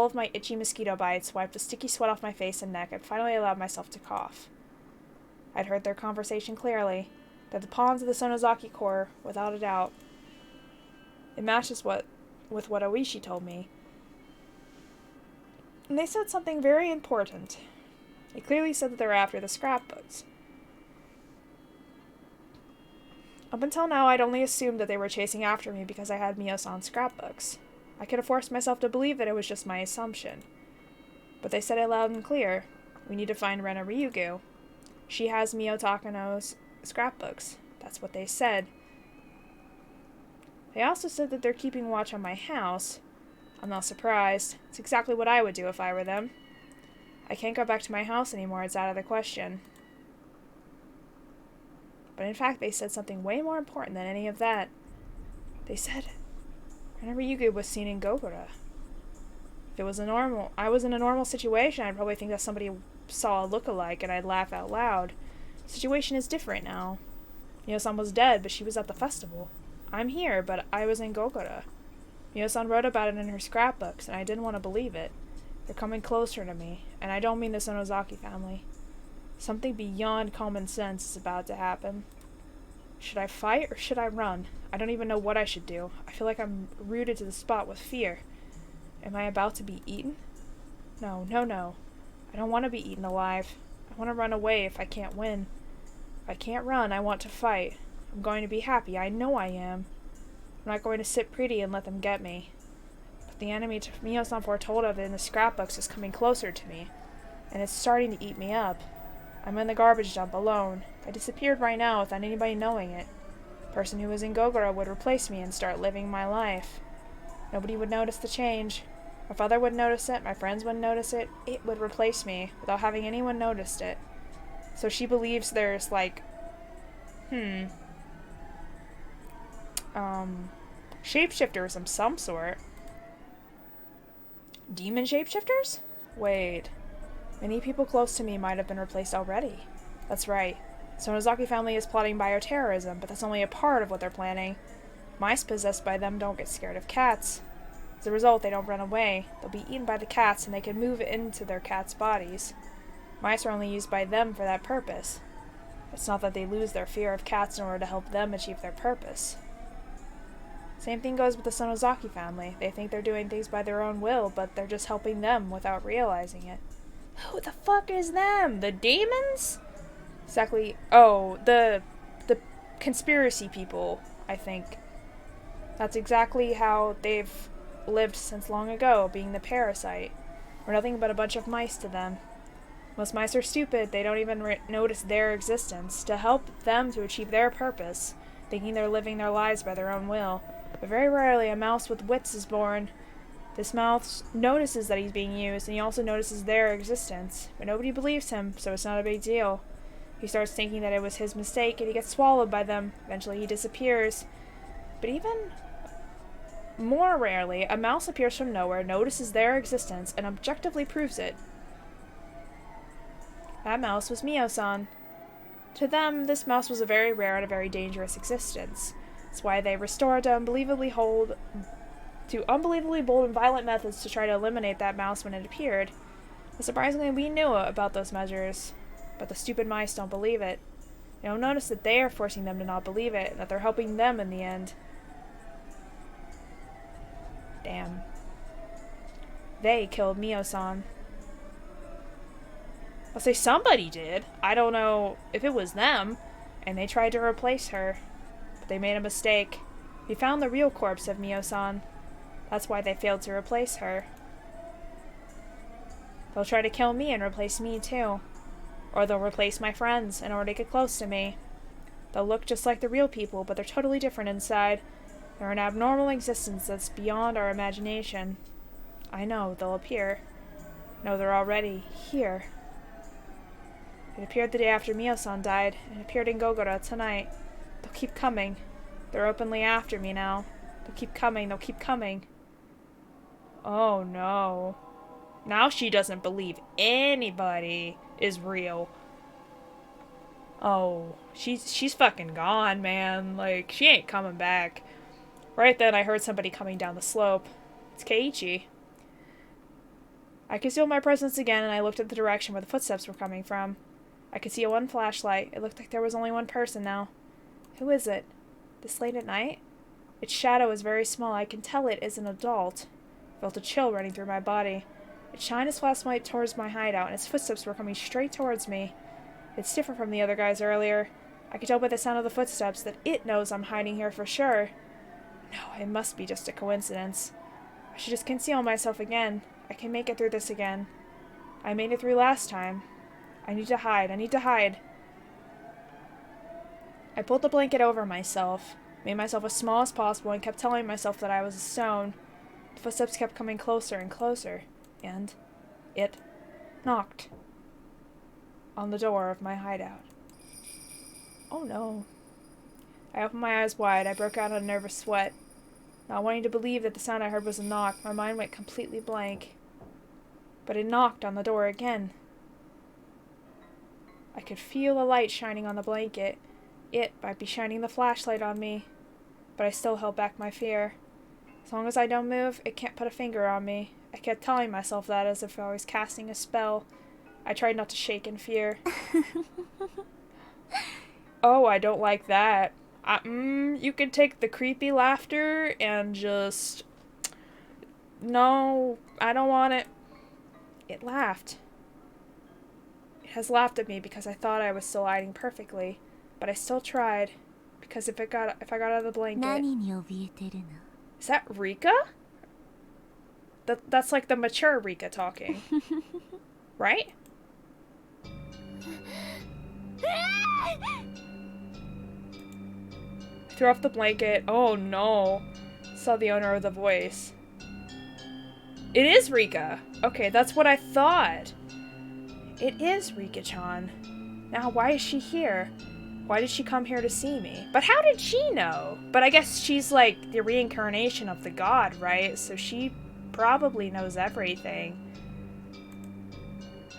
of my itchy mosquito bites, wiped the sticky sweat off my face and neck, and finally allowed myself to cough. I'd heard their conversation clearly. They're the pawns of the Sonozaki Corps, without a doubt. It matches with what Oishi told me. And they said something very important. They clearly said that they were after the scrapbooks. Up until now, I'd only assumed that they were chasing after me because I had Mio-san's scrapbooks. I could have forced myself to believe that it was just my assumption. But they said it loud and clear. We need to find Rena Ryugu. She has Mio Takano's scrapbooks. That's what they said. They also said that they're keeping watch on my house. I'm not surprised. It's exactly what I would do if I were them. I can't go back to my house anymore. It's out of the question. But in fact, they said something way more important than any of that. They said Rena Ryugu was seen in Gogora. If it was I was in a normal situation, I'd probably think that somebody saw a look-alike and I'd laugh out loud. The situation is different now. Mio-san was dead, but she was at the festival. I'm here, but I was in Gogora. Mio-san wrote about it in her scrapbooks, and I didn't want to believe it. They're coming closer to me, and I don't mean the Sonozaki family. Something beyond common sense is about to happen. Should I fight or should I run? I don't even know what I should do. I feel like I'm rooted to the spot with fear. Am I about to be eaten? No. I don't want to be eaten alive. I want to run away if I can't win. If I can't run, I want to fight. I'm going to be happy. I know I am. I'm not going to sit pretty and let them get me. But the enemy Mio-san foretold of in the scrapbooks is coming closer to me, and it's starting to eat me up. I'm in the garbage dump alone. If I disappeared right now without anybody knowing it, the person who was in Gogora would replace me and start living my life. Nobody would notice the change. My father wouldn't notice it, my friends wouldn't notice it. It would replace me without having anyone noticed it. So she believes there's like, shapeshifters of some sort. Demon shapeshifters? Wait. Many people close to me might have been replaced already. That's right. Sonozaki family is plotting bioterrorism, but that's only a part of what they're planning. Mice possessed by them don't get scared of cats. As a result, they don't run away. They'll be eaten by the cats, and they can move into their cats' bodies. Mice are only used by them for that purpose. It's not that they lose their fear of cats in order to help them achieve their purpose. Same thing goes with the Sonozaki family. They think they're doing things by their own will, but they're just helping them without realizing it. Who the fuck is them? The demons? Exactly. Oh, the conspiracy people, I think. That's exactly how they've lived since long ago, being the parasite. We're nothing but a bunch of mice to them. Most mice are stupid. They don't even notice their existence. To help them to achieve their purpose, thinking they're living their lives by their own will. But very rarely a mouse with wits is born. This mouse notices that he's being used, and he also notices their existence. But nobody believes him, so it's not a big deal. He starts thinking that it was his mistake, and he gets swallowed by them. Eventually he disappears. But even more rarely, a mouse appears from nowhere, notices their existence, and objectively proves it. That mouse was Mio-san. To them, this mouse was a very rare and a very dangerous existence. That's why they restored to unbelievably bold and violent methods to try to eliminate that mouse when it appeared. But surprisingly, we knew about those measures, but the stupid mice don't believe it. They don't notice that they are forcing them to not believe it, and that they're helping them in the end. Damn. They killed Mio-san. I'll say somebody did. I don't know if it was them, and they tried to replace her. But they made a mistake. We found the real corpse of Mio-san. That's why they failed to replace her. They'll try to kill me and replace me too. Or they'll replace my friends in order to get close to me. They'll look just like the real people, but they're totally different inside. They're an abnormal existence that's beyond our imagination. I know, they'll appear. No, they're already here. It appeared the day after Mio-san died, and it appeared in Gogora tonight. They'll keep coming. They're openly after me now. They'll keep coming. Oh no. Now she doesn't believe anybody is real. Oh, she's fucking gone, man. Like, she ain't coming back. Right then, I heard somebody coming down the slope. It's Keiichi. I concealed my presence again, and I looked at the direction where the footsteps were coming from. I could see one flashlight. It looked like there was only one person now. Who is it? This late at night? Its shadow is very small. I can tell it is an adult. I felt a chill running through my body. It shined its flashlight towards my hideout, and its footsteps were coming straight towards me. It's different from the other guys earlier. I could tell by the sound of the footsteps that it knows I'm hiding here for sure. No, it must be just a coincidence. I should just conceal myself again. I can make it through this again. I made it through last time. I need to hide. I need to hide. I pulled the blanket over myself, made myself as small as possible, and kept telling myself that I was a stone. The footsteps kept coming closer and closer, and it knocked on the door of my hideout. Oh no. I opened my eyes wide. I broke out in a nervous sweat. Not wanting to believe that the sound I heard was a knock, my mind went completely blank. But it knocked on the door again. I could feel a light shining on the blanket. It might be shining the flashlight on me. But I still held back my fear. As long as I don't move, it can't put a finger on me. I kept telling myself that as if I was casting a spell. I tried not to shake in fear. Oh, I don't like that. You can take the creepy laughter and just... No, I don't want it. It laughed. It has laughed at me because I thought I was still hiding perfectly. But I still tried. Because if I got out of the blanket... Is that Rika? That's like the mature Rika talking. Right? I threw off the blanket. Oh no. Saw the owner of the voice. It is Rika. Okay, that's what I thought. It is Rika-chan. Now, why is she here? Why did she come here to see me? But how did she know? But I guess she's like the reincarnation of the god, right? So she probably knows everything.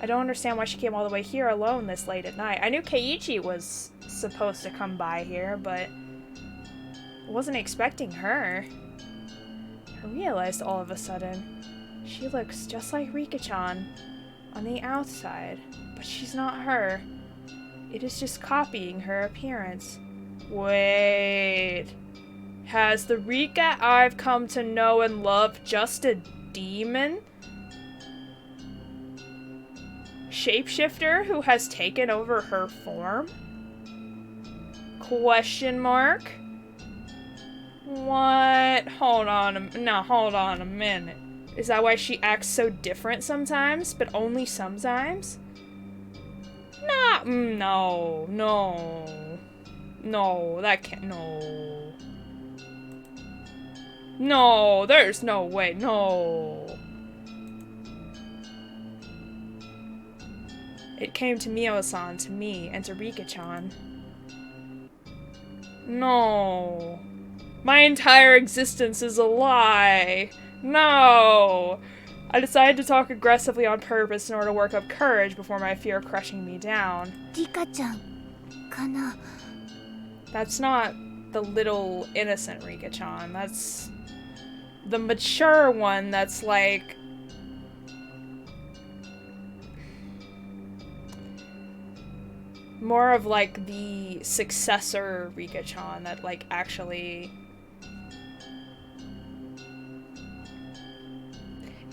I don't understand why she came all the way here alone this late at night. I knew Keiichi was supposed to come by here, but I wasn't expecting her. I realized all of a sudden, she looks just like Rika-chan on the outside, but she's not her. It is just copying her appearance. Wait. Has the Rika I've come to know and love just a demon? Shapeshifter who has taken over her form? Question mark? What? Hold on a minute. Is that why she acts so different sometimes, but only sometimes? No, that can't, no. No, there's no way, no. It came to Mio-san, to me, and to Rika-chan. No. My entire existence is a lie. No. I decided to talk aggressively on purpose in order to work up courage before my fear crushing me down. Rika-chan, kana? That's not the little innocent Rika-chan. That's the mature one that's like... more of like the successor Rika-chan that like actually...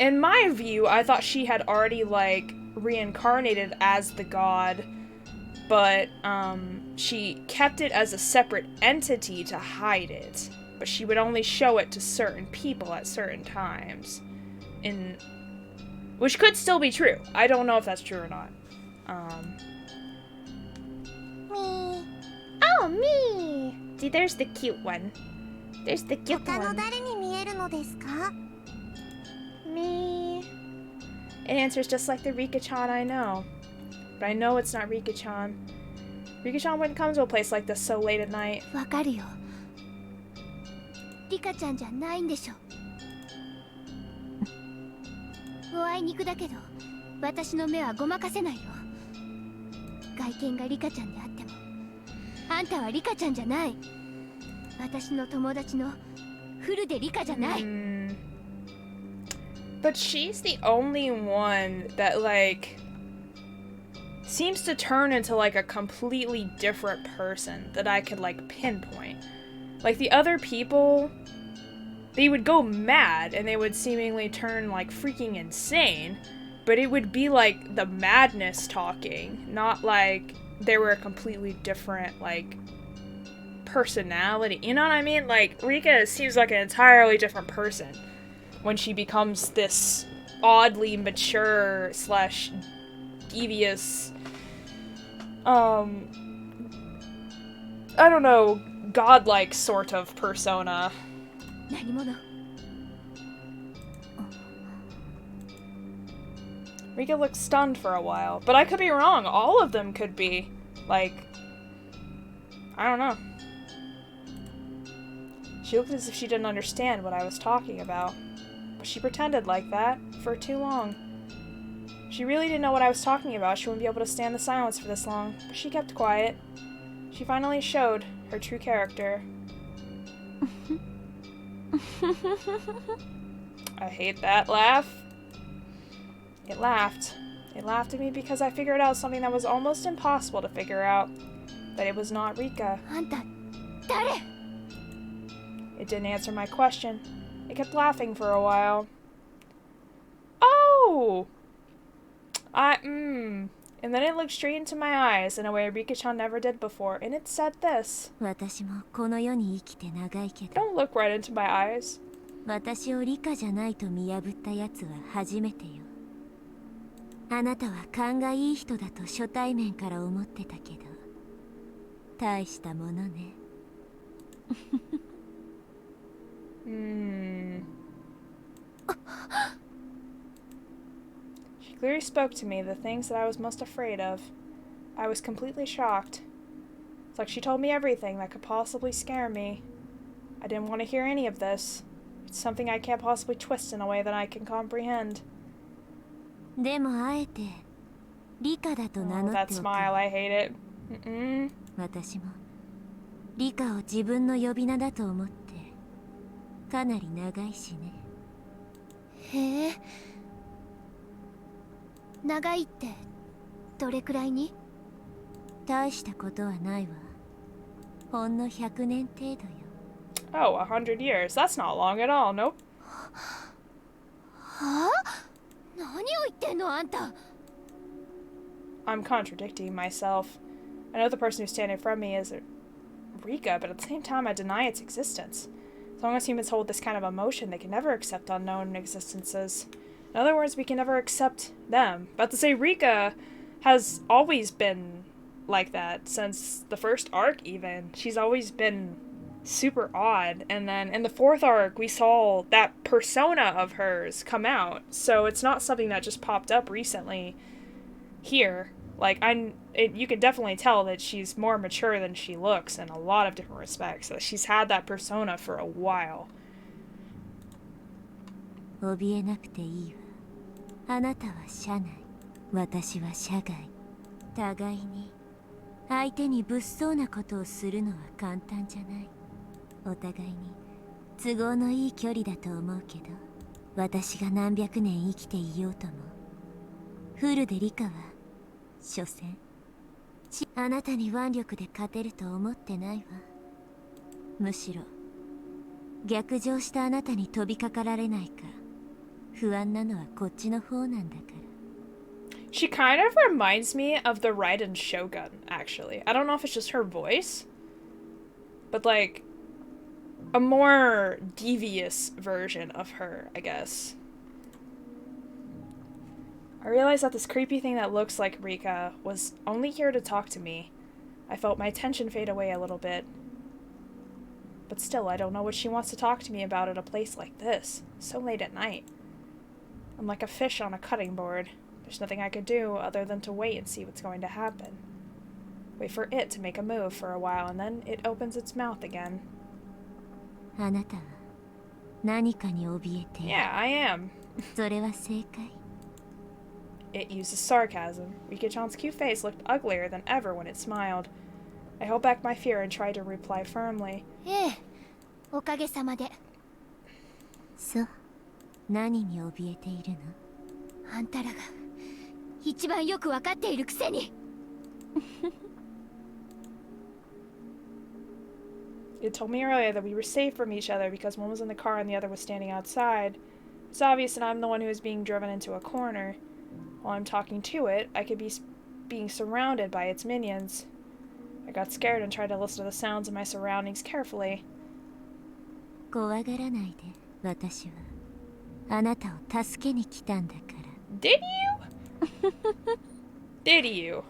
In my view, I thought she had already, like, reincarnated as the god, but, she kept it as a separate entity to hide it. But she would only show it to certain people at certain times. Which could still be true. I don't know if that's true or not. Me. Oh, me! See, there's the cute one. There's the cute one. Me. It answers just like the Rika-chan I know. But I know it's not Rika-chan. Rika-chan wouldn't come to a place like this so late at night. わかるよ。リカちゃんじゃないんでしょ。おあいにくだけど、私の目はごまかせないよ。外見がリカちゃんであっても、あんたはリカちゃんじゃない。私の友達のフルでリカじゃない。But she's the only one that, like, seems to turn into, like, a completely different person that I could, like, pinpoint. Like, the other people, they would go mad and they would seemingly turn like freaking insane, but it would be like the madness talking, not like they were a completely different like personality. You know what I mean? Like Rika seems like an entirely different person when she becomes this oddly mature slash devious, I don't know, godlike sort of persona. Rika looked stunned for a while, but I could be wrong. All of them could be. Like, I don't know. She looked as if she didn't understand what I was talking about, but she pretended like that for too long. If she really didn't know what I was talking about, she wouldn't be able to stand the silence for this long, but she kept quiet. She finally showed her true character. I hate that laugh. It laughed. It laughed at me because I figured out something that was almost impossible to figure out. That it was not Rika. It didn't answer my question. It kept laughing for a while. Oh! And then it looked straight into my eyes in a way Rika-chan never did before, and it said this. Don't look right into my eyes. 私をリカじゃないと見破ったやつは初めてよ。あなたは勘がいい人だと初対面から思ってたけど、大したものね。She clearly spoke to me the things that I was most afraid of. I was completely shocked. It's like she told me everything that could possibly scare me. I didn't want to hear any of this. It's something I can't possibly twist in a way that I can comprehend. でもあえてリカだと名乗っておく。That smile, I hate it. 私もリカを自分の呼び名だと思ってかなり長いしね。へえ。長いってどれくらいに？大したことはないわ。ほんの100年程度よ。Oh, 100 years. That's not long at all. Nope. はあ？何を言ってんのあんた？ I'm contradicting myself. I know the person who's standing in front of me is Rika, but at the same time I deny its existence. As long as humans hold this kind of emotion, they can never accept unknown existences. In other words, we can never accept them. But to say Rika has always been like that since the first arc even. She's always been super odd, and then in the fourth arc we saw that persona of hers come out, so it's not something that just popped up recently here. Like, you can definitely tell that she's more mature than she looks in a lot of different respects, so she's had that persona for a while. 怯えなくていいわ。あなたは社内、私は社外。互いに相手に物騒なことをするのは簡単じゃない。お互いに都合のいい距離だと思うけど、私が何百年生きていようともフルでリカは所詮あなたに腕力で勝てると思ってないわ。むしろ逆上したあなたに飛びかかられないか不安なのはこっちの方なんだから。 She kind of reminds me of the Raiden Shogun, actually. I don't know if it's just her voice, but like a more devious version of her, I guess. I realized that this creepy thing that looks like Rika was only here to talk to me. I felt my tension fade away a little bit. But still, I don't know what she wants to talk to me about at a place like this, so late at night. I'm like a fish on a cutting board. There's nothing I could do other than to wait and see what's going to happen. Wait for it to make a move for a while, and then it opens its mouth again. あなたは何かに怯えている。Yeah, I am. それは正解。 It uses sarcasm. Rika-chan's cute face looked uglier than ever when it smiled. I held back my fear and tried to reply firmly. ええ、おかげさまで。そう、何に怯えているの？あんたらが一番よくわかっているくせに。You told me earlier that we were safe from each other because one was in the car and the other was standing outside. It's obvious that I'm the one who is being driven into a corner. While I'm talking to it, I could be being surrounded by its minions. I got scared and tried to listen to the sounds of my surroundings carefully. 怖がらないで、私はあなたを助けに来たんだから。Did you? Did you?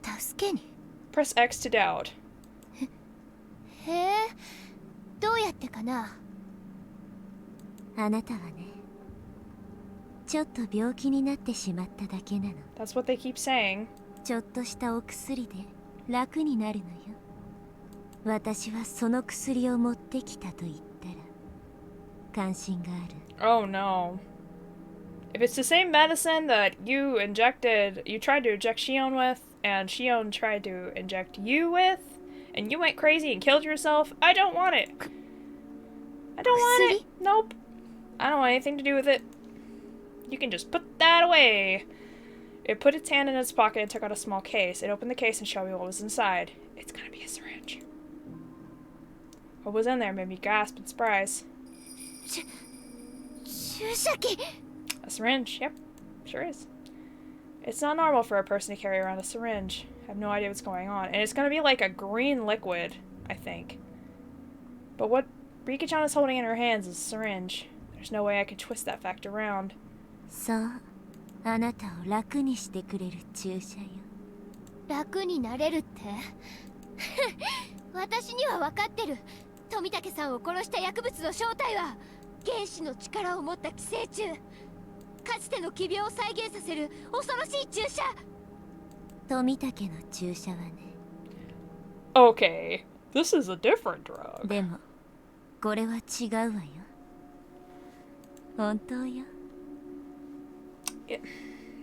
助けに Press X to doubt. へえ、どうやってかな。あなたはね、ちょっと病気になってしまっただけなの。That's what they keep saying. ちょっとしたお薬で楽になるのよ。私はその薬を持ってきたと言ったら関心がある。Oh no. If it's the same medicine that you tried to inject Shion with, and Shion tried to inject you with, and you went crazy and killed yourself, I don't want it. I don't want it. Nope. I don't want anything to do with it. You can just put that away. It put its hand in its pocket and took out a small case. It opened the case and showed me what was inside. It's gonna be a syringe. What was in there made me gasp in surprise. A syringe, yep, sure is. It's not normal for a person to carry around a syringe. I have no idea what's going on. And it's gonna be like a green liquid, I think. But what Rika-chan is holding in her hands is a syringe. There's no way I could twist that fact around. そう、あなたを楽にしてくれる注射よ。楽になれるって私には分かってる。富武さんを殺した薬物の正体は原子の力を持った寄生虫。かつての奇病を再現させる恐ろしい注射。富武の注射はね。Okay, this is a different drug. でも、これは違うわよ。本当よ。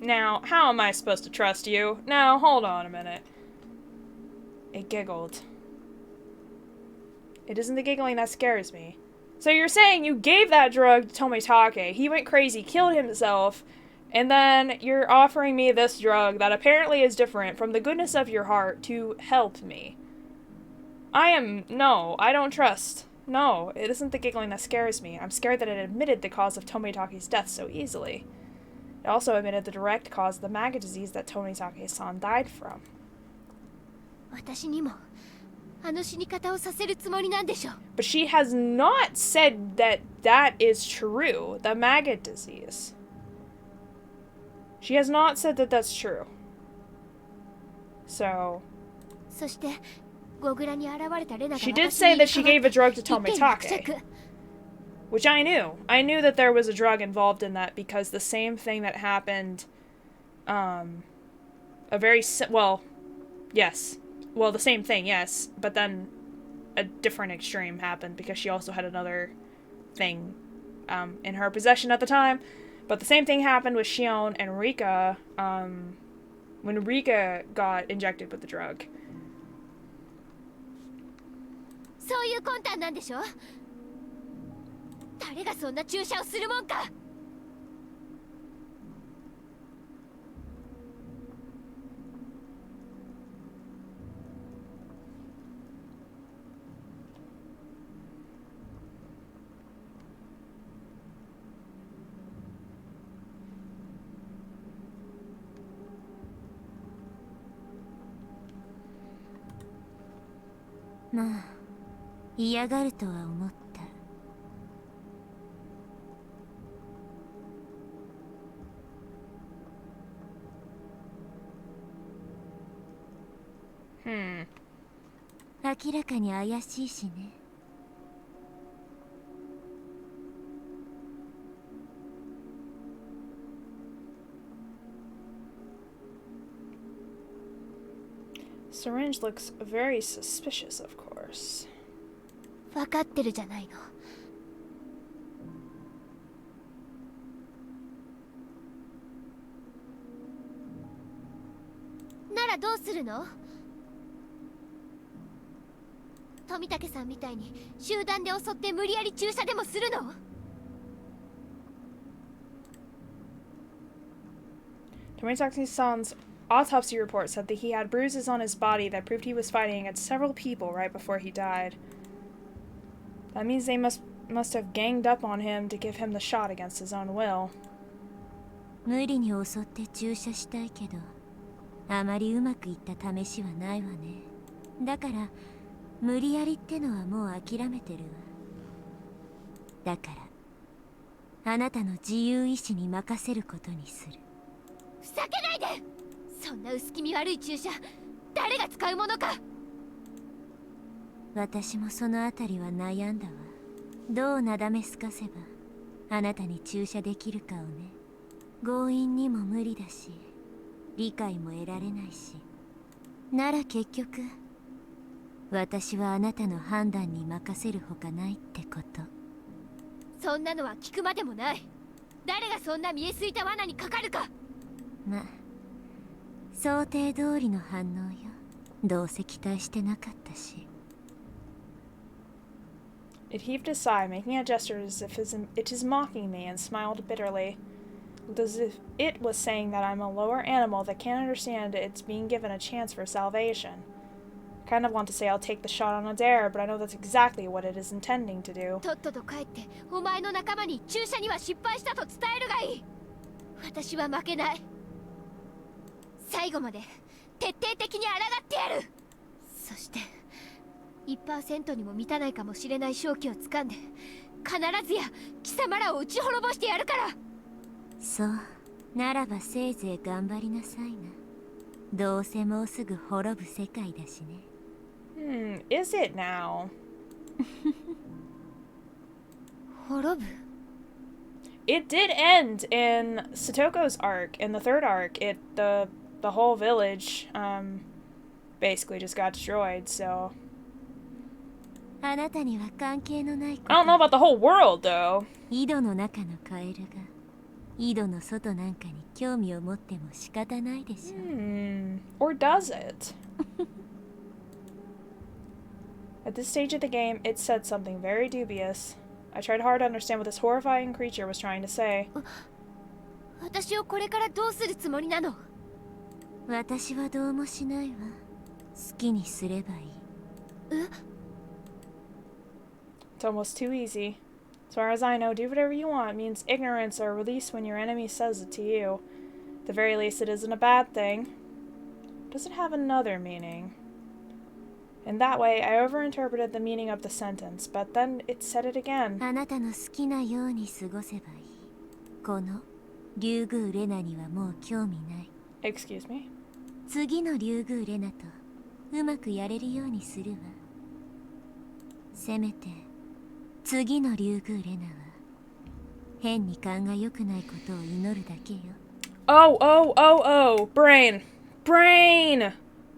Now, how am I supposed to trust you? Now, hold on a minute. It giggled. It isn't the giggling that scares me. So you're saying you gave that drug to Tomitake, he went crazy, killed himself, and then you're offering me this drug that apparently is different from the goodness of your heart to help me. No, I don't trust. No, it isn't the giggling that scares me. I'm scared that it admitted the cause of Tomitake's death so easily. It also admitted the direct cause of the maggot disease that Tomitake-san died from. 私にもあの死に方をさせるつもりなんでしょ。But she has not said that that is true, the maggot disease. She has not said that that's true. So... そしてゴグラに現れたレナが She did say that she gave a drug to Tomitake. Which I knew. I knew that there was a drug involved in that because the same thing that happened, yes. Well, the same thing, yes. But then a different extreme happened because she also had another thing in her possession at the time. But the same thing happened with Shion and Rika when Rika got injected with the drug. そういう魂胆なんでしょ。誰がそんな注射をするもんか。まあ、嫌がるとは思った。明らかに怪しいしね。Syringe looks very suspicious, of course. 分かってるじゃないの。ならどうするの？富武さんみたいに集団で襲って無理やり注射でもするの？Tomitake-san's autopsy report said that he had bruises on his body that proved he was fighting against several people right before he died. That means they must have ganged up on him to give him the shot against his own will. 無理に襲って注射したいけど、あまりうまくいった試しはないわね。だから無理やりってのはもう諦めてるわ。だからあなたの自由意志に任せることにする。ふざけないで。そんな薄気味悪い注射、誰が使うものか。私もそのあたりは悩んだわ。どうなだめすかせばあなたに注射できるかをね。強引にも無理だし、理解も得られないし。なら結局私はあなたの判断に任せるほかないってこと。そんなのは聞くまでもない。誰がそんな見えすいた罠にかかるか。ま、想定通りの反応よ。どうせ期待してなかったし。It heaved a sigh, making a gesture as if it is mocking me, and smiled bitterly. As if it was saying that I'm a lower animal that can't understand it's being given a chance for salvation. I kind of want to say I'll take the shot on a dare, but I know that's exactly what it is intending to do. とっとと帰ってお前の仲間に注射には失敗したと伝えるがいい。私は負けない。最後まで徹底的に抗ってやる。そして 1% にも満たないかもしれない勝機を掴んで、必ずや貴様らを打ち滅ぼしてやるから。そう、ならばせいぜい頑張りなさいな。どうせもうすぐ滅ぶ世界だしね。Is it now? 滅ぶ It did end in Satoko's arc. In the third arc, the whole village basically just got destroyed, so あなたには関係のないこと。 I don't know about the whole world, though. 井戸の中のカエルが井戸の外なんかに興味を持っても仕方ないでしょ。Or does it? At this stage of the game, it said something very dubious. I tried hard to understand what this horrifying creature was trying to say. 私をこれからどうするつもりなの。私はどうもしないわ。好きにすればいい。It's almost too easy. As far as I know, do whatever you want means ignorance or release when your enemy says it to you. At the very least, it isn't a bad thing. Does it have another meaning? In that way, I overinterpreted the meaning of the sentence, but then it said it again. あなたの好きなように過ごせばいい。このリュウグウレナにはもう興味ない。Excuse me? 次のリュウグウレナとうまくやれるようにするわ。せめて次のリュウグウレナは変に勘が良くないことを祈るだけよ。Oh, brain.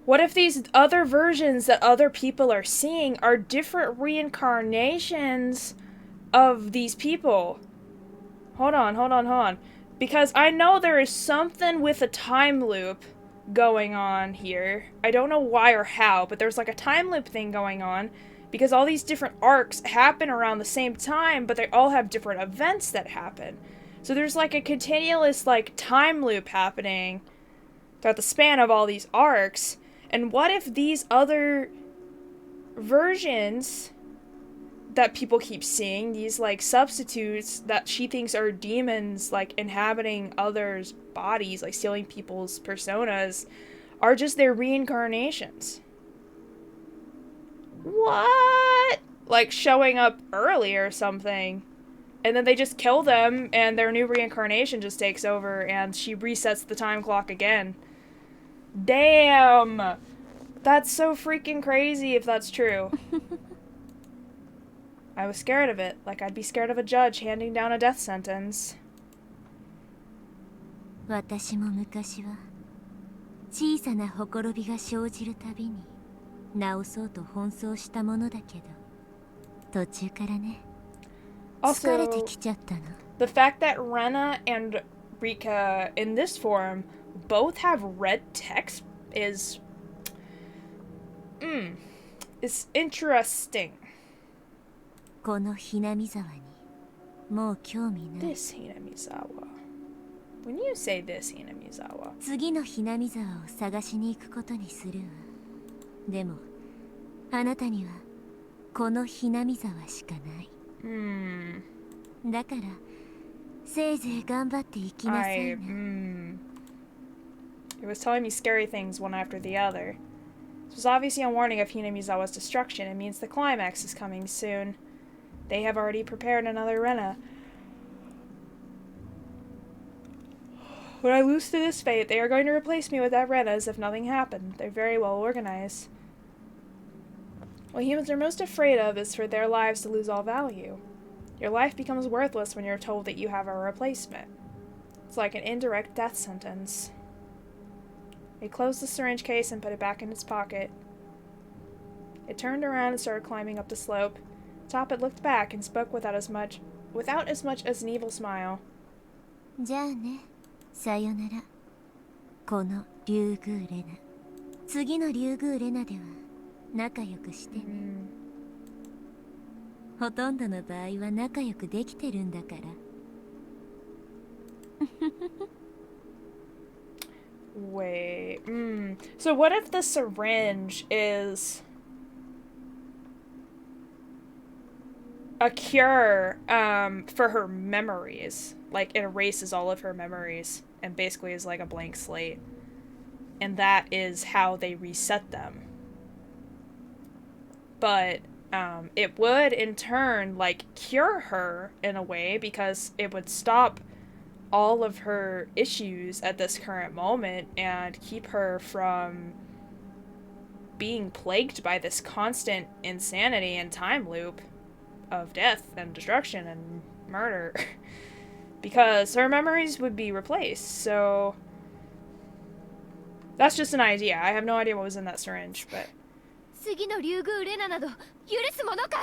What if these other versions that other people are seeing are different reincarnations of these people? Hold on. Because I know there is something with a time loop going on here. I don't know why or how, but there's like a time loop thing going on. Because all these different arcs happen around the same time, but they all have different events that happen. So there's like a continuous like time loop happening throughout the span of all these arcs. And what if these other versions that people keep seeing, these like substitutes that she thinks are demons like inhabiting others' bodies, like stealing people's personas, are just their reincarnations? What? Like showing up early or something. And then they just kill them and their new reincarnation just takes over and she resets the time clock again. Damn! That's so freaking crazy if that's true. I was scared of it, like I'd be scared of a judge handing down a death sentence. 私も昔は小さなほころびが生じるたびに直そうと奔走したものだけど、途中からね、疲れてきちゃったの。The fact that Rena and Rika in this form both have red text is interesting. このひなみ沢にもう興味ない。 This Hinamizawa. When you say this Hinamizawa. 次のひなみ沢を探しに行くことにするわ。でもあなたにはこのひなみ沢しかない。だからせいぜい頑張っていきなさいね。It was telling me scary things one after the other. This was obviously a warning of Hinamizawa's destruction. It means the climax is coming soon. They have already prepared another Rena. When I lose to this fate, they are going to replace me with that Rena as if nothing happened. They're very well organized. What humans are most afraid of is for their lives to lose all value. Your life becomes worthless when you're told that you have a replacement. It's like an indirect death sentence. He closed the syringe case and put it back in its pocket. It turned around and started climbing up the slope. Atop it looked back and spoke without as much as an evil smile. じゃあね、さよなら。この竜宮レナ。次の竜宮レナでは仲良くしてね。ほとんどの場合は仲良くできてるんだから。Wait, So what if the syringe is a cure for her memories? Like, it erases all of her memories and basically is like a blank slate. And that is how they reset them. But it would, in turn, like, cure her in a way because it would stop all of her issues at this current moment and keep her from being plagued by this constant insanity and time loop of death and destruction and murder. Because her memories would be replaced, so that's just an idea. I have no idea what was in that syringe, but 次の竜宮レナなど許すものか。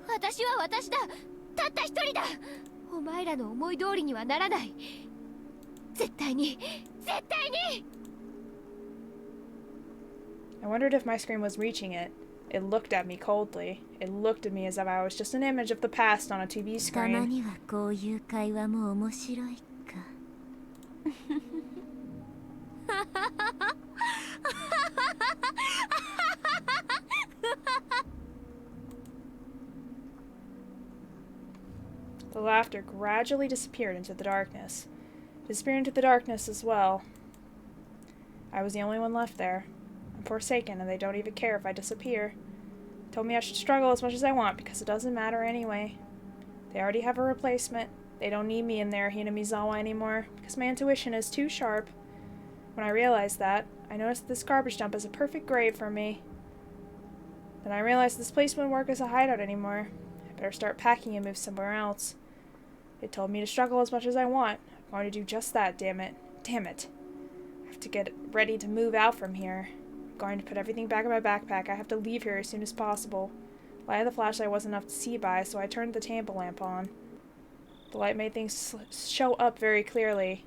私は私だ。たった一人だ。お前らの思い通りにはならない。絶対に、絶対に。I wondered if my screen was reaching it. It looked at me coldly. It looked at me as if I was just an image of the past on a TV たま screen. にはこういう会話も面白いか。The laughter gradually disappeared into the darkness. Disappeared into the darkness as well. I was the only one left there. I'm forsaken, and they don't even care if I disappear. Told me I should struggle as much as I want, because it doesn't matter anyway. They already have a replacement. They don't need me in their Hinamizawa anymore, because my intuition is too sharp. When I realized that, I noticed that this garbage dump is a perfect grave for me. Then I realized this place wouldn't work as a hideout anymore. I better start packing and move somewhere else. It told me to struggle as much as I want. I'm going to do just that, damn it. Damn it. I have to get ready to move out from here. I'm going to put everything back in my backpack. I have to leave here as soon as possible. The light of the flashlight wasn't enough to see by, so I turned the table lamp on. The light made things show up very clearly.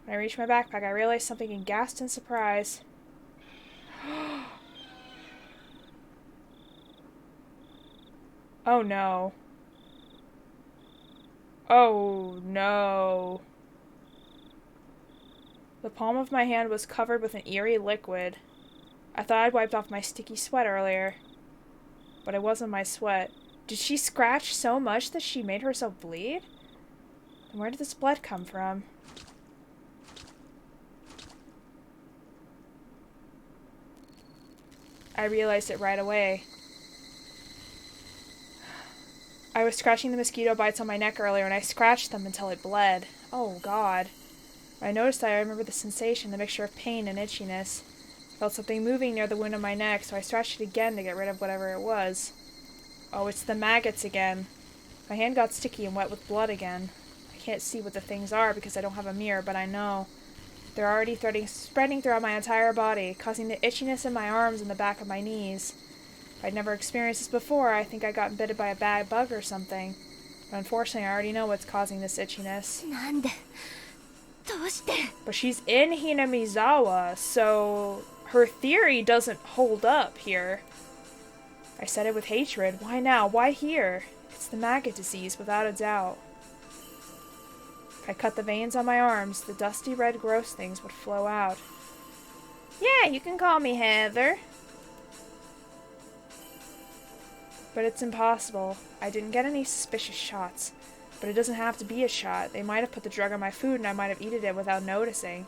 When I reached my backpack, I realized something and gasped in surprise. Oh no. Oh no. The palm of my hand was covered with an eerie liquid. I thought I'd wiped off my sticky sweat earlier. But it wasn't my sweat. Did she scratch so much that she made herself bleed? And where did this blood come from? I realized it right away. I was scratching the mosquito bites on my neck earlier, and I scratched them until it bled. Oh, God. When I noticed that, I remember the sensation, the mixture of pain and itchiness. I felt something moving near the wound on my neck, so I scratched it again to get rid of whatever it was. Oh, it's the maggots again. My hand got sticky and wet with blood again. I can't see what the things are because I don't have a mirror, but I know. They're already spreading throughout my entire body, causing the itchiness in my arms and the back of my knees. If I'd never experienced this before, I think I got bitten by a bad bug or something. But unfortunately, I already know what's causing this itchiness. But she's in Hinamizawa, so her theory doesn't hold up here. I said it with hatred. Why now? Why here? It's the maggot disease, without a doubt. If I cut the veins on my arms, the dusty red gross things would flow out. Yeah, you can call me Heather. But it's impossible. I didn't get any suspicious shots. But it doesn't have to be a shot. They might have put the drug on my food and I might have eaten it without noticing.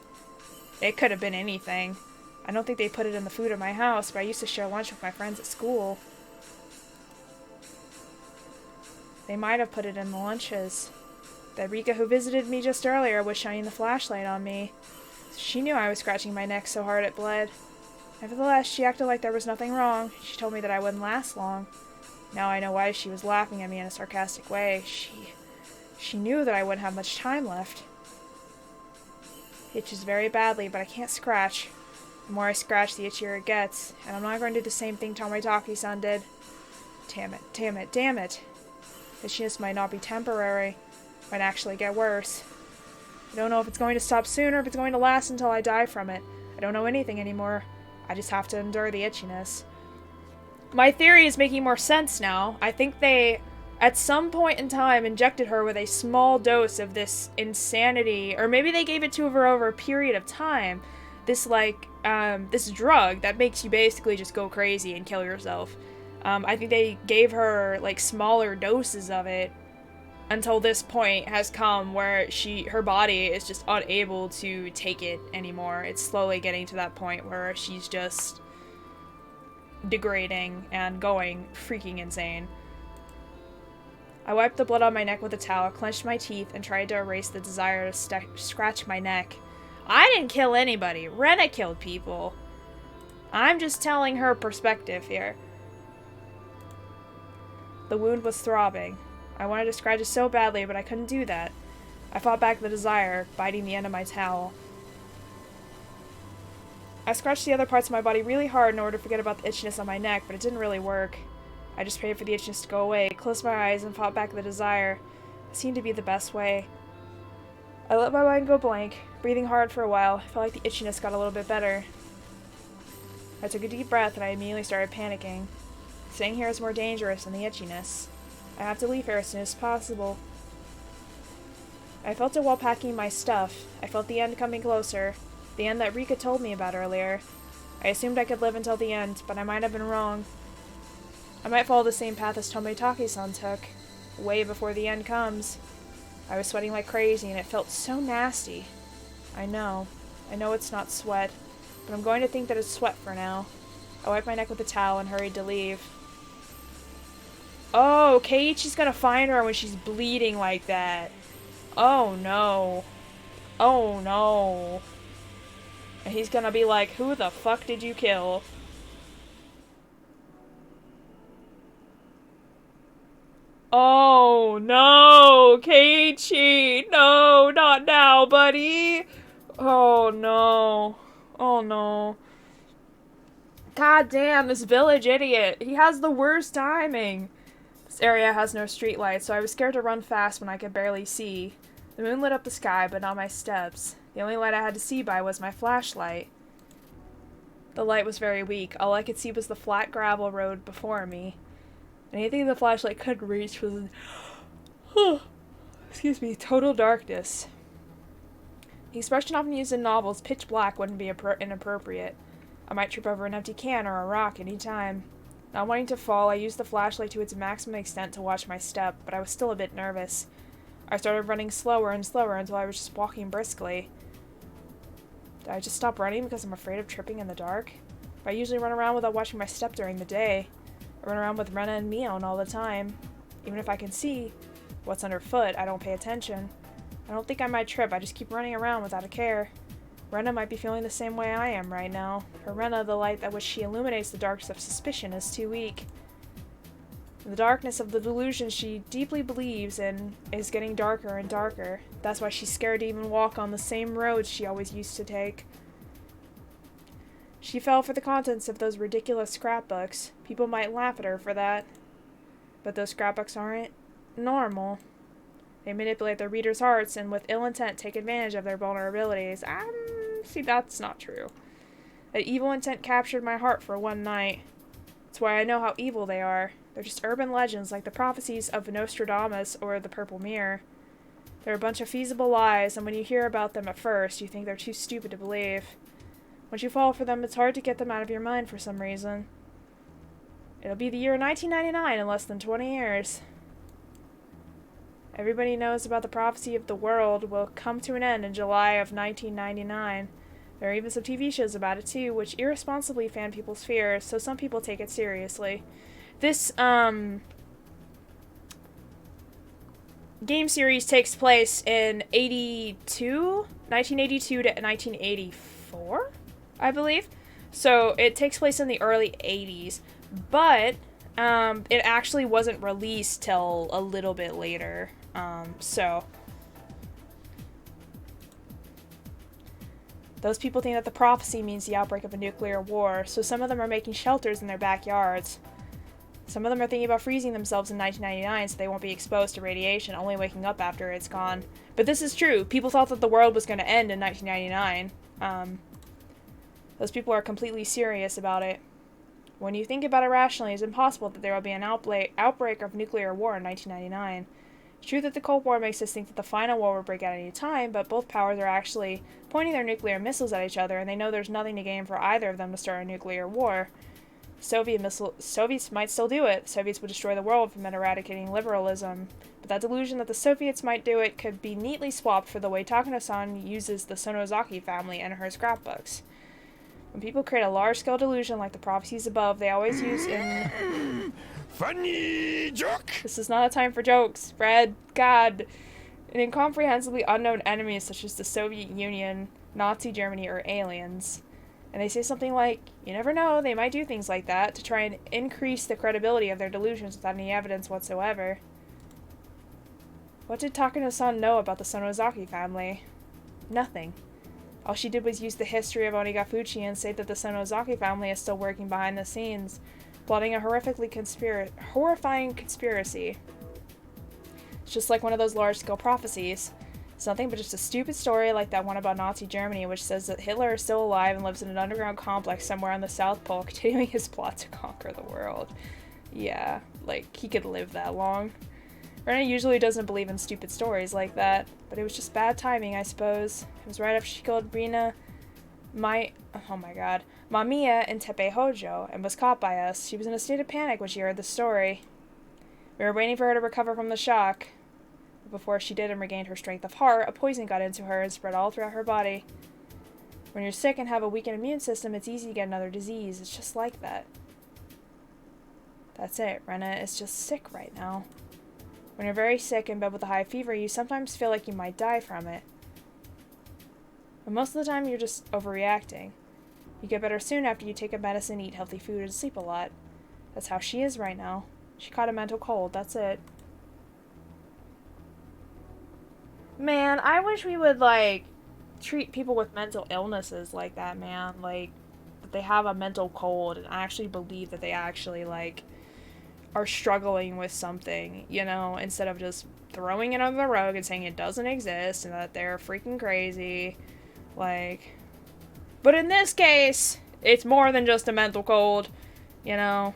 It could have been anything. I don't think they put it in the food at my house, but I used to share lunch with my friends at school. They might have put it in the lunches. The Rika who visited me just earlier was shining the flashlight on me. She knew I was scratching my neck so hard it bled. Nevertheless, she acted like there was nothing wrong. She told me that I wouldn't last long. Now I know why she was laughing at me in a sarcastic way. She knew that I wouldn't have much time left. It itches very badly, but I can't scratch. The more I scratch, the itchier it gets, and I'm not going to do the same thing Tomoitaki-san did. Damn it, damn it, damn it. The itchiness might not be temporary. It might actually get worse. I don't know if it's going to stop soon or if it's going to last until I die from it. I don't know anything anymore. I just have to endure the itchiness. My theory is making more sense now. I think they, at some point in time, injected her with a small dose of this insanity, or maybe they gave it to her over a period of time. This, this drug that makes you basically just go crazy and kill yourself. I think they gave her, smaller doses of it until this point has come where her body is just unable to take it anymore. It's slowly getting to that point where she's just degrading and going freaking insane. I wiped the blood on my neck with a towel, clenched my teeth, and tried to erase the desire to scratch my neck. I didn't kill anybody. Rena killed people. I'm just telling her perspective here. The wound was throbbing. I wanted to scratch it so badly, but I couldn't do that. I fought back the desire, biting the end of my towel. I scratched the other parts of my body really hard in order to forget about the itchiness on my neck, but it didn't really work. I just prayed for the itchiness to go away, closed my eyes, and fought back the desire. It seemed to be the best way. I let my mind go blank, breathing hard for a while. I felt like the itchiness got a little bit better. I took a deep breath and I immediately started panicking. Staying here is more dangerous than the itchiness. I have to leave here as soon as possible. I felt it while packing my stuff. I felt the end coming closer. The end that Rika told me about earlier. I assumed I could live until the end, but I might have been wrong. I might follow the same path as Tomoitaki-san took, way before the end comes. I was sweating like crazy, and it felt so nasty. I know it's not sweat, but I'm going to think that it's sweat for now. I wiped my neck with a towel and hurried to leave. Oh, Keiichi's gonna find her when she's bleeding like that. Oh no. Oh no. And he's gonna be like, who the fuck did you kill? Oh no, Keiichi! No, not now, buddy! Oh no. Oh no. God damn, this village idiot. He has the worst timing. This area has no streetlights, so I was scared to run fast when I could barely see. The moon lit up the sky, but not my steps. The only light I had to see by was my flashlight. The light was very weak. All I could see was the flat gravel road before me. Anything the flashlight could reach was excuse me, total darkness. The expression often used in novels, pitch black, wouldn't be inappropriate. I might trip over an empty can or a rock any time. Not wanting to fall, I used the flashlight to its maximum extent to watch my step, but I was still a bit nervous. I started running slower and slower until I was just walking briskly. Did I just stop running because I'm afraid of tripping in the dark? I usually run around without watching my step during the day. I run around with Rena and Mion all the time. Even if I can see what's underfoot, I don't pay attention. I don't think I might trip, I just keep running around without a care. Rena might be feeling the same way I am right now. For Rena, the light that which she illuminates the darkness of suspicion is too weak. The darkness of the delusion she deeply believes in is getting darker and darker. That's why she's scared to even walk on the same roads she always used to take. She fell for the contents of those ridiculous scrapbooks. People might laugh at her for that. But those scrapbooks aren't normal. They manipulate their readers' hearts and with ill intent take advantage of their vulnerabilities. See, that's not true. That evil intent captured my heart for one night. That's why I know how evil they are. They're just urban legends like the prophecies of Nostradamus or the Purple Mirror. They're a bunch of feasible lies, and when you hear about them at first, you think they're too stupid to believe. Once you fall for them, it's hard to get them out of your mind for some reason. It'll be the year 1999 in less than 20 years. Everybody knows about the prophecy of the world will come to an end in July of 1999. There are even some TV shows about it too, which irresponsibly fan people's fears, so some people take it seriously. This, game series takes place in 1982 to 1984, I believe. So it takes place in the early 80s, but it actually wasn't released till a little bit later. So those people think that the prophecy means the outbreak of a nuclear war, so some of them are making shelters in their backyards. Some of them are thinking about freezing themselves in 1999 so they won't be exposed to radiation, only waking up after it's gone. But this is true. People thought that the world was going to end in 1999. Those people are completely serious about it. When you think about it rationally, it's impossible that there will be an outbreak of nuclear war in 1999. It's true that the Cold War makes us think that the final war will break out any time, but both powers are actually pointing their nuclear missiles at each other, and they know there's nothing to gain for either of them to start a nuclear war. Soviets might still do it. Soviets would destroy the world from eradicating liberalism. But that delusion that the Soviets might do it could be neatly swapped for the way Takano-san uses the Sonozaki family in her scrapbooks. When people create a large-scale delusion like the prophecies above, they always use in... Funny joke! This is not a time for jokes, Fred. God. An incomprehensibly unknown enemies such as the Soviet Union, Nazi Germany, or aliens. And they say something like, you never know, they might do things like that to try and increase the credibility of their delusions without any evidence whatsoever. What did Takano-san know about the Sonozaki family? Nothing. All she did was use the history of Onigafuchi and say that the Sonozaki family is still working behind the scenes, plotting a horrifying conspiracy. It's just like one of those large-scale prophecies. It's nothing but just a stupid story like that one about Nazi Germany, which says that Hitler is still alive and lives in an underground complex somewhere on the South Pole, continuing his plot to conquer the world. Yeah, like, he could live that long. Rena usually doesn't believe in stupid stories like that, but it was just bad timing, I suppose. It was right after she killed Mamiya in Teppei Hojo, and was caught by us. She was in a state of panic when she heard the story. We were waiting for her to recover from the shock. Before she did and regained her strength of heart, a poison got into her and spread all throughout her body. When you're sick and have a weakened immune system, it's easy to get another disease. It's just like that. That's it. Rena is just sick right now. When you're very sick in bed with a high fever, you sometimes feel like you might die from it. But most of the time, you're just overreacting. You get better soon after you take a medicine, eat healthy food, and sleep a lot. That's how she is right now. She caught a mental cold. That's it. Man, I wish we would, like, treat people with mental illnesses like that, man. Like, that they have a mental cold and actually believe that they actually, like, are struggling with something, you know, instead of just throwing it under the rug and saying it doesn't exist and that they're freaking crazy. Like, but in this case, it's more than just a mental cold. You know,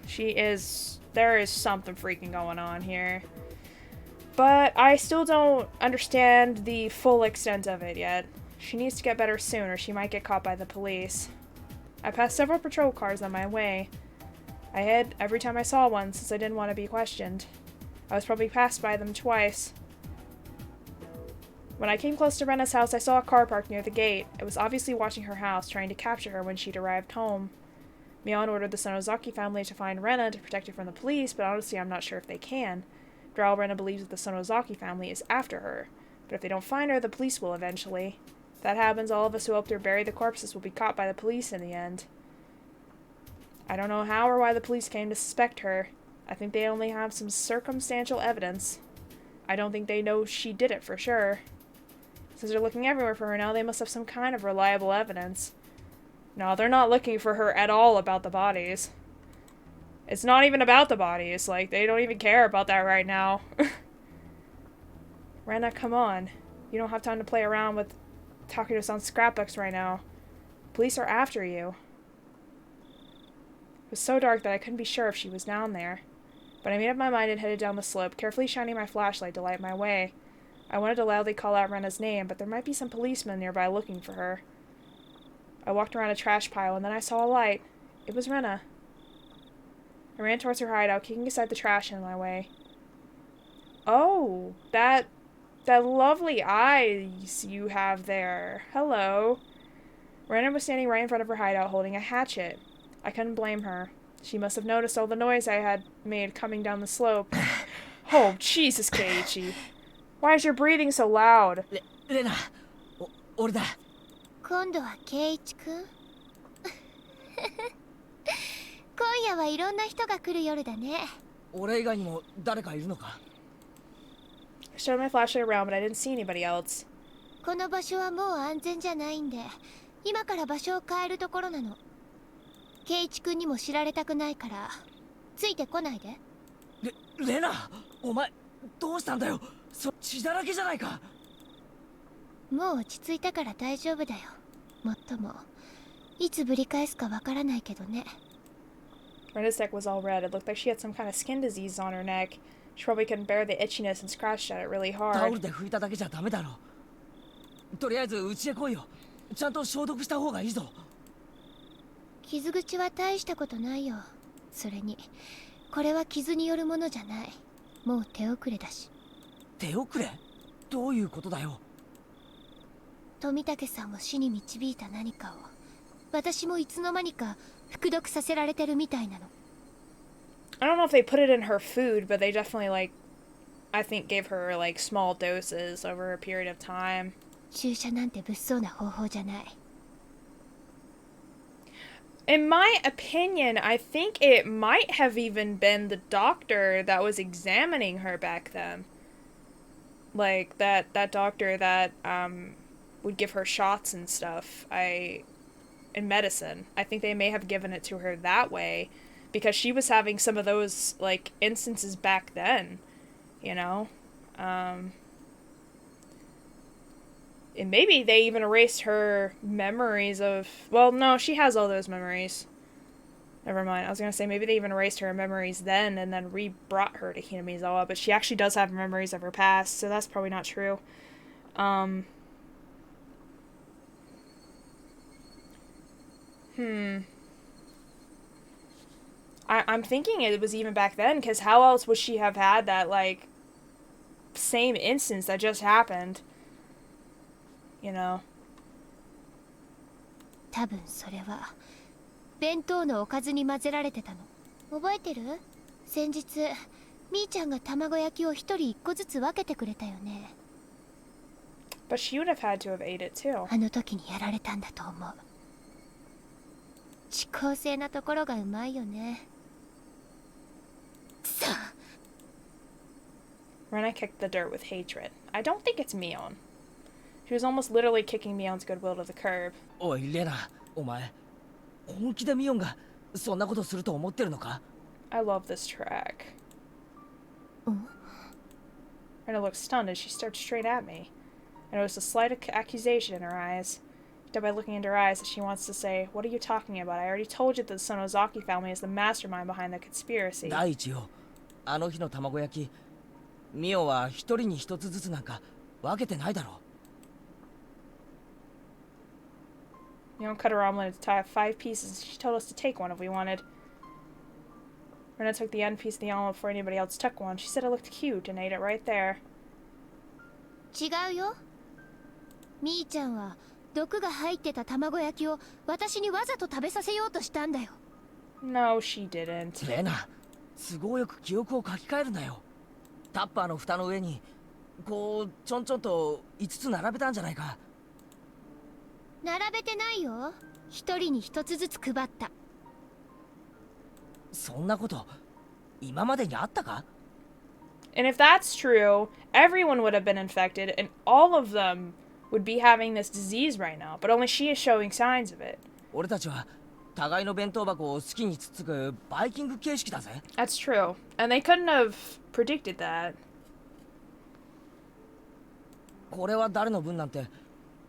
there is something freaking going on here. But I still don't understand the full extent of it yet. She needs to get better soon or she might get caught by the police. I passed several patrol cars on my way. I hid every time I saw one since I didn't want to be questioned. I was probably passed by them twice. When I came close to Rena's house, I saw a car parked near the gate. It was obviously watching her house, trying to capture her when she'd arrived home. Mion ordered the Sonozaki family to find Rena to protect her from the police, but honestly I'm not sure if they can. After all, Rena believes that the Sonozaki family is after her. But if they don't find her, the police will eventually. If that happens, all of us who helped her bury the corpses will be caught by the police in the end. I don't know how or why the police came to suspect her. I think they only have some circumstantial evidence. I don't think they know she did it for sure. Since they're looking everywhere for her now, they must have some kind of reliable evidence. No, they're not looking for her at all about the bodies. It's not even about the bodies. Like, they don't even care about that right now. Rena, come on. You don't have time to play around with Takano-san's scrapbooks right now. Police are after you. It was so dark that I couldn't be sure if she was down there. But I made up my mind and headed down the slope, carefully shining my flashlight to light my way. I wanted to loudly call out Rena's name, but there might be some policemen nearby looking for her. I walked around a trash pile, and then I saw a light. It was Rena. I ran towards her hideout, kicking aside the trash in my way. Oh, that lovely eyes you have there. Hello. Miranda was standing right in front of her hideout, holding a hatchet. I couldn't blame her. She must have noticed all the noise I had made coming down the slope. Oh, Jesus, Keiichi. Why is your breathing so loud? Rena, 俺だ。今度はケイイチくん今夜はいろんな人が来る夜だね。俺以外にも誰かいるのか? I showed my flashlight around, but I didn't see anybody else. この場所はもう安全じゃないんで、今から場所を変えるところなの。ケイイチくんにも知られたくないから、ついてこないで。レナ、お前どうしたんだよ。血だらけじゃないか。もう落ち着いたから大丈夫だよ。もっともいつぶり返すかわからないけどね。Rena's neck was all red. It looked like she had some kind of skin disease on her neck. She probably couldn't bear the itchiness and scratched at it really タオル hard. で拭いただけじゃダメだろ。とりあえず家へ来いよ。ちゃんと消毒した方がいいぞ。傷口は大したことないよ。それにこれは傷によるものじゃない。もう手遅れだし。手遅れ？どういうことだよ。富武さんを死に導いた何かを私もいつの間にか服毒させられてるみたいなの。I don't know if they put it in her food, but they definitely, like, I think gave her, like, small doses over a period of time. 注射なんて物騒な方法じゃない。In my opinion, I think it might have even been the doctor that was examining her back then. Like, that doctor that, would give her shots and stuff, in medicine. I think they may have given it to her that way, because she was having some of those, like, instances back then, you know? And maybe they even erased her memories of... Well, no, she has all those memories. Never mind. I was gonna say maybe they even erased her memories then and then re-brought her to Hinamizawa, but she actually does have memories of her past, so that's probably not true. I'm thinking it was even back then, because how else would she have had that, like, same instance that just happened? You know? 多分それは弁当のおかずに混ぜられてたの。覚えてる？先日みーちゃんが卵焼きを一人一個ずつ分けてくれたよね。But she would have had to have ate it too. あの時にやられたんだと思う。遅効性なところがうまいよね。さあ。Rena kicked the dirt with hatred. I don't think it's Mion. She was almost literally kicking Mion's goodwill to the curb. おいレナ、お前本気でミオンがそんなことすると思ってるのか? I love this track. Rena looked stunned as she stared straight at me. I noticed a slight accusation in her eyes. By looking into her eyes, that she wants to say, "What are you talking about? I already told you that the Sonozaki family is the mastermind behind the conspiracy." 第一よ、あの日の卵焼き、ミオは一人に一つずつなんか分けてないだろう。You don't cut her omelet into 5 pieces. She told us to take one if we wanted. Rena took the end piece of the omelet before anybody else took one. She said it looked cute and ate it right there. 違うよ。みーちゃんは毒が入ってた卵焼きを私にわざと食べさせようとしたんだよ。No, she didn't. レナ、都合よく記憶を書き換えるなよ。タッパーの蓋の上にこうちょんちょんと5つ並べたんじゃないか。並べてないよ。一人に一つずつ配った。そんなこと今までにあったか? And if that's true, everyone would have been infected, and all of them would be having this disease right now, but only she is showing signs of it. 俺たちは互いの弁当箱を好きにつつくバイキング形式だぜ。That's true. And they couldn't have predicted that. これは誰の分なんて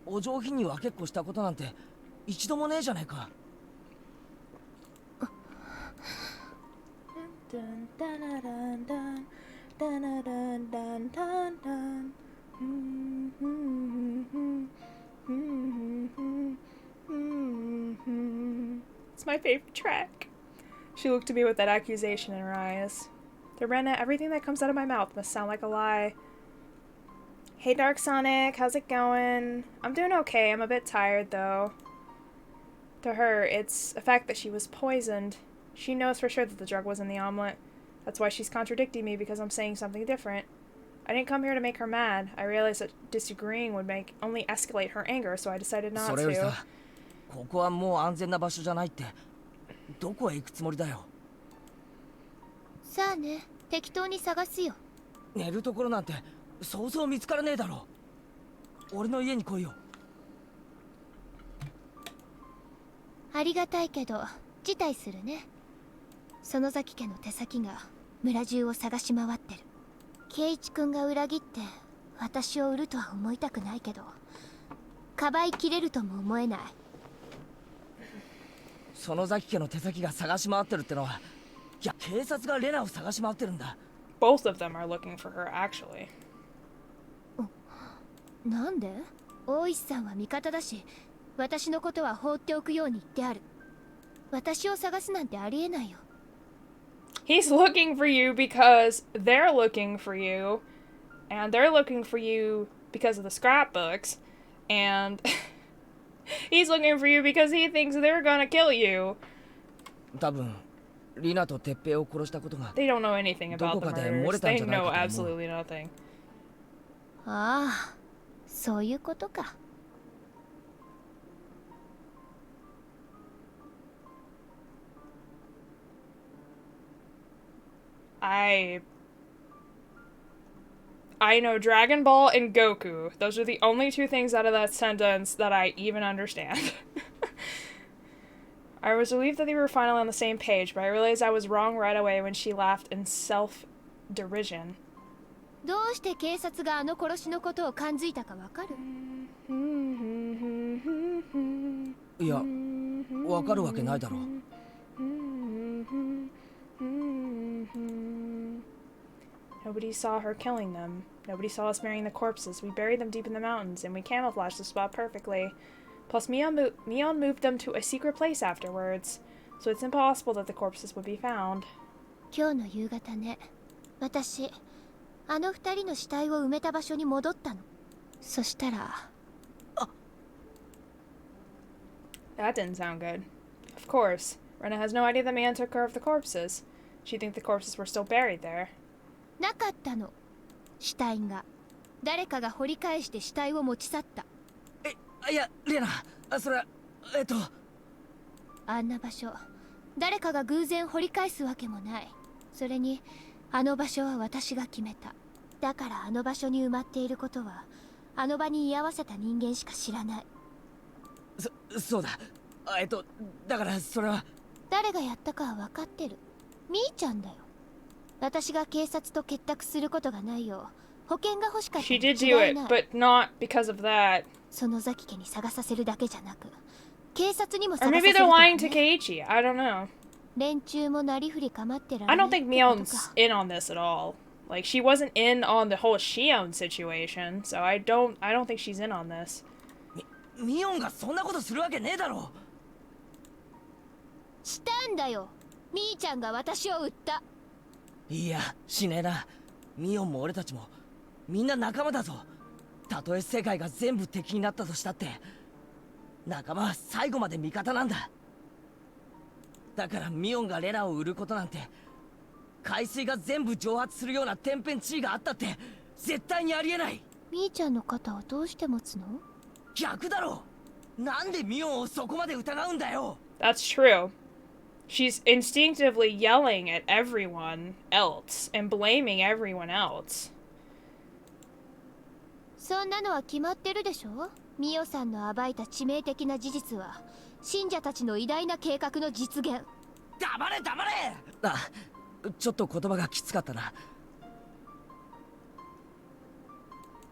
お上品に分けっこしたことなんて一度もねえじゃねえか。It's my favorite track. She looked at me with that accusation in her eyes. Dorena, everything that comes out of my mouth must sound like a lie. Hey, Dark Sonic, how's it going? I'm doing okay. I'm a bit tired, though. To her, it's a fact that she was poisoned. She knows for sure that the drug was in the omelet. That's why she's contradicting me, because I'm saying something different. I didn't come here to make her mad. I realized that disagreeing would only escalate her anger, so I decided not to. ここはもう安全な場所じゃないって。どこへ行くつもりだよ。さあね、適当に探すよ。寝るところなんてそうそう見つからねえだろ。俺の家に来いよ。ありがたいけど辞退するね。園崎家の手先が村中を探し回ってる。圭一君が裏切って私を売るとは思いたくないけど、かばいきれるとも思えない。園崎家の手先が探し回ってるってのは、いや警察がレナを探し回ってるんだ。Both of them are looking for her, actually. なんで？大石さんは味方だし、私のことは放っておくように言ってある。私を探すなんてありえないよ。He's looking for you because they're looking for you, and they're looking for you because of the scrapbooks, and he's looking for you because he thinks they're gonna kill you. 多分リナと鉄平を殺したことが They don't know anything about the どこかで漏 murders. れたん They じゃない know かと思う。 absolutely nothing. ああ、そういうことか。I know Dragon Ball and Goku. Those are the only two things out of that sentence that I even understand. I was relieved that they were finally on the same page, but I realized I was wrong right away when she laughed in self-derision. どうして警察があの殺しのことを感づいたかわかる？いや、わかるわけないだろう。Nobody saw her killing them. Nobody saw us burying the corpses. We buried them deep in the mountains, and we camouflaged the spot perfectly. Plus, Mion moved them to a secret place afterwards, so it's impossible that the corpses would be found. 今日の夕方ね、私、あの二人の死体を埋めた場所に戻ったの。そしたら、That didn't sound good. Of course, Rena has no idea the man took care of the corpses. She'd think the corpses were still buried there. なかったの。死体が。誰かが掘り返して死体を持ち去った。いや、レナ、それ、あんな場所、誰かが偶然掘り返すわけもない。それに、あの場所は私が決めた。だからあの場所に埋まっていることは、あの場に居合わせた人間しか知らない。そうだ。だからそれは。誰がやったかは分かってる。みーちゃんだよ。私が警察と結託することがないよう、保険が欲しかったに違いない。She did do it, but not because of that. 園崎家に探させるだけじゃなく、警察にも Or 探させ maybe る they're とか lying to ね。Keiichi. I don't know. 連中もなりふり構ってら I れな don't い think ってこと Mion's か。 in on this at all. Like, she wasn't in on the whole Shion situation, so I don't think she's in on this. ミオンがそんなことするわけねえだろ。したんだよ。みーちゃんが私を撃った。いや、しねえな。ミオンも俺たちもみんな仲間だぞ。たとえ世界が全部敵になったとしたって仲間は最後まで味方なんだ。だからミオンがレナを売ることなんて、海水が全部蒸発するような天変地異があったって絶対にありえない。みーちゃんの肩をどうして持つの？逆だろ。なんでミオンをそこまで疑うんだよ。 That's true. She's instinctively yelling at everyone else and blaming everyone else. そんなのは決まってるでしょ。ミオさんの暴いた致命的な事実は信者たちの偉大な計画の実現。黙れ黙れ。あ、ちょっと言葉がきつかったな。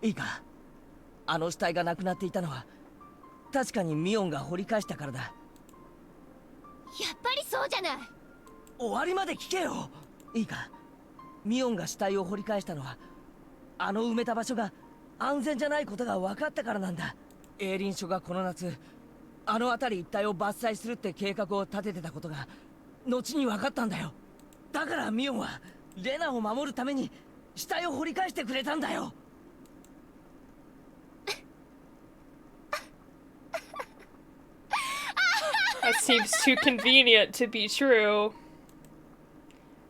いいか、あの死体がなくなっていたのは確かにミオンが掘り返したからだ。やっぱりそうじゃない。終わりまで聞けよ。いいか、ミオンが死体を掘り返したのはあの埋めた場所が安全じゃないことが分かったからなんだ。営林署がこの夏あの辺り一帯を伐採するって計画を立ててたことが後に分かったんだよ。だからミオンはレナを守るために死体を掘り返してくれたんだよ。That seems too convenient to be true.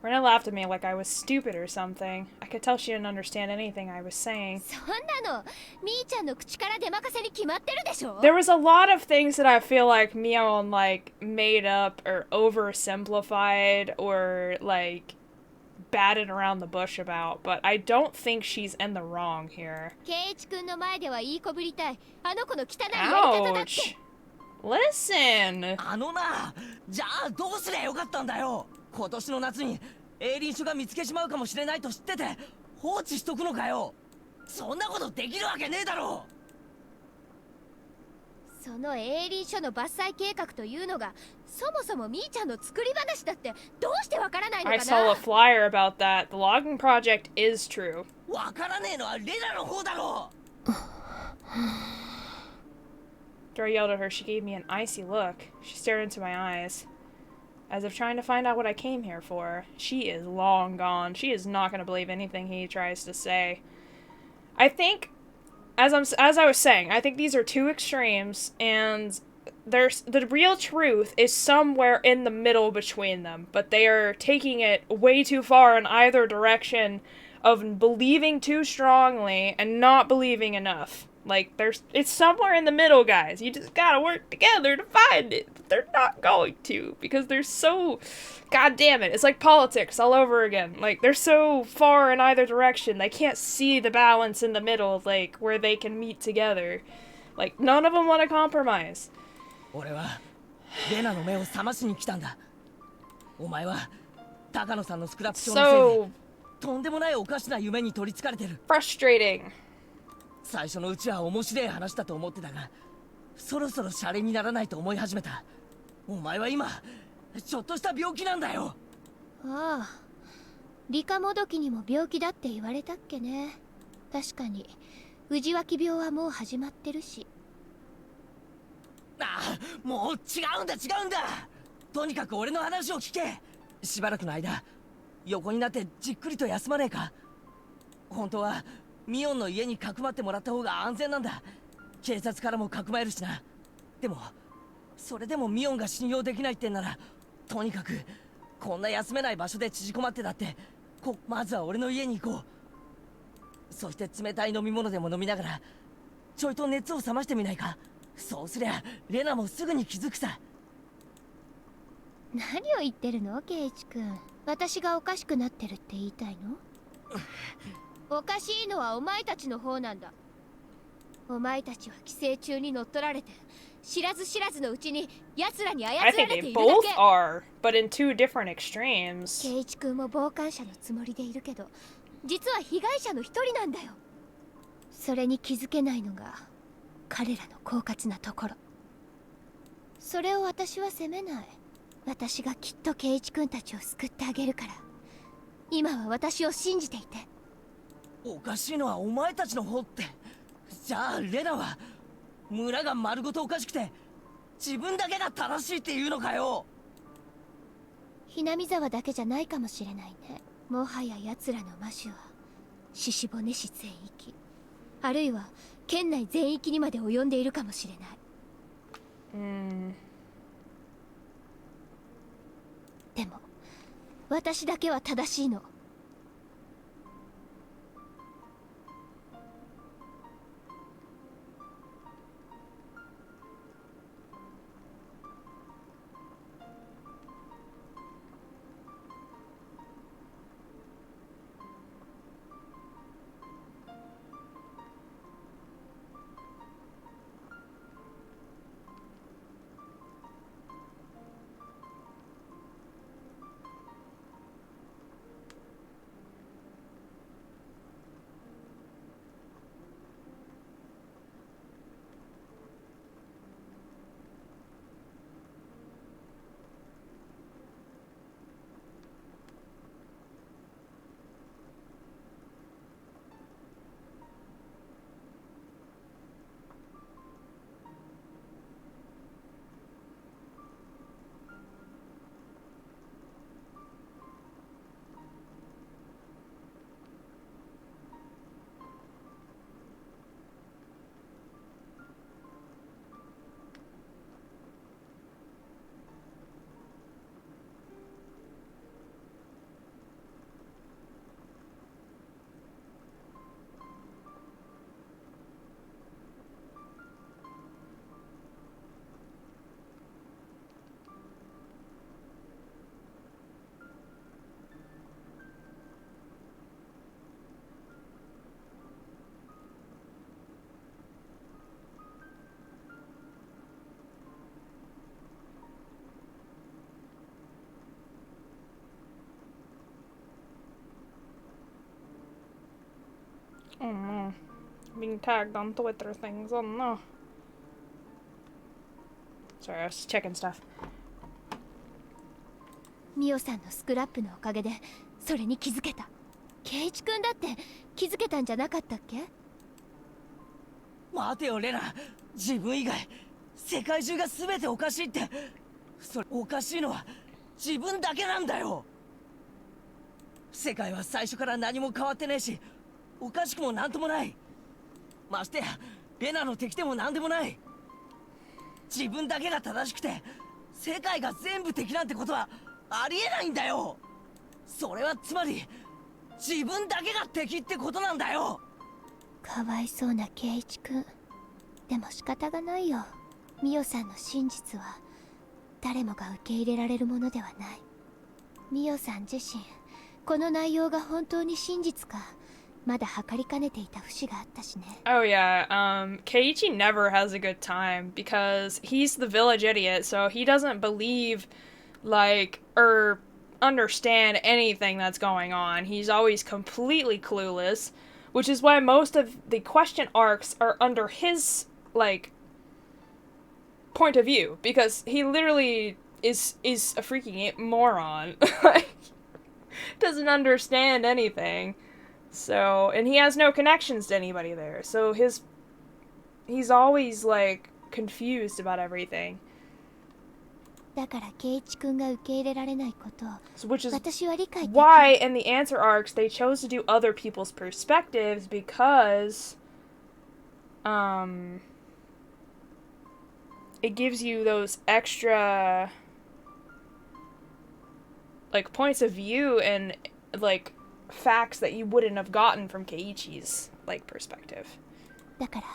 Rena laughed at me like I was stupid or something. I could tell she didn't understand anything I was saying. そんなのみーちゃんの口から出まかせに決まってるでしょ。 There was a lot of things that I feel like Mion like made up or oversimplified or like batted around the bush about, but I don't think she's in the wrong here. 圭一君の前ではいい子ぶりたい。あの子の汚いやり方だって。 Ouch. Listen. あのな、じゃあどうすりゃよかったんだよ。今年の夏に営林署が見つけちまうかもしれないと知ってて放置しとくのかよ。そんなことできるわけねえだろ。その営林署の伐採計画というのがそもそもみーちゃんの作り話だってどうしてわからないのか I な。 saw a flyer about that. The logging project is true. わからねえのはレナの方だろ。After I yelled at her, she gave me an icy look. She stared into my eyes, as if trying to find out what I came here for. She is long gone. She is not going to believe anything he tries to say. I think, as I was saying, I think these are two extremes, and the real truth is somewhere in the middle between them, but they are taking it way too far in either direction of believing too strongly and not believing enough. Like, it's somewhere in the middle, guys. You just gotta work together to find it. But they're not going to, because they're so... God damn it. It's like politics all over again. Like, they're so far in either direction. They can't see the balance in the middle, like, where they can meet together. Like, none of them want to compromise. 俺はレナの目を覚ましに来たんだ。お前は高野さんのスクラップ帳のせいでとんでもないおかしな夢に取りつかれてる。 Frustrating. 最初のうちは面白い話だと思ってたが、そろそろシャレにならないと思い始めた。お前は今ちょっとした病気なんだよ。ああ、理科もどきにも病気だって言われたっけね。確かに内脇病はもう始まってるし。ああ、もう違うんだ。とにかく俺の話を聞け。しばらくの間横になってじっくりと休まねえか。本当はミオンの家にかくまってもらった方が安全なんだ。警察からもかくまえるしな。でもそれでもミオンが信用できないってんなら、とにかくこんな休めない場所で縮こまってだってまずは俺の家に行こう。そして冷たい飲み物でも飲みながらちょいと熱を冷ましてみないか。そうすりゃレナもすぐに気づくさ。何を言ってるの圭一君。私がおかしくなってるって言いたいの？おかしいのはお前たちの方なんだ。お前たちは寄生虫に乗っ取られて知らず知らずのうちに奴らに操ら I れ think て they いるだ both け。 are, but in two different extremes. 圭一君も傍観者のつもりでいるけど、実は被害者の一人なんだよ。それに気づけないのが彼らの狡猾なところ。それを私は責めない。私がきっと圭一君たちを救ってあげるから。今は私を信じていて。おかしいのはお前たちの方って。じゃあレナは村が丸ごとおかしくて自分だけが正しいっていうのかよ。ひなみ沢だけじゃないかもしれないね。もはや奴らの魔種は獅子骨市全域、あるいは県内全域にまで及んでいるかもしれない。でも私だけは正しいの。being tagged on Twitter things. I don't know. Sorry, I was checking stuff. ミオさんのスクラップのおかげでそれに気づけた。ケイチ君だって気づけたんじゃなかったっけ？待てよレナ、自分以外世界中が全ておかしいって。それおかしいのは自分だけなんだよ。世界は最初から何も変わってねえし、おかしくもなんともない。ましてやレナの敵でもなんでもない。自分だけが正しくて世界が全部敵なんてことはありえないんだよ。それはつまり自分だけが敵ってことなんだよ。かわいそうなケイチ君。でも仕方がないよ。ミオさんの真実は誰もが受け入れられるものではない。ミオさん自身、この内容が本当に真実かまだ測りかねていた節があったしね。Oh yeah, Keiichi never has a good time because he's the village idiot, so he doesn't believe, like, or understand anything that's going on. He's always completely clueless, which is why most of the question arcs are under his, like, point of view, because he literally is a freaking moron. Like, doesn't understand anything. So, and he has no connections to anybody there. So he's always like confused about everything. だからケイチ君が受け入れられないことを Which is 私は理解できる。 why in the answer arcs they chose to do other people's perspectives, because it gives you those extra like points of view and like facts that you wouldn't have gotten from Keiichi's like perspective. だから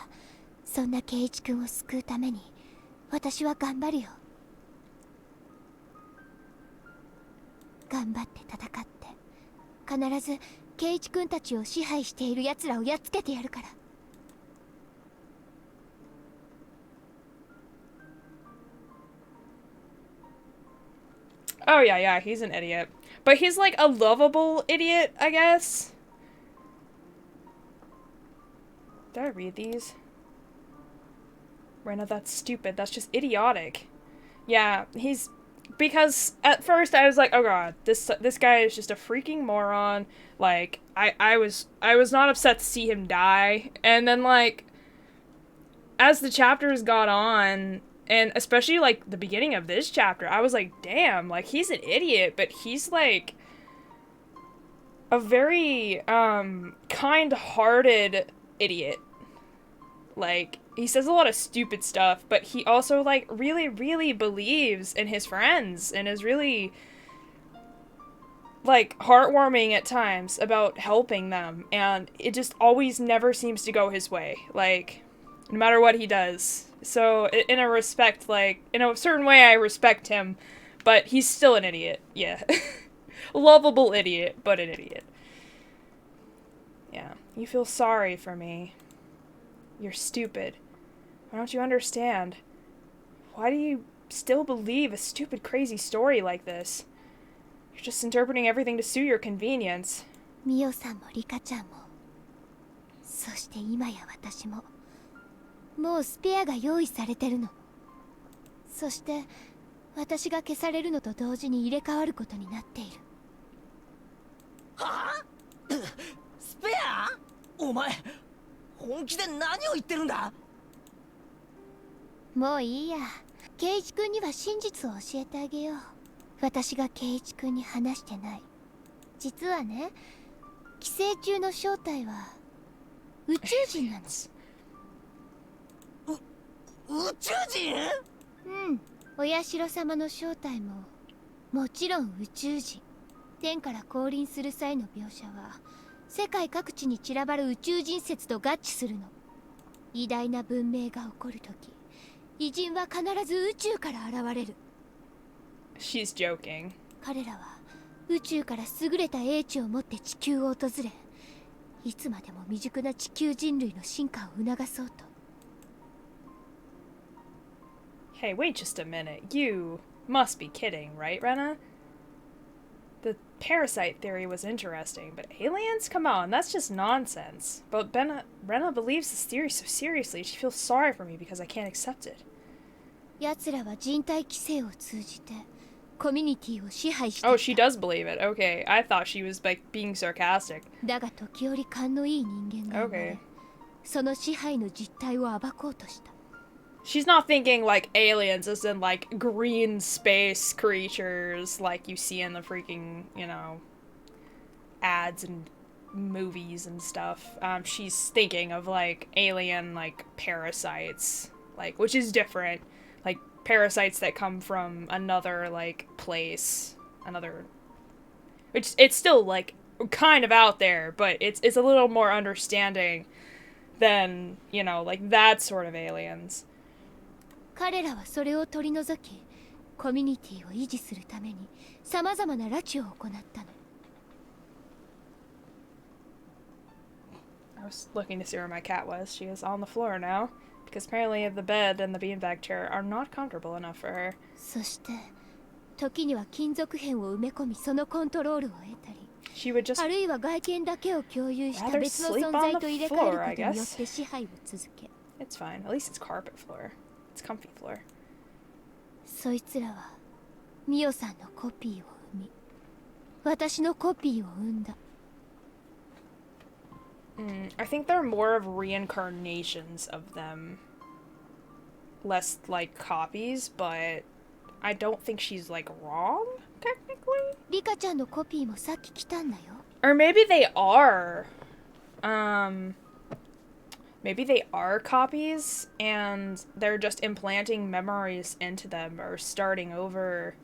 そんなケイチ君を救うために私は頑張るよ。頑張って戦って必ずケイチ君たちを支配している奴らをやっつけてやるから。Oh yeah, he's an idiot. But he's like a lovable idiot, I guess. Did I read these? Rena, that's stupid. That's just idiotic. Yeah, he's... Because at first I was like, oh god, this guy is just a freaking moron. Like, I was not upset to see him die. And then, like, as the chapters got on... And especially, like, the beginning of this chapter, I was like, damn, like, he's an idiot, but he's, like, a very, kind-hearted idiot. Like, he says a lot of stupid stuff, but he also, like, really, really believes in his friends, and is really, like, heartwarming at times about helping them, and it just always never seems to go his way, like, no matter what he does. So, in a respect, like, in a certain way I respect him, but he's still an idiot, yeah. Lovable idiot, but an idiot. Yeah, you feel sorry for me. You're stupid. Why don't you understand? Why do you still believe a stupid, crazy story like this? You're just interpreting everything to suit your convenience. ミオさんもリカちゃんも、そして今や私も。もうスペアが用意されてるの。そして私が消されるのと同時に入れ替わることになっている。はぁ？スペア？お前本気で何を言ってるんだ？もういいや。ケイチ君には真実を教えてあげよう。私がケイチ君に話してない。実はね、寄生虫の正体は宇宙人なの。宇宙人？うん、お社様の正体ももちろん宇宙人。天から降臨する際の描写は世界各地に散らばる宇宙人説と合致するの。偉大な文明が起こるとき、偉人は必ず宇宙から現れる。 She's joking. 彼らは宇宙から優れた英知を持って地球を訪れ、いつまでも未熟な地球人類の進化を促そうと。Hey, wait just a minute. You must be kidding, right, Rena? The parasite theory was interesting, but aliens? Come on, that's just nonsense. But Rena believes this theory so seriously. She feels sorry for me because I can't accept it. 奴らは人体規制を通じてコミュニティを支配してい Oh, た。 she does believe it. Okay, I thought she was like being sarcastic. だが時折勘のいい人間が生まれ、 Okay. その支配の実態を暴こうとした。 She's not thinking like aliens as in like green space creatures like you see in the freaking, you know, ads and movies and stuff. She's thinking of like alien like parasites, like, which is different. Like parasites that come from another like place, another, which it's still like kind of out there, but it's a little more understanding than, you know, like that sort of aliens. 彼らはそれを取り除き、コミュニティを維持するために様々な拉致を行ったの。 I was looking to see where my cat was. She is on the floor now, because apparently the bed and the beanbag chair are not comfortable enough for her. そして時には金属片を埋め込みそのコントロールを得たり、 She would just あるいは外見だけを共有した rather 別の sleep 存在 on と the 入れ替え floor, る I ことによっ guess. て支配を続け、 It's fine. At least it's carpet floor. It's comfy floor. そいつらはミオさんのコピーを生み、私のコピーを生んだ。 I think they're more of reincarnations of them. Less like copies, but I don't think she's like wrong, technically. リカちゃんのコピーもさっき来たんだよ。 Or maybe they are. Maybe they are copies and they're just implanting memories into them or starting over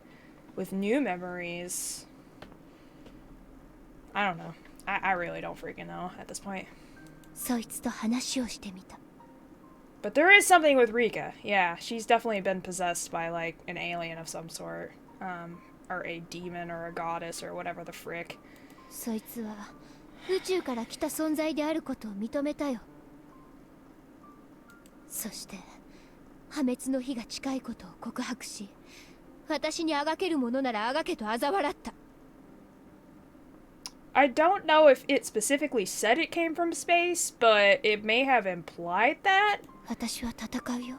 with new memories. I don't know. I really don't freaking know at this point. そいつと話をしてみた。 But there is something with Rika. Yeah, she's definitely been possessed by like an alien of some sort. Or a demon or a goddess or whatever the frick. そいつは宇宙から来た存在であることを認めたよ。そして破滅の日が近いことを告白し、私にあがけるものならあがけと嘲笑った。 I don't know if it specifically said it came from space, but it may have implied that. 私は戦うよ。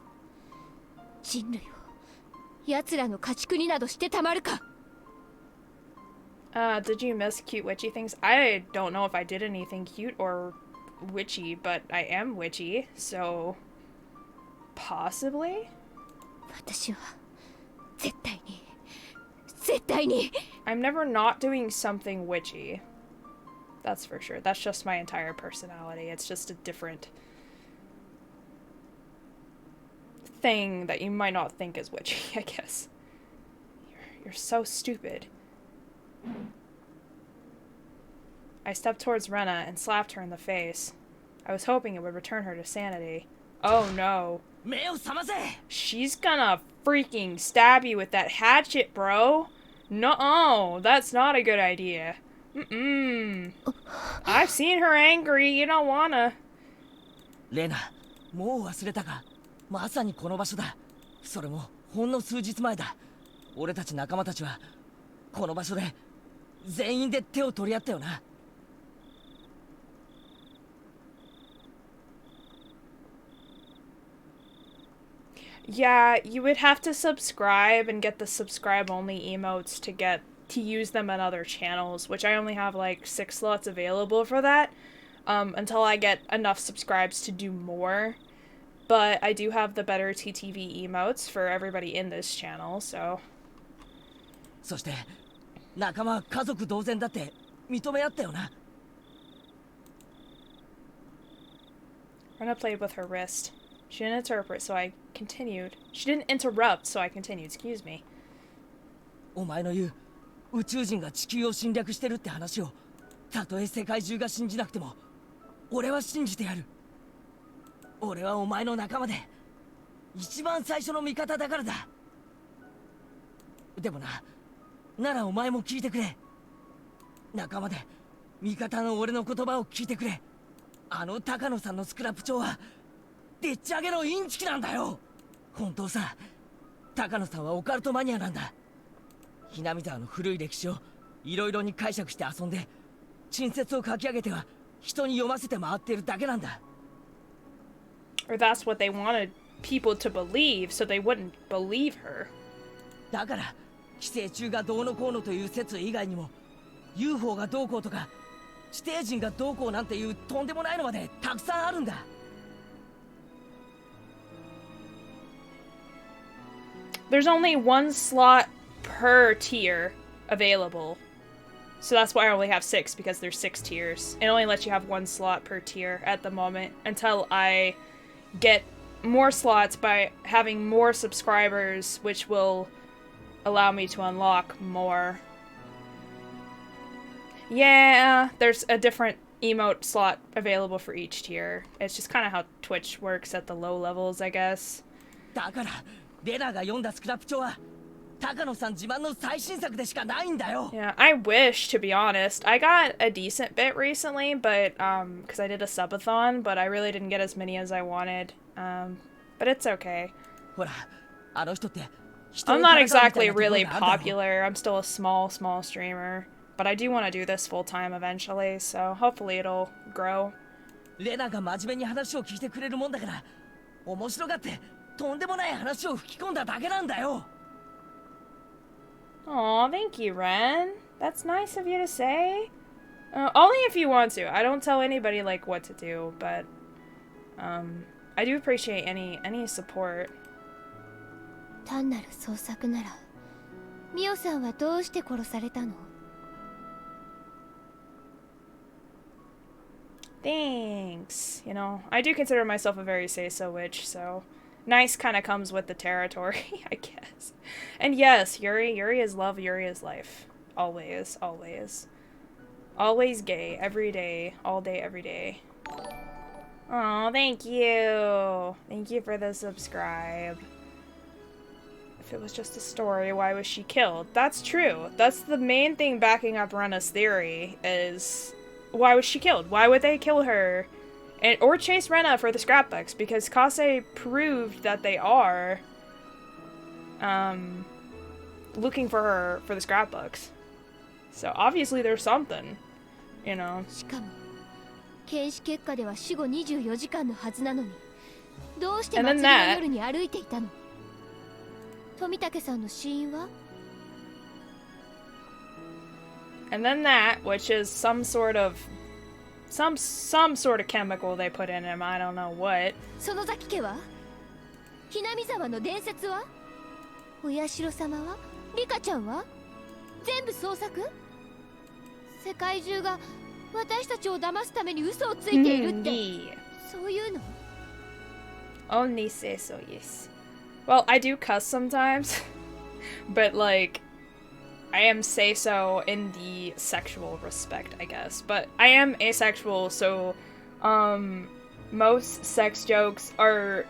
人類を奴らの家畜になどしてたまるか。 Did you miss cute witchy things? I don't know if I did anything cute or witchy, but I am witchy, so possibly? 私は絶対に I'm never not doing something witchy. That's for sure. That's just my entire personality. It's just a different thing that you might not think is witchy, I guess. You're so stupid. I stepped towards Rena and slapped her in the face. I was hoping it would return her to sanity. Oh no. She's gonna freaking stab you with that hatchet, bro. No, that's not a good idea. I've seen her angry. You don't wanna. レナ、もう忘れたか。まさにこの場所だ。それもほんの数日前だ。俺たち仲間たちはこの場所で全員で手を取り合ったよな。Yeah, you would have to subscribe and get the subscribe only emotes to use them on other channels, which I only have like 6 slots available for that, until I get enough subscribes to do more. But I do have the better TTV emotes for everybody in this channel, so. そして仲間家族同然だって認め合ったよな。Rena played with her wrist. She didn't interrupt, so I continued. She didn't interrupt, so I continued. Excuse me. お前の言う宇宙人が地球を侵略してるって話を、たとえ世界中が信じなくても、俺は信じてやる。俺はお前の仲間で、一番最初の味方だからだ。でもならお前も聞いてくれ。仲間で味方の俺の言葉を聞いてくれ。あの高野さんのスクラップ帳はでっち上げのインチキなんだよ。本当さ、高野さんはオカルトマニアなんだ。ひなみ沢の古い歴史をいろいろに解釈して遊んで、陳説を書き上げては人に読ませて回っているだけなんだ。Or that's what they wanted people to believe, so they wouldn't believe her. だから寄生虫がどうのこうのという説以外にも UFO がどうこうとか地底人がどうこうなんていうとんでもないのまでたくさんあるんだ。There's only one slot per tier available. So that's why I only have 6, because there's 6 tiers. It only lets you have 1 slot per tier at the moment until I get more slots by having more subscribers, which will allow me to unlock more. Yeah, there's a different emote slot available for each tier. It's just kind of how Twitch works at the low levels, I guess. だからレナが読んだスクラップ帳は高野さん自慢の最新作でしかないんだよ。 Yeah, I wish, to be honest. I got a decent bit recently, but because I did a subathon, but I really didn't get as many as I wanted. But it's okay. ほらあの人って I'm not exactly really popular. I'm still a small streamer. But I do want to do this full time eventually, so hopefully it'll grow. レナが真面目に話を聞いてくれるもんだから面白がってとんでもない話を吹き込んだだけなんだよ。 Aw, thank you, Ren. That's nice of you to say. Only if you want to. I don't tell anybody like what to do, but I do appreciate any support. 単なる捜索ならミオさんはどうして殺されたの？ Thanks. You know, I do consider myself a very say-so witch, so nice kind of comes with the territory, I guess. And yes, Yuri is love, Yuri is life. Always, always. Always gay, every day, all day, every day. Oh, thank you. Thank you for the subscribe. If it was just a story, why was she killed? That's true. That's the main thing backing up Rena's theory is... Why was she killed? Why would they kill her? Or chase Rena for the scrapbooks? Because Kase proved that they are looking for her for the scrapbooks. So obviously there's something, you know. しかも検視結果では死後24時間のはずなのにどうして祭りの夜に歩いていたの？富武さんの死因は？ And then that, which is some sort of chemical they put in him. I don't know what. 園崎家は？ひなみ沢の伝説は？お社様は？リカちゃんは？全部創作？世界中が私たちを騙すために嘘をついているって、そういうの？ Only say so, yes. Well, I do cuss sometimes, but like, I am say so in the sexual respect, I guess. But I am asexual, so most sex jokes are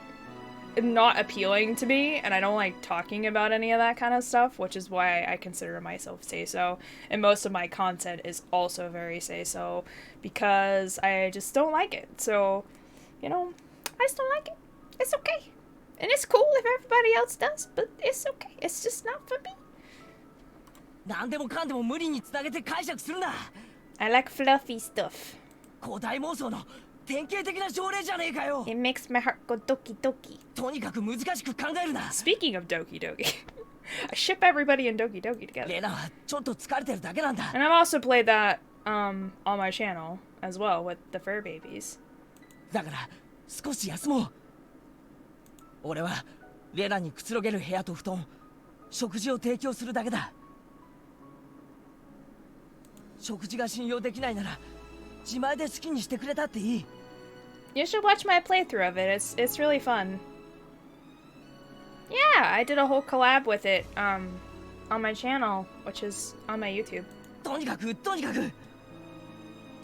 not appealing to me, and I don't like talking about any of that kind of stuff, which is why I consider myself say so. And most of my content is also very say so, because I just don't like it. So, you know, I just don't like it. It's okay. And it's cool if everybody else does, but it's okay. It's just not for me. 何でもかんでも無理につなげて解釈するな。 I like fluffy stuff. 古代妄想の典型的な症例じゃねえかよ。 It makes my heart go doki doki. とにかく難しく考えるな。 Speaking of Doki Doki, I ship everybody in Doki Doki together. レナはちょっと疲れてるだけなんだ。 And I've also played that on my channel as well with the fur babies. だから少し休もう。俺はレナにくつろげる部屋と布団、食事を提供するだけだ。食事が信用できないなら自前で好きにしてくれたっていい。 You should watch my playthrough of it. It's really fun. Yeah, I did a whole collab with it on my channel, which is on my YouTube. とにかく。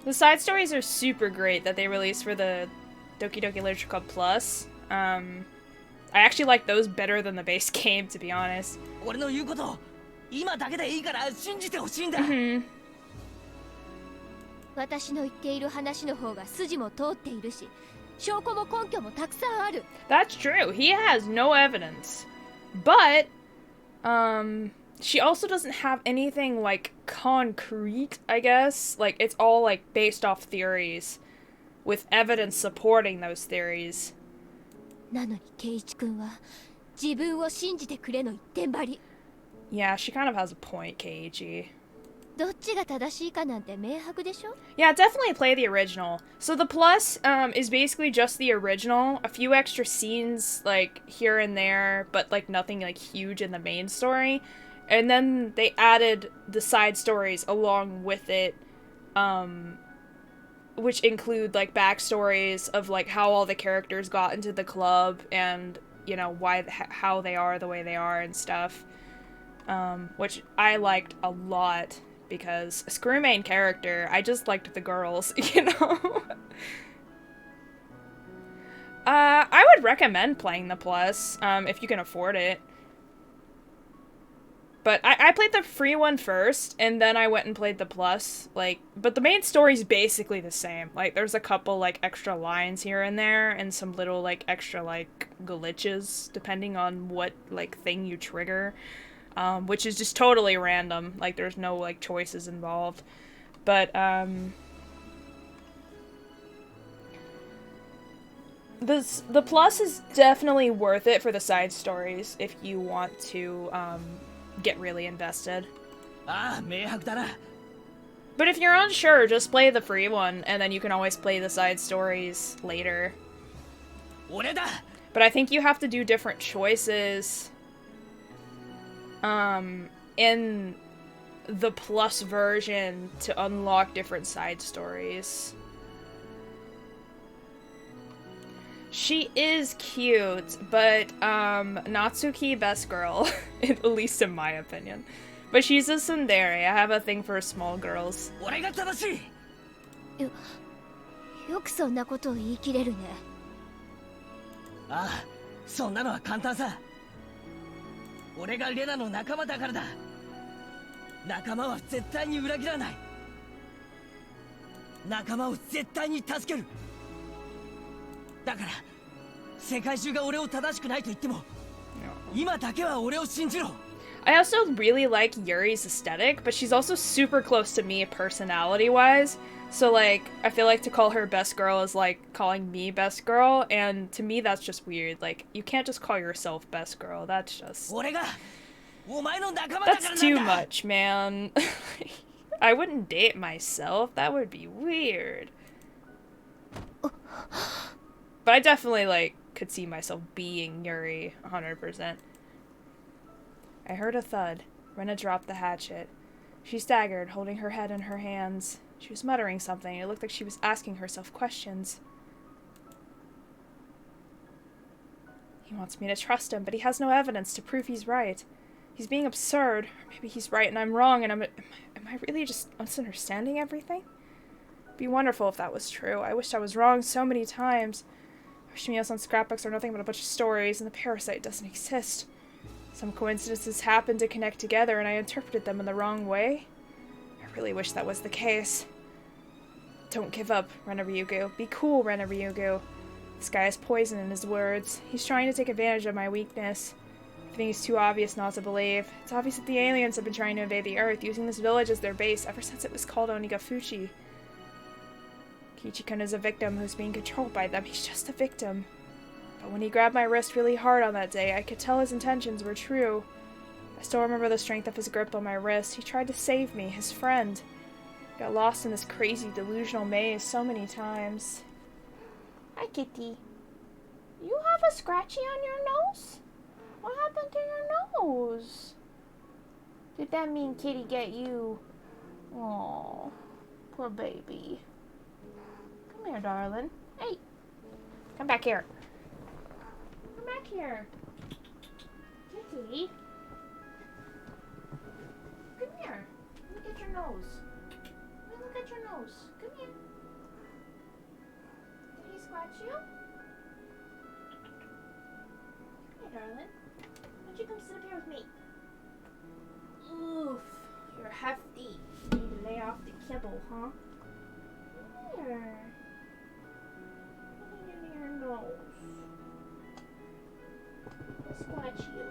The side stories are super great that they released for the Doki Doki Literature Club Plus. I actually like those better than the base game, to be honest. 俺の言うこと今だけでいいから信じてほしいんだ。私の言っている話の方が筋も通っているし、証拠も根拠もたくさんある。 That's true. He has no evidence. But, she also doesn't have anything, like, concrete, I guess. Like, it's all, like, based off theories, with evidence supporting those theories. なのに圭一君は自分を信じてくれの一点張り。 Yeah, she kind of has a point, Keiichi. どっちが正しいかなんて明白でしょ? Yeah, definitely play the original. So the plus is basically just the original, a few extra scenes like here and there, but like nothing like huge in the main story. And then they added the side stories along with it, which include like backstories of like how all the characters got into the club and, you know, how they are the way they are and stuff, which I liked a lot. Because screw main character, I just liked the girls, you know? I would recommend playing the plus, if you can afford it. But I played the free one first, and then I went and played the plus, like, but the main story's basically the same. Like, there's a couple, like, extra lines here and there, and some little, like, extra, like, glitches, depending on what, like, thing you trigger. Which is just totally random. Like, there's no, like, choices involved. But, the plus is definitely worth it for the side stories if you want to, get really invested. But if you're unsure, just play the free one, and then you can always play the side stories later. But I think you have to do different choices in the plus version to unlock different side stories. She is cute, but, Natsuki best girl, at least in my opinion. But she's a tsundere. I have a thing for small girls. よくそんなことを言い切れるね。ああ、そんなのは簡単さ。俺がレナの仲間だからだ。仲間は絶対に裏切らない。仲間を絶対に助ける。だから世界中が俺を正しくないと言っても、今だけは俺を信じろ。I also really like Yuri's aesthetic, but she's also super close to me personality-wise. So, like, I feel like to call her best girl is like calling me best girl, and to me that's just weird. Like, you can't just call yourself best girl. That's just... That's too much, man. I wouldn't date myself. That would be weird. But I definitely, like, could see myself being Yuri 100%. I heard a thud. Rena dropped the hatchet. She staggered, holding her head in her hands. She was muttering something. It looked like she was asking herself questions. He wants me to trust him, but he has no evidence to prove he's right. He's being absurd. Or maybe he's right and I'm wrong, and am I really just misunderstanding everything? It'd be wonderful if that was true. I wished I was wrong so many times. Yoshimiya's scrapbooks are nothing but a bunch of stories, and the parasite doesn't exist. Some coincidences happened to connect together, and I interpreted them in the wrong way. I really wish that was the case. Don't give up, Rena Ryugu. Be cool, Rena Ryugu. This guy has poison in his words. He's trying to take advantage of my weakness. Everything is too obvious not to believe. It's obvious that the aliens have been trying to invade the Earth, using this village as their base ever since it was called Onigafuchi. Kiichi-kun is a victim who's being controlled by them. He's just a victim. But when he grabbed my wrist really hard on that day, I could tell his intentions were true. I still remember the strength of his grip on my wrist. He tried to save me, his friend. I got lost in this crazy, delusional maze so many times. Hi, Kitty. You have a scratchy on your nose? What happened to your nose? Did that mean Kitty get you? Oh, poor baby. Come here, darling. Hey, come back here. Come back here. Kitty. Come here. Look at your nose. Look at your nose. Come here. Did he scratch you? Come here, darling. Why don't you come sit up here with me? Oof. You're hefty. You need to lay off the kibble, huh? Come here. Look at your nose. Scratch you.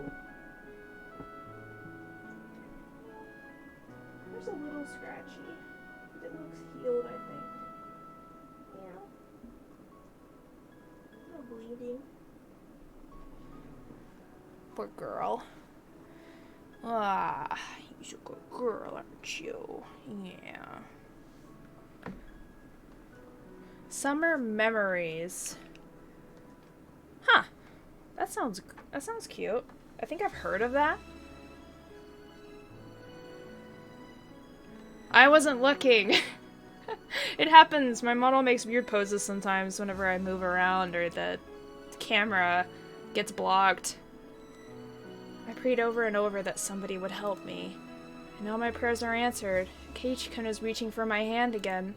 There's a little scratchy. It looks healed, I think. Yeah. No bleeding. Poor girl. Ah, you're a good girl, aren't you? Yeah. Summer memories. Huh. That sounds cute. I think I've heard of that. I wasn't looking. It happens. My model makes weird poses sometimes whenever I move around or the camera gets blocked. I prayed over and over that somebody would help me. And now my prayers are answered. Keiichi-kun is reaching for my hand again.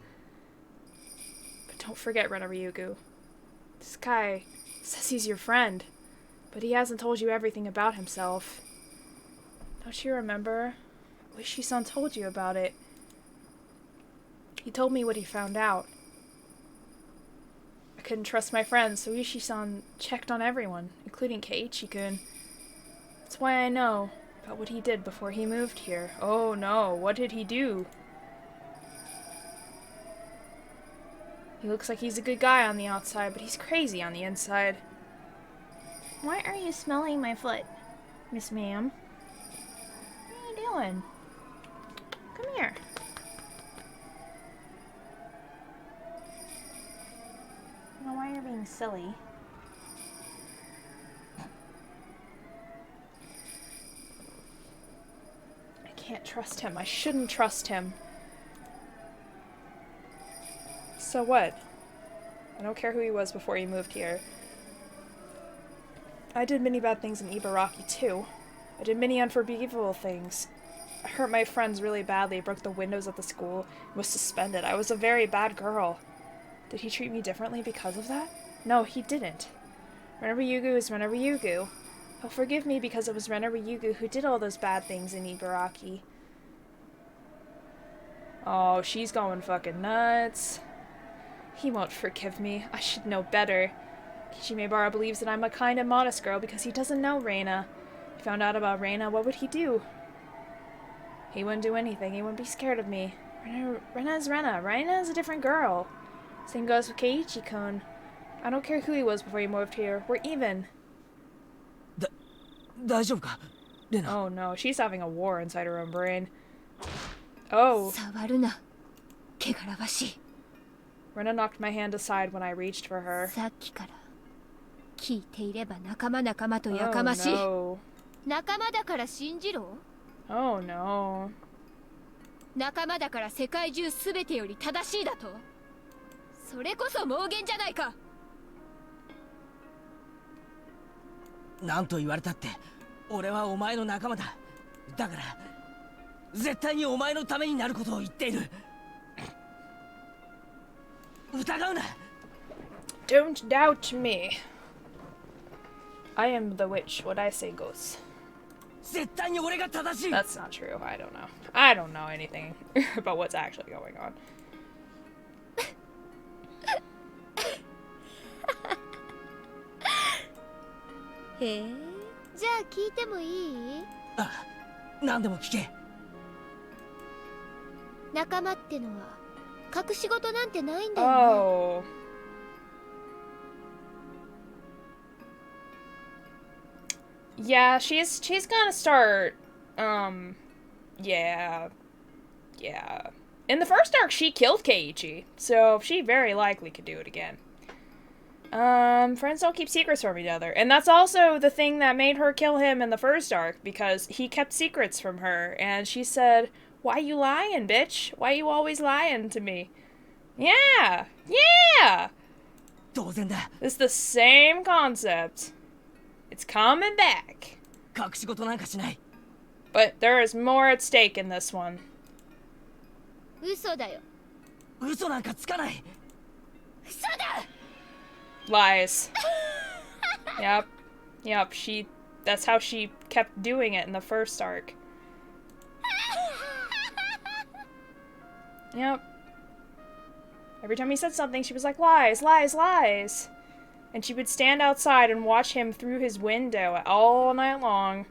But don't forget, Ryugu. This guy says he's your friend, but he hasn't told you everything about himself. Don't you remember? Uishi-san told you about it. He told me what he found out. I couldn't trust my friends, so Uishi-san checked on everyone, including Keiichi-kun. That's why I know about what he did before he moved here. Oh no, what did he do? He looks like he's a good guy on the outside, but he's crazy on the inside. Why are you smelling my foot, Miss Ma'am? What are you doing? Come here. I don't know why you're being silly. I can't trust him. I shouldn't trust him. So what? I don't care who he was before he moved here. I did many bad things in Ibaraki too. I did many unforgivable things. I hurt my friends really badly, broke the windows at the school, and was suspended. I was a very bad girl. Did he treat me differently because of that? No, he didn't. Ryugu is Ryugu. He'll forgive me because it was Ryugu who did all those bad things in Ibaraki. Oh, she's going fucking nuts. He won't forgive me. I should know better. Kishimebara believes that I'm a kind and modest girl because he doesn't know Reina. If he found out about Reina, what would he do? He wouldn't do anything. He wouldn't be scared of me. Reina is Reina. Reina is a different girl. Same goes with Keiichi-kun. I don't care who he was before he moved here. We're even. Oh no, she's having a war inside her own brain. Oh. Rena knocked my hand aside when I reached for her. Oh no. Oh no. 仲間だから世界中すべてより正しいだと。それこそ妄言じゃないか。なんと言われたって俺はお前の仲間だ。だから絶対にお前のためになることを言っている。疑うな。 Don't doubt me. I am the witch. What I say goes. 絶対に俺が正しい。 That's not true. I don't know. I don't know anything about what's actually going on. へえ、じゃあ聞いてもいい？あ、何でも聞け。仲間ってのは隠し事なんてないんだよね。Oh. Yeah, she's gonna start, yeah. In the first arc, she killed Keiichi, so she very likely could do it again. Friends don't keep secrets from each other, and that's also the thing that made her kill him in the first arc, because he kept secrets from her, and she said, "Why you lying, bitch? Why you always lying to me?" Yeah! It's the same concept. It's coming back. But there is more at stake in this one. 嘘だよ。嘘なんかつかない。嘘だ。 Lies. Yep. That's how she kept doing it in the first arc. Yep. Every time he said something, she was like, lies. And she would stand outside and watch him through his window all night long.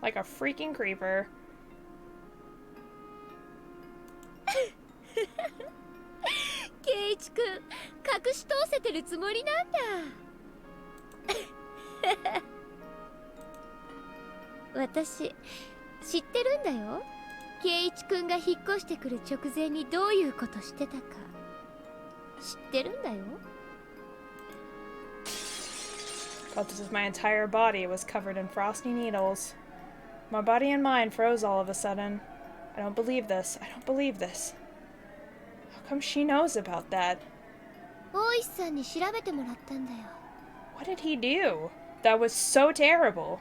Like a freaking creeper. ケイイチ君、隠し通せてるつもりなんだ。私知ってるんだよ。圭一くんが引っ越してくる直前にどういうことしてたか知ってるんだよ。 Felt as if my entire body was covered in frosty needles. My body and mind froze all of a sudden. I don't believe this. I don't believe this. How come she knows about that? 大石さんに調べてもらったんだよ。 What did he do? That was so terrible.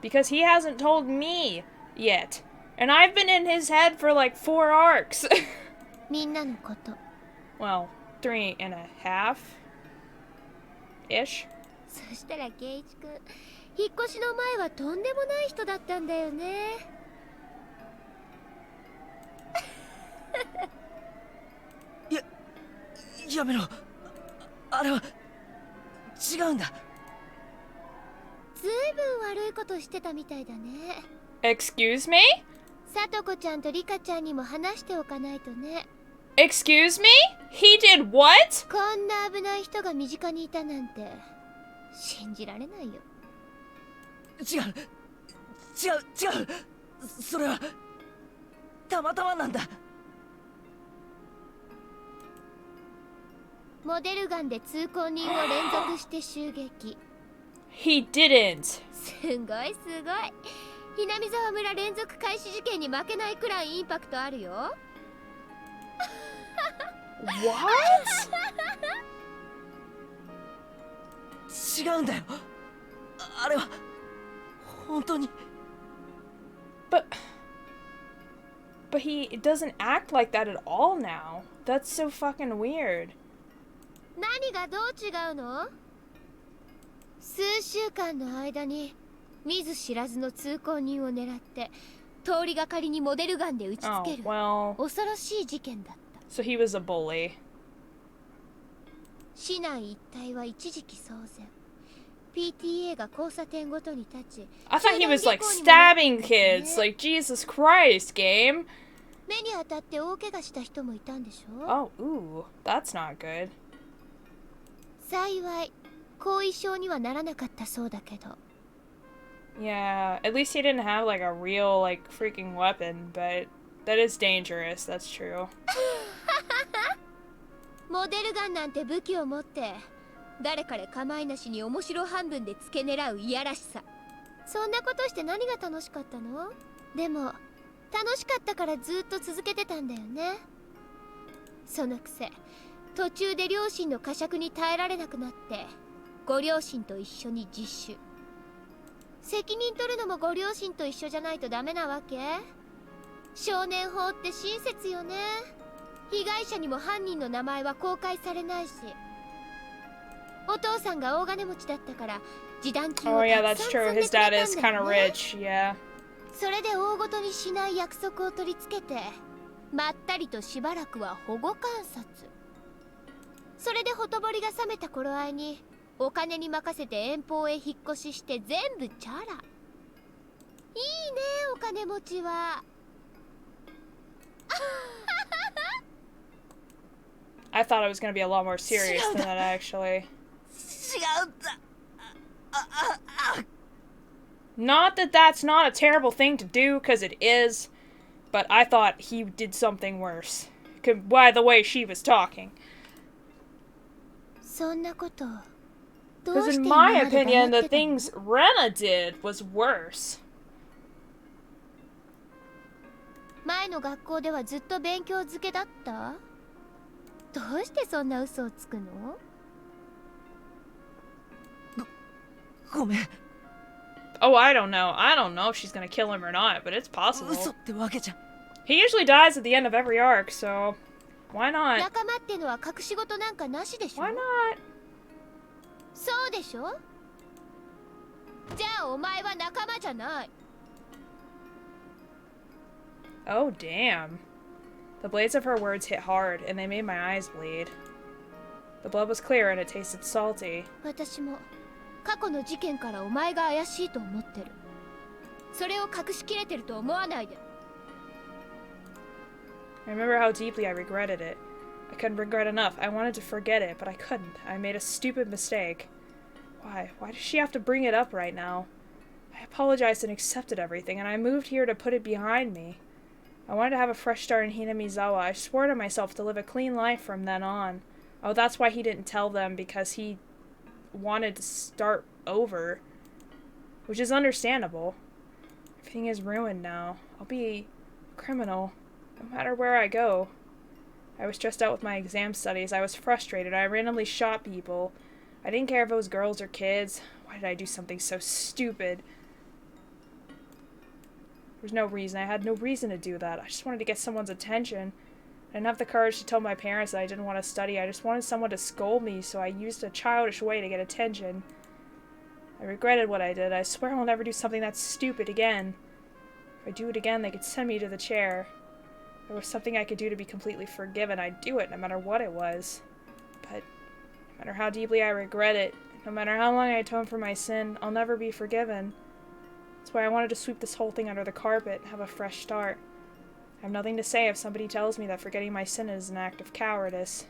Because he hasn't told me yet. And I've been in his head for like 4 arcs. みんなのこと。 Well, 3.5-ish. そしたら圭一くん、引っ越しの前はとんでもない人だったんだよね。やめろ。あれは違うんだ。ずいぶん悪いことしてたみたいだね。 Excuse me? さとこちゃんとリカちゃんにも話しておかないとね。 Excuse me? He did what? こんな危ない人が身近にいたなんて信じられないよ。違う。それはたまたまなんだ。モデルガンで通行人を連続して襲撃。 He didn't. すごいすごい。ひなみ沢村連続開始事件に負けないくらいインパクトあるよ。What? 違うんだよ。あれは本当に。But he doesn't act like that at all now. That's so fucking weird. 何がどう違うの？数週間の間に見ず知らずの通行人を狙って通りがかりにモデルガンで撃ちつける。 well. 恐ろしい事件だった。 So he was a bully. 市内一帯は一時期騒然。PTA が交差点ごとに立ち。 I thought he was like stabbing kids. Like Jesus Christ, game. 目に当たって大怪我した人もいたんでしょ？ Oh, ooh, that's not good. 幸い後遺症にはならなかったそうだけど。 Yeah, at least he didn't have like a real like freaking weapon, but that is dangerous. That's true. モデルガンなんて武器を持って誰彼構いなしに面白半分で付け狙ういやらしさ。そんなことして何が楽しかったの？でも楽しかったからずっと続けてたんだよね。そのくせ途中で両親の呵責に耐えられなくなってご両親と一緒に自首。責任取るのもご両親と一緒じゃないとダメなわけ？少年法って親切よね。被害者にも犯人の名前は公開されないし。お父さんが大金持ちだったから示談金を Oh た yeah, く that's さん true. 積んで His くれたん dad だ is kind よ of ね。 rich. Yeah. それで大ごとにしない約束を取り付けてまったりとしばらくは保護観察。それでほとぼりが冷めた頃合いにお金に任せて遠方へ引っ越しして全部チャラ。いいねお金持ちは。I thought it was gonna be a lot more serious than that actually. 違うんだ。Not that that's not a terrible thing to do, because it is, but I thought he did something worse. By the way she was talking. そんなことど Because うし in て my 今まで opinion, 黙っ the てたの？ things Rena did was worse. 前の学校ではずっと勉強漬けだった？どうしてそんな嘘をつくの？ごめん。 Oh, I don't know. I don't know if she's gonna kill him or not, but it's 嘘 possible. ってわけじゃ。 He usually dies at the end of every arc, so why not? 仲間ってのは隠し事なんかなしでしょ？ Why not? そうでしょ？じゃあお前は仲間じゃない。 Oh, damn. The blades of her words hit hard, and they made my eyes bleed. The blood was clear and it tasted salty. 私も過去の事件からお前が怪しいと思ってる。それを隠しきれてると思わないで。 I remember how deeply I regretted it. I couldn't regret enough. I wanted to forget it, but I couldn't. I made a stupid mistake. Why? Why does she have to bring it up right now? I apologized and accepted everything, and I moved here to put it behind me. I wanted to have a fresh start in Hinamizawa. I swore to myself to live a clean life from then on. Oh, that's why he didn't tell them, because he wanted to start over. Which is understandable. Everything is ruined now. I'll be a criminal, no matter where I go. I was stressed out with my exam studies. I was frustrated. I randomly shot people. I didn't care if it was girls or kids. Why did I do something so stupid? There's no reason. I had no reason to do that. I just wanted to get someone's attention. I didn't have the courage to tell my parents that I didn't want to study. I just wanted someone to scold me, so I used a childish way to get attention. I regretted what I did. I swear I'll never do something that stupid again. If I do it again, they could send me to the chair. If there was something I could do to be completely forgiven, I'd do it, no matter what it was. But no matter how deeply I regret it, no matter how long I atone for my sin, I'll never be forgiven. That's why I wanted to sweep this whole thing under the carpet and have a fresh start. I have nothing to say if somebody tells me that forgetting my sin is an act of cowardice.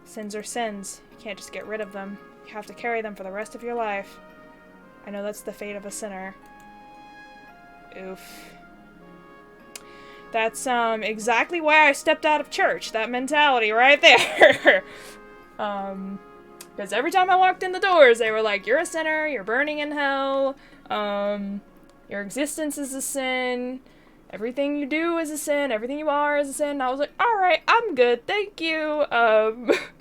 Sins are sins. You can't just get rid of them. You have to carry them for the rest of your life. I know that's the fate of a sinner. Oof. That's exactly why I stepped out of church. That mentality right there. Because every time I walked in the doors, they were like, you're a sinner, you're burning in hell, your existence is a sin, everything you do is a sin, everything you are is a sin. And I was like, alright, I'm good, thank you.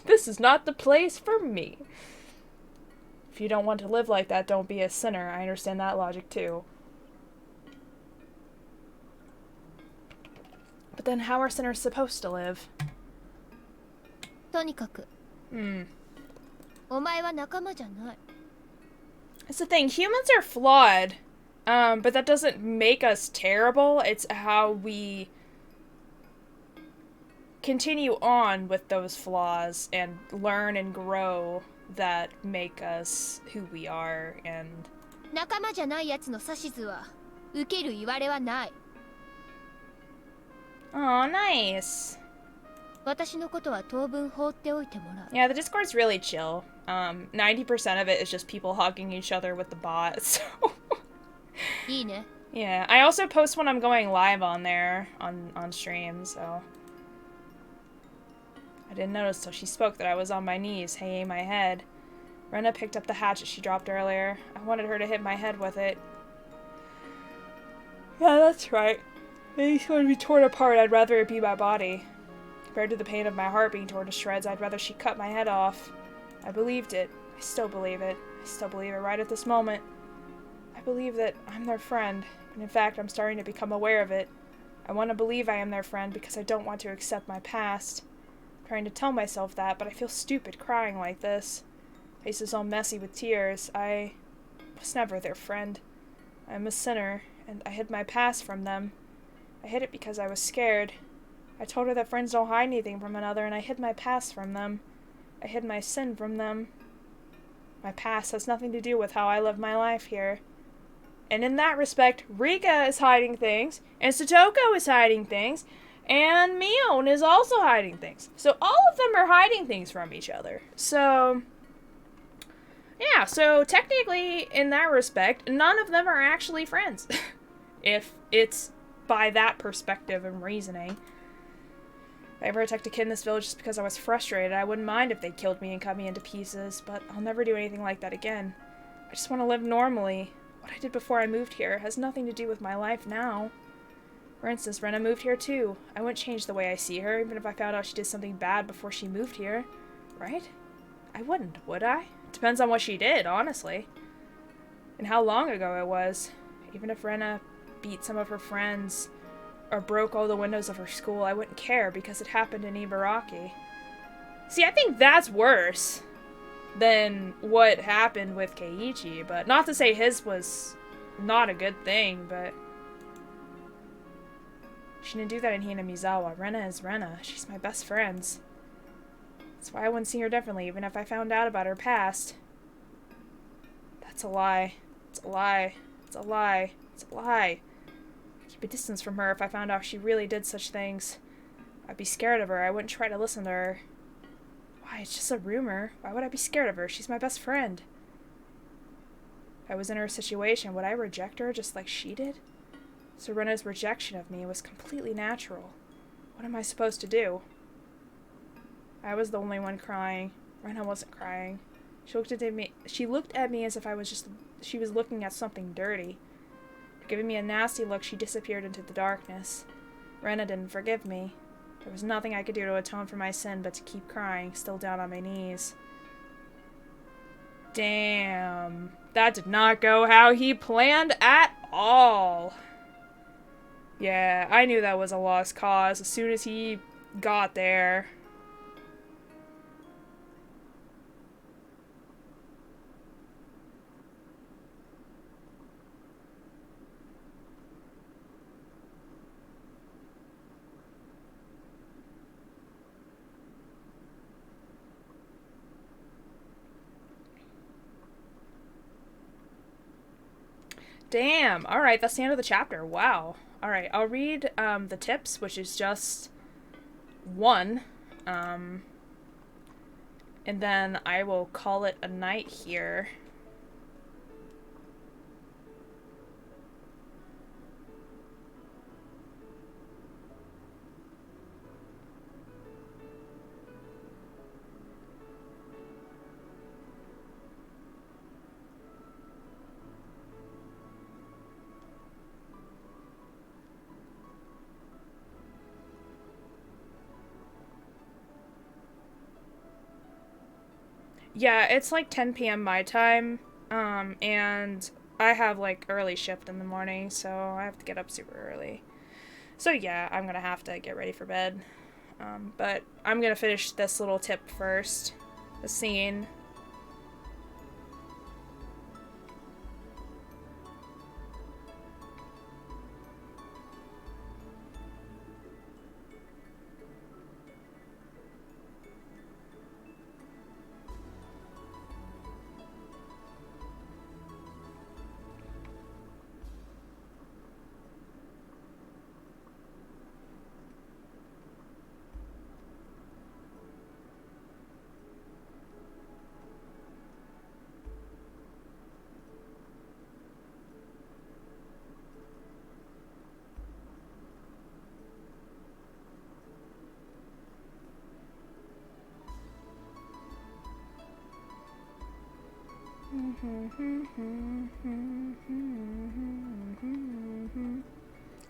This is not the place for me. If you don't want to live like that, don't be a sinner. I understand that logic too. But then how are sinners supposed to live? とにかく。お前は仲間じゃない。 That's the thing. Humans are flawed, but that doesn't make us terrible. It's how we continue on with those flaws and learn and grow that make us who we are. And 仲間じゃないやつの指図は受ける言われはない。 oh, nice. 私のことは当分放っておいてもらう。 Yeah, the Discord's really chill. 90% of it is just people hugging each other with the bot. So いいね。 yeah, I also post when I'm going live on there on stream. So I didn't notice till she spoke that I was on my knees, hanging my head. Rena picked up the hatchet she dropped earlier. I wanted her to hit my head with it. Yeah, that's right. If you want to be torn apart, I'd rather it be my body. Compared to the pain of my heart being torn to shreds, I'd rather she cut my head off. I believed it. I still believe it. I still believe it right at this moment. I believe that I'm their friend, and in fact, I'm starting to become aware of it. I want to believe I am their friend because I don't want to accept my past. I'm trying to tell myself that, but I feel stupid crying like this. Face is all messy with tears. I was never their friend. I'm a sinner, and I hid my past from them. I hid it because I was scared. I told her that friends don't hide anything from another, and I hid my past from them. I hid my sin from them. My past has nothing to do with how I live my life here. And in that respect, Rika is hiding things, and Satoko is hiding things, and Mion is also hiding things. So all of them are hiding things from each other. So yeah, so technically, in that respect, none of them are actually friends. If it's by that perspective and reasoning. If I ever attacked a kid in this village just because I was frustrated, I wouldn't mind if they killed me and cut me into pieces, but I'll never do anything like that again. I just want to live normally. What I did before I moved here has nothing to do with my life now. For instance, Rena moved here too. I wouldn't change the way I see her, even if I found out she did something bad before she moved here. Right? I wouldn't, would I? Depends on what she did, honestly. And how long ago it was. Even if Rena beat some of her friends, or broke all the windows of her school, I wouldn't care because it happened in Ibaraki. See, I think that's worse than what happened with Keiichi, but not to say his was not a good thing, but she didn't do that in Hinamizawa. Rena is Rena. She's my best friend. That's why I wouldn't see her differently, even if I found out about her past. That's a lie. It's a lie. It's a lie. It's a lie. I'd keep a distance from her if I found out she really did such things. I'd be scared of her. I wouldn't try to listen to her. Why, it's just a rumor. Why would I be scared of her? She's my best friend. If I was in her situation, would I reject her just like she did? Serena's rejection of me was completely natural. What am I supposed to do? I was the only one crying. Rena wasn't crying. She looked at me as if she was looking at something dirty. Giving me a nasty look, she disappeared into the darkness. Rena didn't forgive me. There was nothing I could do to atone for my sin but to keep crying, still down on my knees. Damn. That did not go how he planned at all. Yeah, I knew that was a lost cause as soon as he got there. Damn. Alright, that's the end of the chapter. Wow. Alright, I'll read the tips, which is just one. And then I will call it a night here. Yeah, it's like 10 p.m. my time, and I have like early shift in the morning, so I have to get up super early. So yeah, I'm gonna have to get ready for bed. But I'm gonna finish this little tip first. The scene.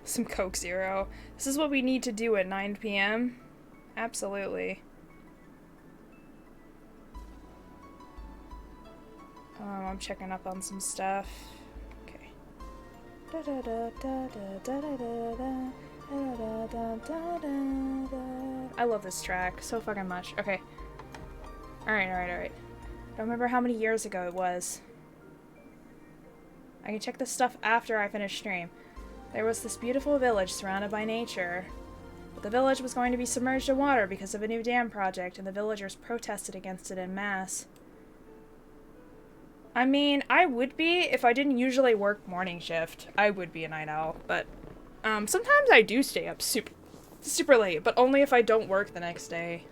Some Coke Zero. This is what we need to do at 9 p.m. Absolutely. I'm checking up on some stuff. Okay. I love this track so fucking much. Okay. Alright. Don't remember how many years ago it was. I can check this stuff after I finish stream. There was this beautiful village surrounded by nature. But the village was going to be submerged in water because of a new dam project, and the villagers protested against it en masse. I mean, I would be if I didn't usually work morning shift. I would be a night owl, but sometimes I do stay up super late, but only if I don't work the next day.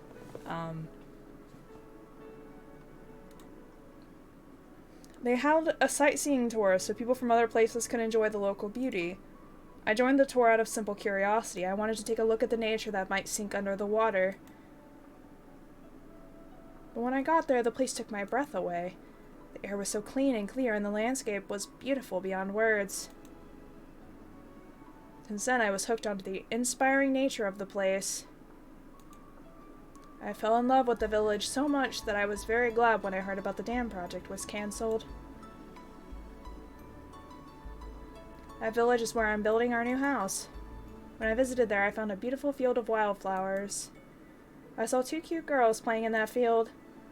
They held a sightseeing tour so people from other places could enjoy the local beauty. I joined the tour out of simple curiosity. I wanted to take a look at the nature that might sink under the water. But when I got there, the place took my breath away. The air was so clean and clear, and the landscape was beautiful beyond words. Since then, I was hooked onto the inspiring nature of the place. I fell in love with the village so much that I was very glad when I heard about the dam project was cancelled. That village is where I'm building our new house. When I visited there, I found a beautiful field of wildflowers. I saw two cute girls playing in that field.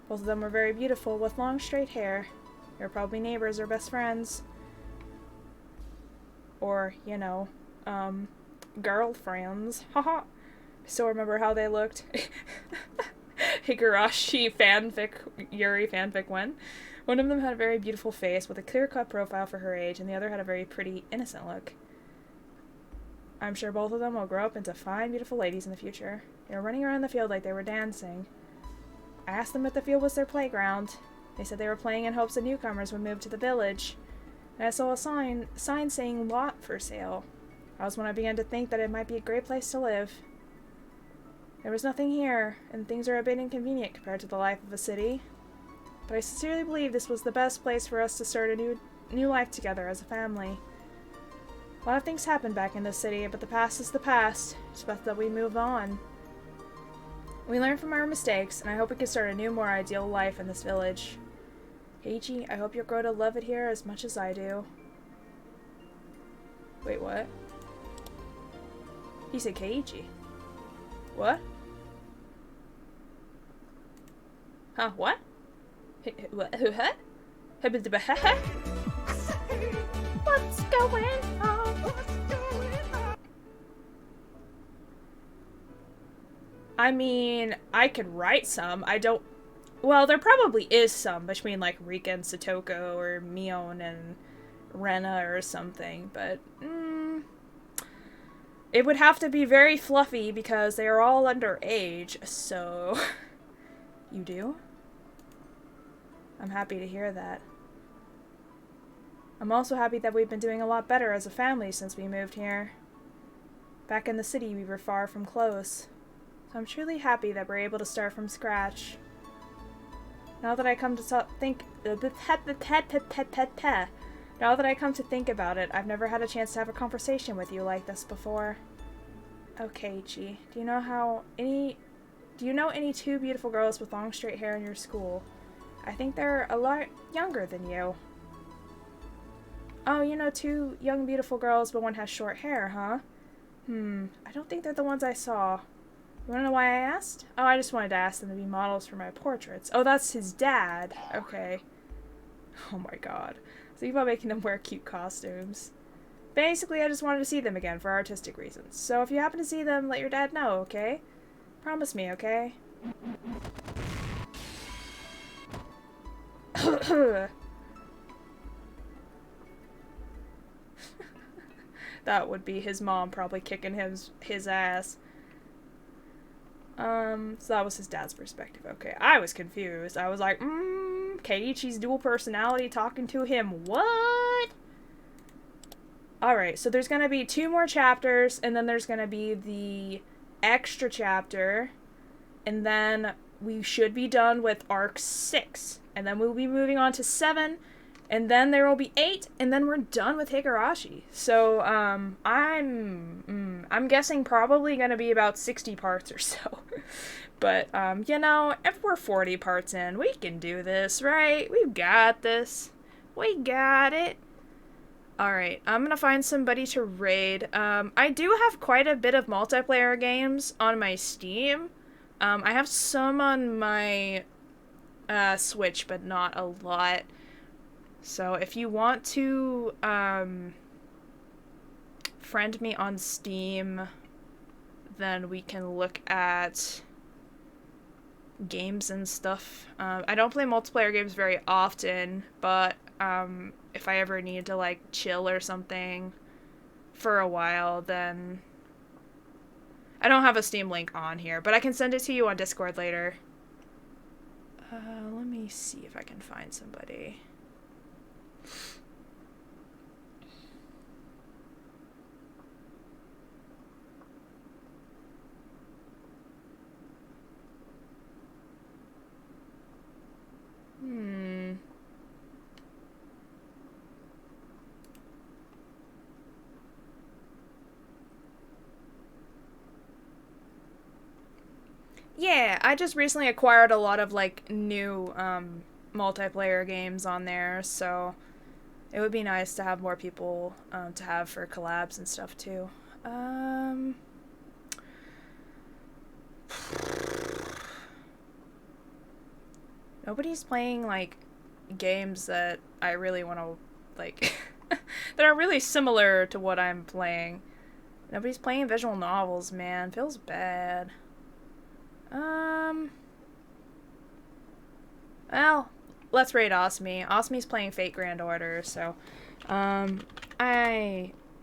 Both of them were very beautiful, with long straight hair. They were probably neighbors or best friends. Or, you know, girlfriends. Haha. I still remember how they looked. Higurashi fanfic, Yuri fanfic when. One of them had a very beautiful face with a clear-cut profile for her age, and the other had a very pretty, innocent look. I'm sure both of them will grow up into fine, beautiful ladies in the future. They were running around the field like they were dancing. I asked them if the field was their playground. They said they were playing in hopes that newcomers would move to the village. And I saw a sign saying lot for sale. That was when I began to think that it might be a great place to live. There was nothing here, and things are a bit inconvenient compared to the life of a city. But I sincerely believe this was the best place for us to start a new life together as a family. A lot of things happened back in this city, but the past is the past. It's best that we move on. We learn from our mistakes, and I hope we can start a new, more ideal life in this village. Keiichi, I hope you'll grow to love it here as much as I do. Wait, what? He said Keiichi. What? Huh, what? What? What's going on? I mean, I could write some. I don't... Well, there probably is some between, like, Rika and Satoko, or Mion and Rena or something, but... It would have to be very fluffy because they are all underage, so... You do? I'm happy to hear that. I'm also happy that we've been doing a lot better as a family since we moved here. Back in the city, we were far from close. So I'm truly happy that we're able to start from scratch. Now that I come to think... Now that I come to think about it, I've never had a chance to have a conversation with you like this before. Okay, Ichi. Do you know any two beautiful girls with long straight hair in your school? I think they're a lot younger than you. Oh, you know two young beautiful girls, but one has short hair, huh? I don't think they're the ones I saw. You wanna know why I asked? Oh, I just wanted to ask them to be models for my portraits. Oh, that's his dad. Okay. Oh my god. Think about making them wear cute costumes. Basically, I just wanted to see them again for artistic reasons. So if you happen to see them, let your dad know, okay? Promise me, okay? That would be his mom probably kicking his ass. So that was his dad's perspective. Okay, I was confused. I was like, Keiichi's dual personality talking to him. What? Alright, so there's gonna be 2 more chapters, and then there's gonna be the extra chapter, and then we should be done with arc 6, and then we'll be moving on to 7, and then there will be 8, and then we're done with Higurashi. So, I'm guessing probably gonna be about 60 parts or so. But, you know, if we're 40 parts in, we can do this, right? We've got this. We got it. Alright, I'm gonna find somebody to raid. I do have quite a bit of multiplayer games on my Steam. I have some on my Switch, but not a lot. So if you want to friend me on Steam, then we can look at games and stuff. I don't play multiplayer games very often, but if I ever need to like chill or something for a while, then I don't have a Steam link on here, but I can send it to you on Discord later. Let me see if I can find somebody. Yeah, I just recently acquired a lot of, like, new, multiplayer games on there, so it would be nice to have more people, to have for collabs and stuff, too. Nobody's playing, like, games that I really want to, like, that are really similar to what I'm playing. Nobody's playing visual novels, man. Feels bad. Well, let's raid Osmi. Osmi's playing Fate Grand Order, so,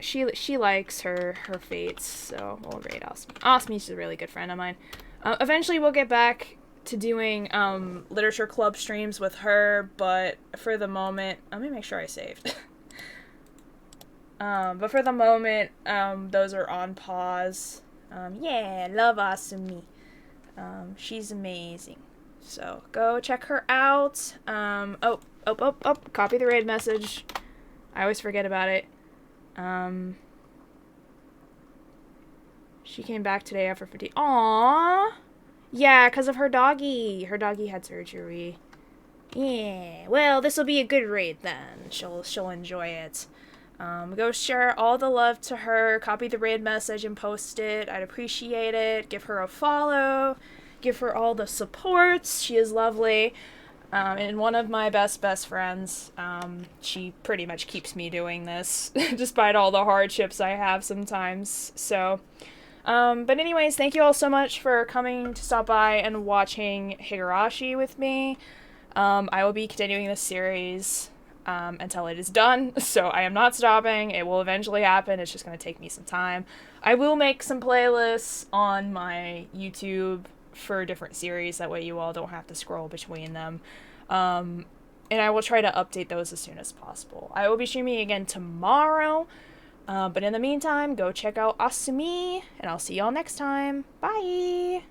she likes her fates, so we'll raid Osmi. Osmi's a really good friend of mine. Eventually we'll get back to doing literature club streams with her, but for the moment, let me make sure I saved. But for the moment, those are on pause. Yeah, love Asumi. She's amazing. So go check her out. Oh, copy the raid message. I always forget about it. She came back today after 50. Aww. Yeah, because of her doggy. Her doggy had surgery. Yeah. Well, this will be a good raid then. She'll enjoy it. Go share all the love to her. Copy the raid message and post it. I'd appreciate it. Give her a follow. Give her all the support. She is lovely. And one of my best friends, she pretty much keeps me doing this, despite all the hardships I have sometimes. So, but anyways, thank you all so much for coming to stop by and watching Higurashi with me. I will be continuing this series until it is done, so I am not stopping. It will eventually happen. It's just going to take me some time. I will make some playlists on my YouTube for different series, that way you all don't have to scroll between them. And I will try to update those as soon as possible. I will be streaming again tomorrow, but in the meantime, go check out Asumi, and I'll see y'all next time. Bye!